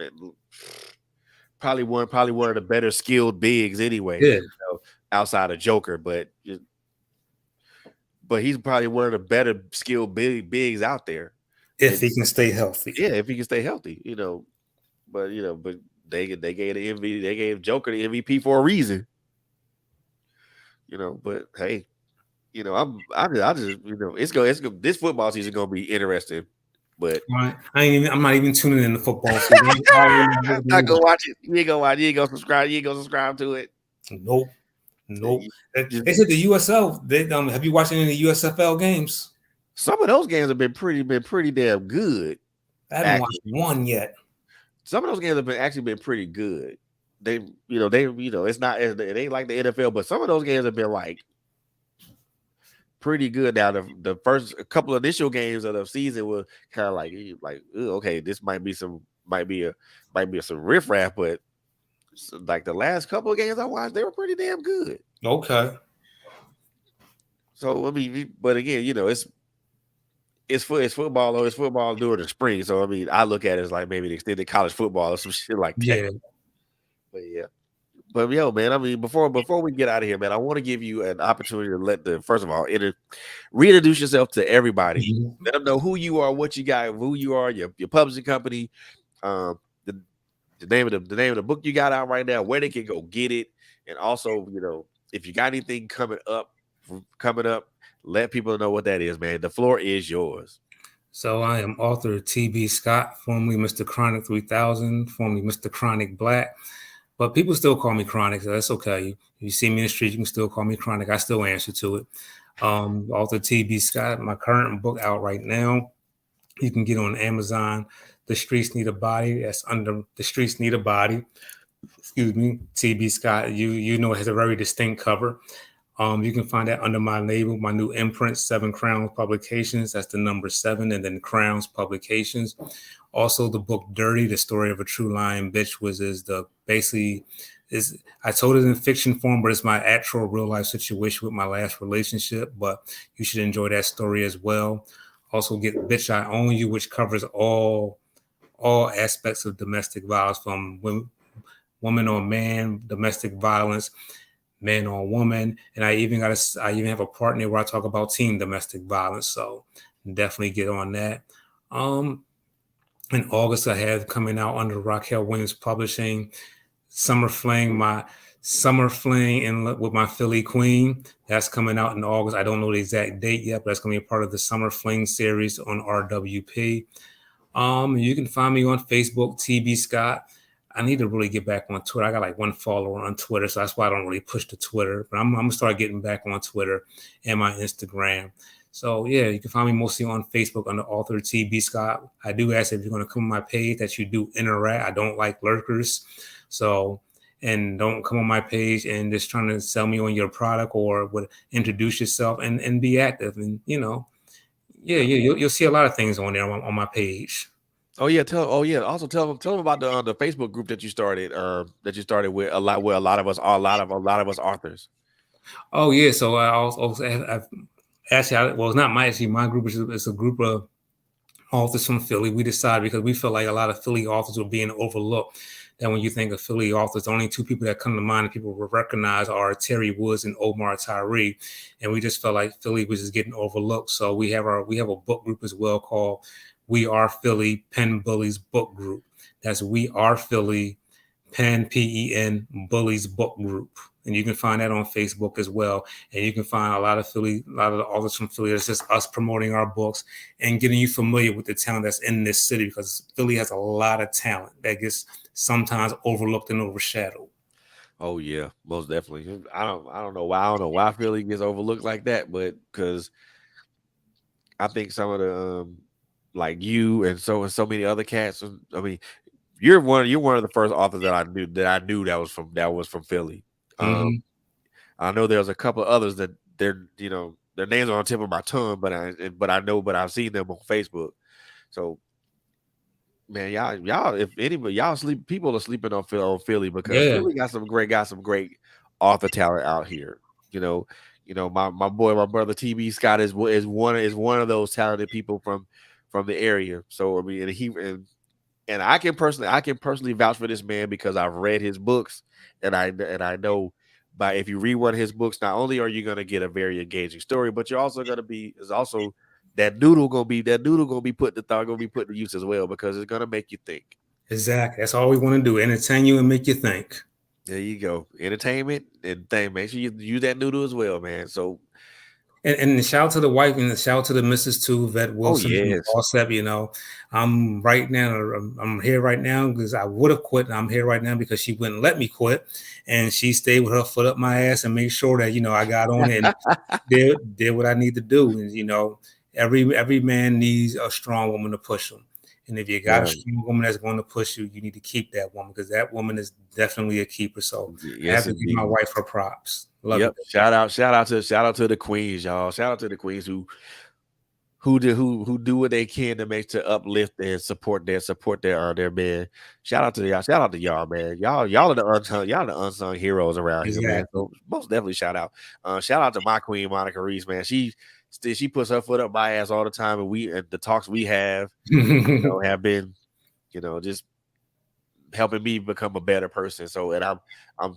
S1: probably one of the better skilled bigs anyway.
S2: Yeah.
S1: Outside of Joker, but he's probably one of the better skilled bigs out there.
S2: If he can stay healthy.
S1: Yeah, if he can stay healthy, but they gave Joker the MVP for a reason. But hey, I just it's go this football season gonna be interesting. But
S2: Right. I'm not even tuning in to football season. I already know what's
S1: not
S2: going
S1: gonna
S2: on.
S1: watch it. You ain't gonna watch. You ain't gonna subscribe. You ain't gonna subscribe to it.
S2: Nope. Nope.
S1: You
S2: They
S1: just-
S2: said the USL. Have you watched any of the USFL games?
S1: some of those games have been pretty damn good.
S2: I haven't
S1: Actually,
S2: watched one yet.
S1: some of those games have been pretty good. It's not it ain't like the NFL, but some of those games have been like pretty good. Now the first couple of initial games of the season were kind of like "Ooh, okay, this might be some riffraff, but like the last couple of games I watched, they were pretty damn good.
S2: Okay.
S1: So I mean, but again, it's football or it's football during the spring. So I mean, I look at it as like maybe the extended college football or some shit like that.
S2: Yeah.
S1: But yeah. But yo, man, I mean, before we get out of here, man, I want to give you an opportunity to let the first of all reintroduce yourself to everybody.
S2: Mhm.
S1: Let them know who you are, what you got, who you are, your publishing company, the the name of the book you got out right now, where they can go get it, and also if you got anything coming up, let people know what that is, man. The floor is yours.
S2: So I am author T.B. Scott, formerly Mr. Chronic 3000, formerly Mr. Chronic Black. But people still call me Chronic, so that's okay. If you see me in the street, you can still call me Chronic. I still answer to it. Author T.B. Scott, my current book out right now. You can get on Amazon. The Streets Need a Body. That's under The Streets Need a Body. Excuse me, T.B. Scott. You know it has a very distinct cover. You can find that under my label, my new imprint, Seven Crowns Publications. That's the number 7, and then Crowns Publications. Also, the book Dirty, the story of a true lying bitch, I told it in fiction form, but it's my actual real life situation with my last relationship. But you should enjoy that story as well. Also, get Bitch I Own You, which covers all aspects of domestic violence, from woman on man, domestic violence, man on woman, and I even have a partner where I talk about teen domestic violence. So definitely get on that. Um, in August, I have coming out under Raquel Williams Publishing, Summer Fling with my Philly Queen. That's coming out in August. I don't know the exact date yet, but that's going to be a part of the Summer Fling series on RWP. You can find me on Facebook, TB Scott. I need to really get back on Twitter. I got like one follower on Twitter, so that's why I don't really push the Twitter. But I'm gonna start getting back on Twitter and my Instagram. So yeah, you can find me mostly on Facebook under author TB Scott. I do ask if you're gonna come on my page that you do interact. I don't like lurkers. So and don't come on my page and just trying to sell me on your product or would introduce yourself and be active. And you'll see a lot of things on there on my page.
S1: Also tell them about the Facebook group that you started with a lot of us authors.
S2: Oh yeah, so I also it's not my group. It's a group of authors from Philly. We decided because we felt like a lot of Philly authors were being overlooked. That when you think of Philly authors, the only two people that come to mind that people will recognize are Terry Woods and Omar Tyree, and we just felt like Philly was just getting overlooked. So we have a book group as well called We Are Philly Pen Bullies Book Group. That's We Are Philly Pen Bullies Book Group. And you can find that on Facebook as well. And you can find a lot of the authors from Philly. It's just us promoting our books and getting you familiar with the talent that's in this city, because Philly has a lot of talent that gets sometimes overlooked and overshadowed.
S1: Oh yeah, most definitely. I don't know why Philly gets overlooked like that, but because I think some of the like you and so many other cats. I mean, you're one of the first authors that I knew that was from Philly. Um,
S2: Mm-hmm.
S1: I know there's a couple of others that their names are on the tip of my tongue, but I've seen them on Facebook. So man, y'all if anybody y'all sleep people are sleeping on Philly because
S2: Yeah,
S1: Philly got some great author talent out here. You know, my brother TB Scott is one of those talented people from the area. So I mean, and I can personally vouch for this man because I've read his books, and I know by if you read one of his books, not only are you going to get a very engaging story, but you're also going to be is also that noodle gonna be put to use as well because it's going to make you think.
S2: exactly. That's all we want to do: entertain you and make you think.
S1: There you go. Entertainment and thing. Make sure you use that noodle as well, man. So,
S2: And shout out to the wife and shout out to the missus too, Vet
S1: oh
S2: Wilson and
S1: yes,
S2: Boss Up. I'm right now. I'm here right now because I would have quit. And I'm here right now because she wouldn't let me quit, and she stayed with her foot up my ass and made sure that I got on it and did what I need to do. And every man needs a strong woman to push him. And if you got a
S1: yeah,
S2: strong woman that's going to push you, you need to keep that woman because that woman is definitely a keeper. So I have
S1: yes
S2: to give my
S1: indeed.
S2: wife her props. Love you.
S1: Yep. Shout out to the queens, y'all. Shout out to the queens who do what they can to make to uplift and support their man. Shout out to y'all. Shout out to y'all, man. Y'all are the unsung heroes around here, man.
S2: Exactly.
S1: So most definitely shout out. Shout out to my queen Monica Reese, man. She puts her foot up my ass all the time, and the talks we have, have been, just helping me become a better person. So, and I'm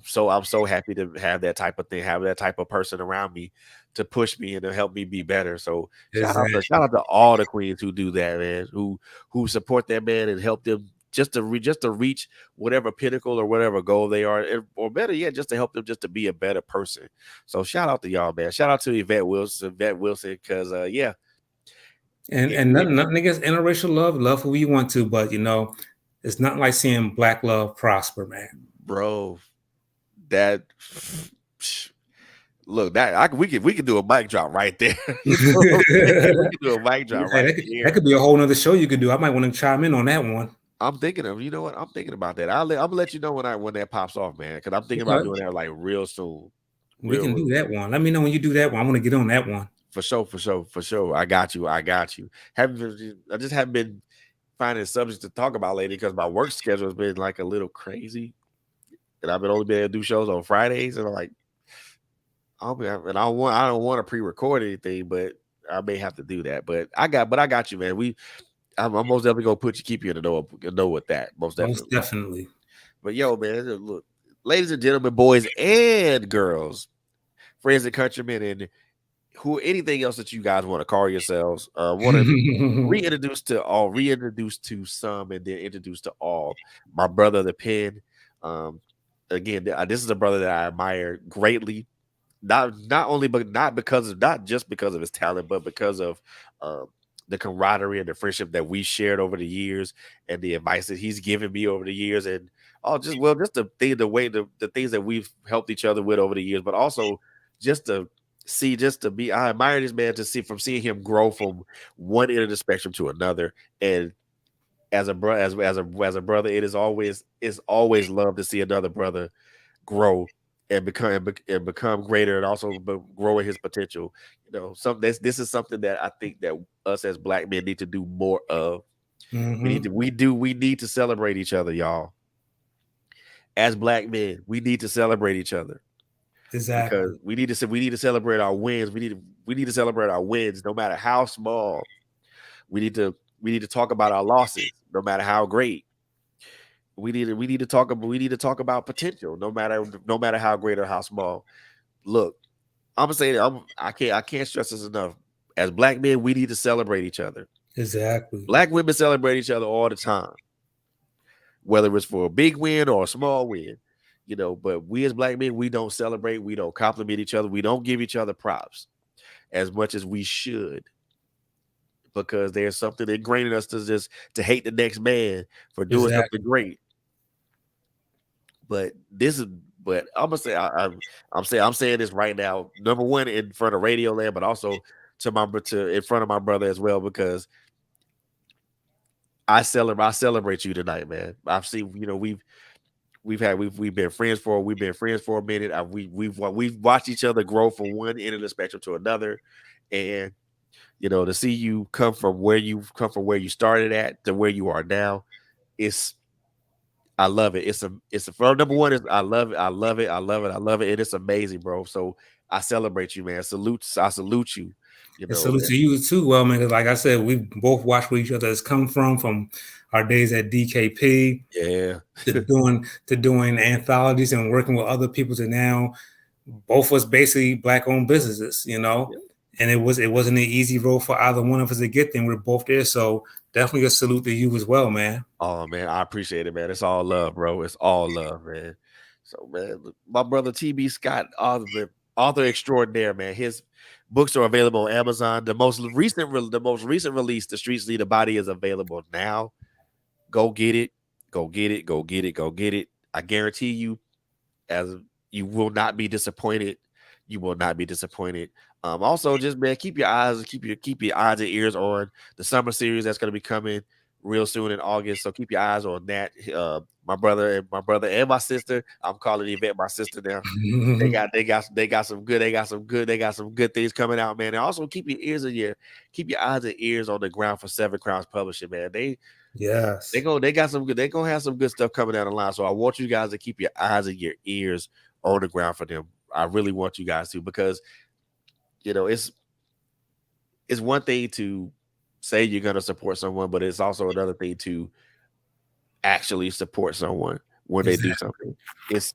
S1: so happy to have that type of thing, have that type of person around me to push me and to help me be better. So shout
S2: Exactly.
S1: out to all the queens who do that, man, who support that man and help them just to reach whatever pinnacle or whatever goal they are, or better yet, just to help them just to be a better person. So shout out to y'all, man. Shout out to Yvette Wilson, because yeah,
S2: And nothing against interracial love, love who you want to, but it's not like seeing black love prosper, man.
S1: bro, that look, we could do a mic drop right there. You know what I'm saying? We could do a mic drop
S2: Hey,
S1: right
S2: that
S1: there.
S2: could be a whole nother show you could do. I might want to chime in on that one.
S1: I'm thinking of, you know what? I'm thinking about that. I'm gonna let you know when that pops off, man. Because I'm thinking about
S2: Okay.
S1: doing that like real soon,
S2: We can
S1: real
S2: do that
S1: soon.
S2: one. Let me know when you do that one. I want to get on that one.
S1: For sure, for sure, for sure. I got you. I got you. I just haven't been finding subjects to talk about lately because my work schedule has been like a little crazy, and I've been only been able to do shows on Fridays, and I'm like, I don't want to pre-record anything, but I may have to do that. But I got you, man. I'm most definitely gonna keep you in the know with that, most
S2: Most
S1: definitely.
S2: definitely.
S1: But yo, man, look, ladies and gentlemen, boys and girls, friends and countrymen, and anything else that you guys want to call yourselves, want to reintroduce to some, and then introduce to all. My brother, the pen. Um, again, this is a brother that I admire greatly, not only but not just because of his talent, but because of um, the camaraderie and the friendship that we shared over the years, and the advice that he's given me over the years, and just the things that we've helped each other with over the years, but also just to I admire this man to see from seeing him grow from one end of the spectrum to another, and as a brother, as a brother, it's always love to see another brother grow and become greater, and also grow in his potential. This is something that I think that us as black men need to do more of.
S2: Hmm.
S1: We need to celebrate each other, y'all. As black men, we need to celebrate each other, because
S2: Exactly.
S1: we need to celebrate our wins. We need to celebrate our wins, no matter how small. We need to talk about our losses, no matter how great. We need to talk about potential, no matter how great or how small. Look, I'm gonna say I can't stress this enough. As black men, we need to celebrate each other.
S2: Exactly.
S1: Black women celebrate each other all the time, whether it's for a big win or a small win. But we as black men, we don't celebrate, we don't compliment each other, we don't give each other props as much as we should, because there's something ingrained in us to hate the next man for doing something
S2: Exactly.
S1: great. But this is but I'm gonna say I'm saying this right now. Number one, in front of Radio Land, but also to in front of my brother as well, because I celebrate you tonight, man. I've seen, we've been friends for a minute. We've watched each other grow from one end of the spectrum to another, and to see you come from where you started at to where you are now, it's I love it. For number one is I love it. I love it. I love it. I love it. And it's amazing, bro. So I celebrate you, man. I salute you. You
S2: And
S1: know,
S2: salute to you too, well, man. 'Cause like I said, we both watched where each other has come from our days at DKP
S1: yeah.
S2: to doing anthologies and working with other people to now both was basically black owned businesses,
S1: Yeah.
S2: and it wasn't an easy road for either one of us to get there. We're both there, so definitely a salute to you as well, man.
S1: Oh man, I appreciate it, man. It's all love, bro. It's all love, man. So man, my brother TB Scott, author extraordinaire, man. His books are available on Amazon. The most recent release, The Streets Lead a Body, is available now. Go get it. Go get it. Go get it. Go get it. I guarantee you, as you will not be disappointed. You will not be disappointed. Also, just man, keep your eyes and ears on the summer series that's going to be coming real soon in August. So keep your eyes on that. My brother and my sister. I'm calling the event my sister now. They got some good things coming out, man. And also keep your eyes and ears on the ground for Seven Crowns Publishing, man.
S2: Yes.
S1: They gonna have some good stuff coming down the line. So I want you guys to keep your eyes and your ears on the ground for them. I really want you guys to, because it's one thing to say you're gonna support someone, but it's also another thing to actually support someone when they do
S2: Exactly.
S1: something. It's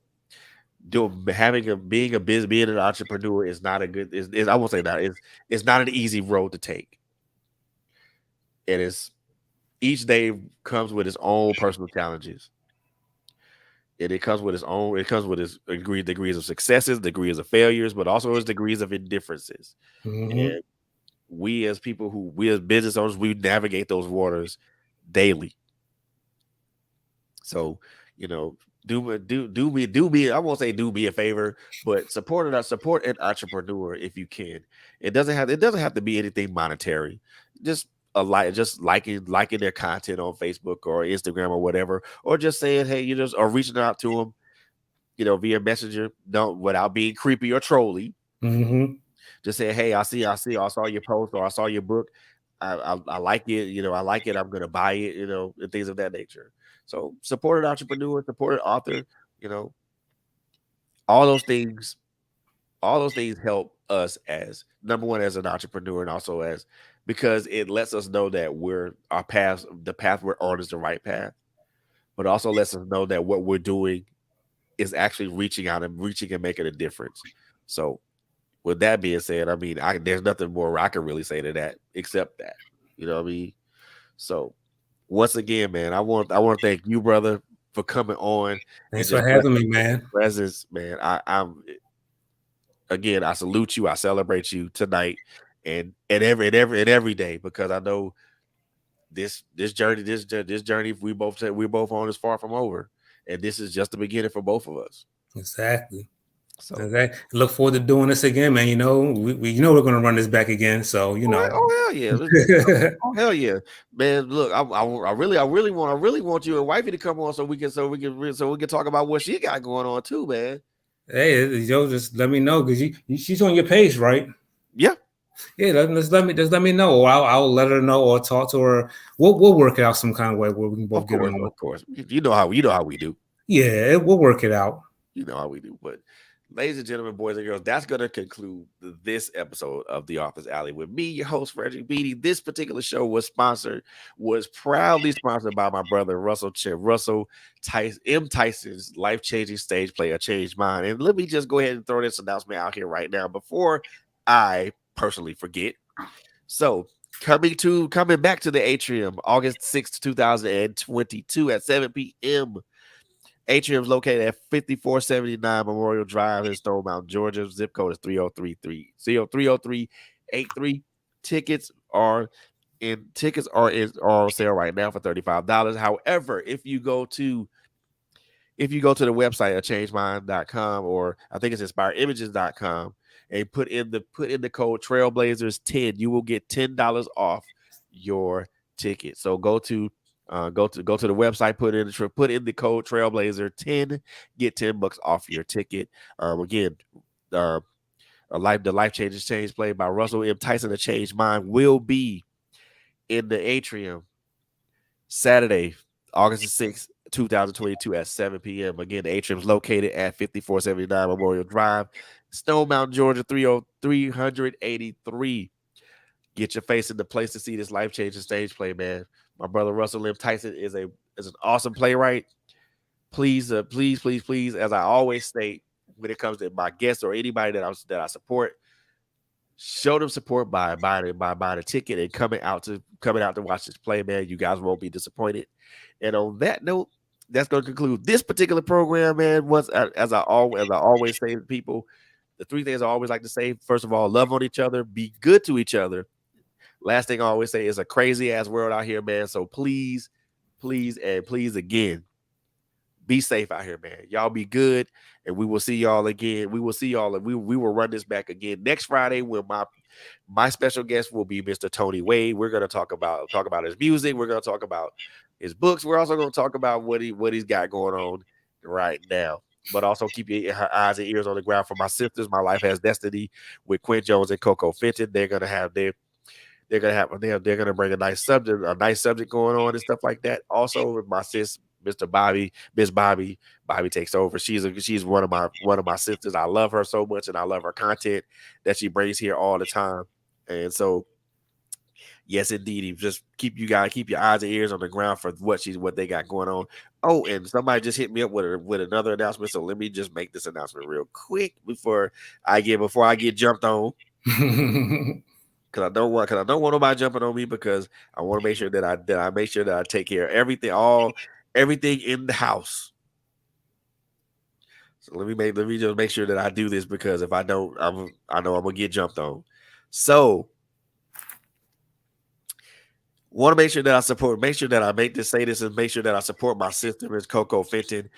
S1: being an entrepreneur is not a good I won't say that it's not an easy road to take. It is Each day comes with its own personal challenges. And it comes with its degrees of successes, degrees of failures, but also its degrees of indifferences.
S2: Hmm.
S1: And we as business owners, we navigate those waters daily. So, you know, do me. I won't say do me a favor, but support an entrepreneur if you can. It doesn't have to be anything monetary. Just just liking their content on Facebook or Instagram or whatever, or just saying hey, or reaching out to them, via messenger, don't without being creepy or trolly.
S2: Hmm.
S1: Just say, hey, I saw your post or I saw your book. I like it, I like it. I'm gonna buy it, and things of that nature. So support an entrepreneur, support an author, you know, all those things, all those things help us as number one as an entrepreneur, and also as because it lets us know that the path we're on is the right path, but also lets us know that what we're doing is actually reaching and making a difference. So with that being said, I mean, there's nothing more I can really say to that except that. You know what I mean? So once again, man, I want to thank you, brother, for coming on and
S2: Thanks for
S1: just
S2: having
S1: blessing
S2: me,
S1: us with your
S2: man.
S1: presence, man. I'm again, I salute you, I celebrate you tonight and every day, because I know this journey we both on is far from over, and this is just the beginning for both of us.
S2: Exactly.
S1: So
S2: Okay. Look forward to doing this again, man. We're gonna run this back again. So
S1: oh hell yeah. Oh hell yeah, man! Look, I really want you and wifey to come on so we can talk about what she got going on too, man.
S2: hey, just let me know because she's on your page, right?
S1: Yeah,
S2: Yeah, just let me know, or I'll let her know, or talk to her. We'll work it out some kind of way where we can both
S1: of
S2: get
S1: course,
S2: on.
S1: of course. You know how we do.
S2: Yeah, we'll work it out.
S1: You know how we do. But ladies and gentlemen, boys and girls, that's gonna conclude this episode of The Office Alley with me, your host, Frederick Beatty. This particular show was proudly sponsored by my brother Russell Tyson, M. Tyson's life-changing stage play, A Changed Mind. And let me just go ahead and throw this announcement out here right now before I personally forget. So coming back to the atrium, August 6th, 2022 at 7 p.m. Atrium is located at 5479 Memorial Drive in Stone Mountain, Georgia. Zip code is 30383. Tickets are on sale right now for $35. However, if you go to the website at changemind.com, or I think it's inspireimages.com, and put in the code Trailblazers10, you will get $10 off your ticket. So go to the website, put in the code Trailblazer10, get $10 off your ticket. Again, uh, the life changes change played by Russell M. Tyson, A Changed Mind, will be in the atrium Saturday, August 6th, 2022 at 7 p.m. Again, the atrium is located at 5479 Memorial Drive, Stone Mountain, Georgia, 30383. Get your face in the place to see this life-changing stage play, man. My brother Russell M. Tyson is an awesome playwright. Please, as I always state, when it comes to my guests or anybody that I support, show them support by buying a ticket and coming out to watch this play, man. You guys won't be disappointed. And on that note, that's going to conclude this particular program, man. Once, as I always say to people, the three things I always like to say: first of all, love on each other, be good to each other. Last thing I always say is a crazy ass world out here, man. So please, please, and please again, be safe out here, man. Y'all be good, and we will see y'all again. We will see y'all, and we will run this back again next Friday when my special guest will be Mr. Tony Wade. We're gonna talk about his music. We're gonna talk about his books. We're also gonna talk about what he's got going on right now. But also keep your eyes and ears on the ground for my sisters. My Life Has Destiny with Quinn Jones and Coco Fenton. They're gonna bring a nice subject going on and stuff like that. Also with my sis, Mr. Bobby, Miss Bobby. Bobby takes over. She's one of my sisters. I love her so much, and I love her content that she brings here all the time. And so, yes, indeed, just keep your eyes and ears on the ground for what they got going on. Oh, and somebody just hit me up with another announcement. So let me just make this announcement real quick before I get jumped on. Because I don't want nobody jumping on me, because I want to make sure that I make sure that I take care of everything in the house. So let me just make sure that I do this, because if I don't, I know I'm gonna get jumped on. So want to make sure that make sure that I say this, and make sure that I support my sister, Miss Coco Fenton.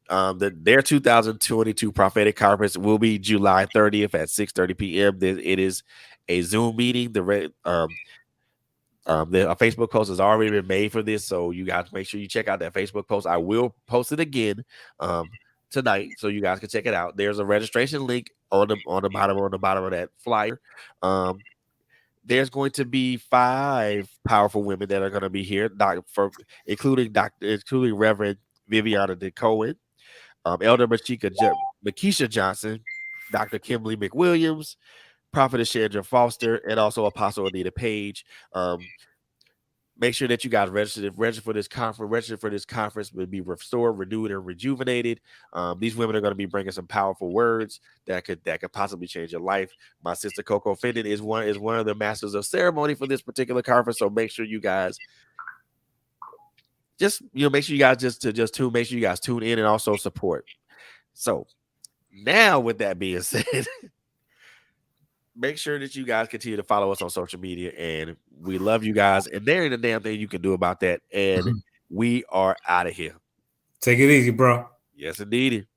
S1: Their 2022 prophetic conference will be July 30th at 6:30 p.m. It is a Zoom meeting. A Facebook post has already been made for this, so you guys make sure you check out that Facebook post. I will post it again tonight, so you guys can check it out. There's a registration link on the bottom of that flyer. There's going to be 5 powerful women that are going to be here, including Reverend Viviana De Cohen, Elder Makisha Johnson, Dr. Kimberly McWilliams, Prophetess Chandra Foster, and also Apostle Anita Page. Make sure that you guys register for this conference. Register for this conference will be restored, renewed, and rejuvenated. These women are going to be bringing some powerful words that could possibly change your life. My sister Coco Fenton is one of the masters of ceremony for this particular conference. So make sure you guys make sure you guys make sure you guys tune in and also support. So now, with that being said, make sure that you guys continue to follow us on social media, and we love you guys, and there ain't a damn thing you can do about that. And we are out of here.
S2: Take it easy, bro.
S1: Yes, indeed.